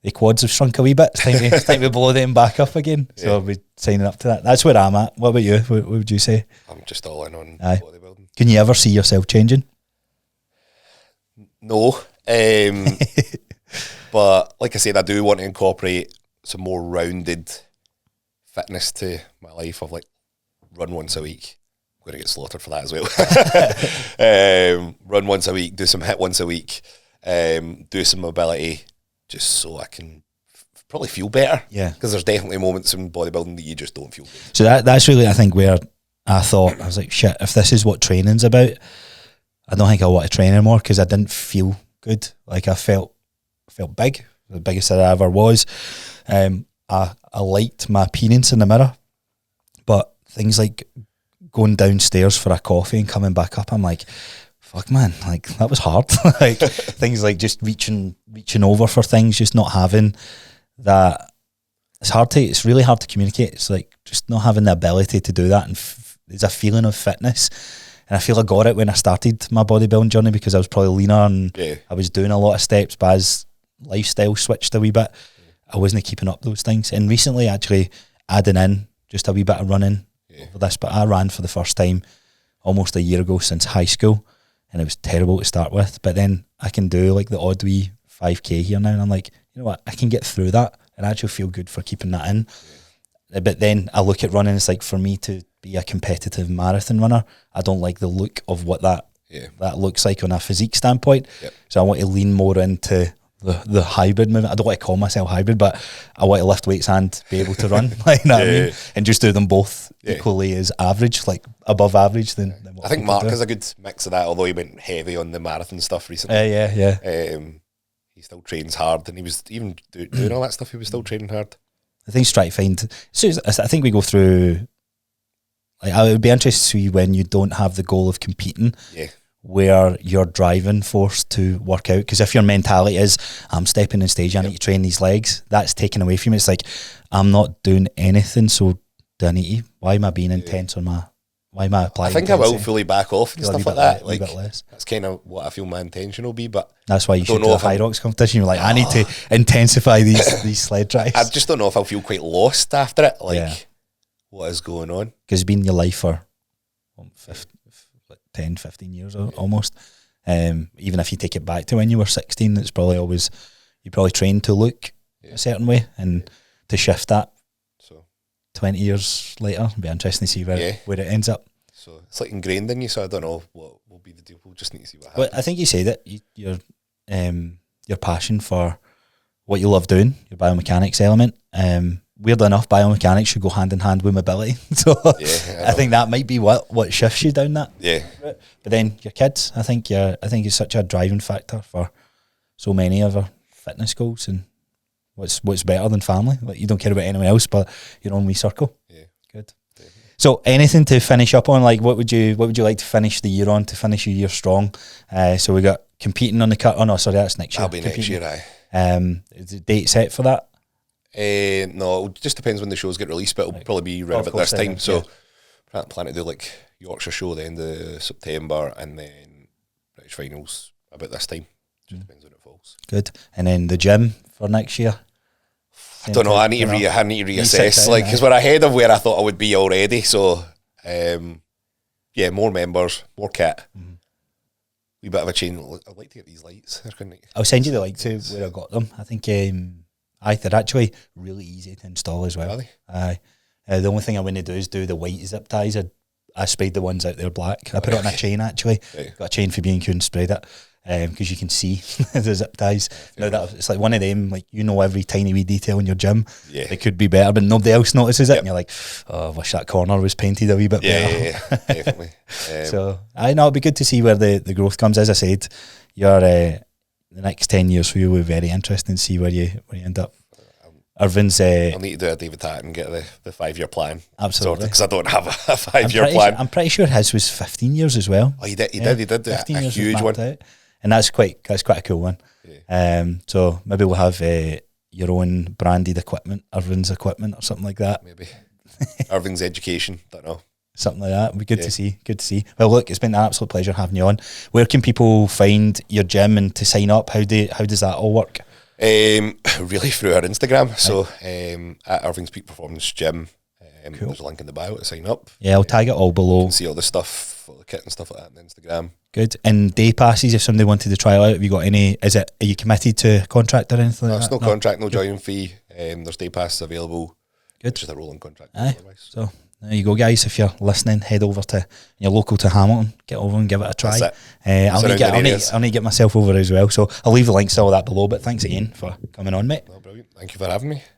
the quads have shrunk a wee bit. It's time to blow them back up again. So I'll be signing up to that. That's where I'm at. What about you? What would you say? I'm just all in on bodybuilding. Can you ever see yourself changing? No. But like I said, I do want to incorporate some more rounded fitness to my life of like run once a week. I'm going to get slaughtered for that as well. Run once a week, do some HIIT once a week, do some mobility, just so I can probably feel better. Yeah. Because there's definitely moments in bodybuilding that you just don't feel good. So that's really, I think, where I thought, I was like, shit, if this is what training's about, I don't think I want to train anymore, because I didn't feel good. Like I felt big, the biggest that I ever was. I liked my appearance in the mirror, but things like going downstairs for a coffee and coming back up, I'm like, fuck man, like that was hard. Like things like just reaching over for things, just not having that. It's really hard to communicate. It's like just not having the ability to do that, and there's a feeling of fitness. And I feel I got it when I started my bodybuilding journey, because I was probably leaner and I was doing a lot of steps, but as lifestyle switched a wee bit, I wasn't keeping up those things. And recently actually adding in just a wee bit of running over this, but I ran for the first time almost a year ago since high school, and it was terrible to start with. But then I can do like the odd wee 5k here now, and I'm like, you know what, I can get through that and I actually feel good for keeping that in. But then I look at running, it's like, for me to be a competitive marathon runner, I don't like the look of what that looks like on a physique standpoint. So I want to lean more into the hybrid movement. I don't want to call myself hybrid, but I want to lift weights and be able to run. Like, you know what I mean? And just do them both equally as average, like above average. Than what I think Mark has a good mix of that, although he went heavy on the marathon stuff recently. He still trains hard, and he was even doing all that stuff. He was still training hard. I think he's trying to find. So I think we go through. Like, I would be interested to see when you don't have the goal of competing. Yeah. Where your driving force to work out, because if your mentality is I'm stepping on stage, I need to train these legs, that's taken away from you. It's like I'm not doing anything, so do I need to? Why am I being intense on my? Why am I applying? I think intensity? I will fully back off and stuff like that. Like less. That's kind of what I feel my intention will be, but that's why you should do a high rocks competition. You're like, I need to intensify these sled drives. I just don't know if I'll feel quite lost after it. Like, what is going on? Because it's been your life for 10, 15 years almost. Even if you take it back to when you were 16, it's probably always, you probably trained to look a certain way, and to shift that 20 years later, it'll be interesting to see where it ends up. So it's like ingrained in you, so I don't know what will be the deal. We'll just need to see what happens. But I think you say that your passion for what you love doing, your biomechanics element, weird enough, biomechanics should go hand in hand with mobility. So I think that might be what shifts you down that. Yeah. But then your kids, I think it's such a driving factor for so many of our fitness goals. And what's better than family? Like, you don't care about anyone else but your own wee circle. Yeah. Good. Definitely. So anything to finish up on? Like, what would you like to finish the year on, to finish your year strong? So we got competing on the cut. Oh no, sorry, that's next year. That'll be next year, aye. Is the date set for that? No, it just depends when the shows get released, but it'll probably be around about this time. So plan to do like Yorkshire show the end of September, and then British finals about this time. Just depends when it falls. Good. And then the gym for next year? I don't know. I need to reassess, like, because we're ahead of where I thought I would be already. So, more members, more kit. Wee bit of a change. I'd like to get these lights. I'll send you the link to where I got them. I think they're actually really easy to install as well. Really? Aye. The only thing I want to do is do the white zip ties. I sprayed the ones out there black. I put it on a chain actually. Got a chain for B&Q and sprayed it because you can see the zip ties. Now that it's like one of them, like, you know every tiny wee detail in your gym. Yeah. It could be better, but nobody else notices it. And you're like, oh, I wish that corner was painted a wee bit better. Yeah, definitely. So I know it'll be good to see where the growth comes. As I said, your the next 10 years for you will be very interesting to see where you end up. Irving's. I'll need to do a David Hatton and get the 5-year plan. Absolutely, because I don't have a 5-year plan. I'm pretty sure his was 15 years as well. Oh, he did a huge one, and that's quite a cool one. Yeah. So maybe we'll have your own branded equipment, Irving's equipment or something like that. Maybe Irving's education. Don't know. Something like that. Would be good to see. Good to see. Well, look, it's been an absolute pleasure having you on. Where can people find your gym and to sign up? How does that all work? Really through our Instagram. Right. So at Irving Peak Performance Gym, cool. There's a link in the bio to sign up. Yeah, I'll tag it all below. You can see all the stuff, all the kit and stuff like that on Instagram. Good. And day passes, if somebody wanted to try it out, have you got any? Are you committed to contract or anything? No, it's no contract, no joining fee. There's day passes available. Good. It's just a rolling contract. Aye. So there you go, guys. If you're listening, head over to you're local to Hamilton, get over and give it a try. That's it. I'll need to get myself over as well. So I'll leave the links to all that below. But thanks again for coming on, mate. No, brilliant. Thank you for having me.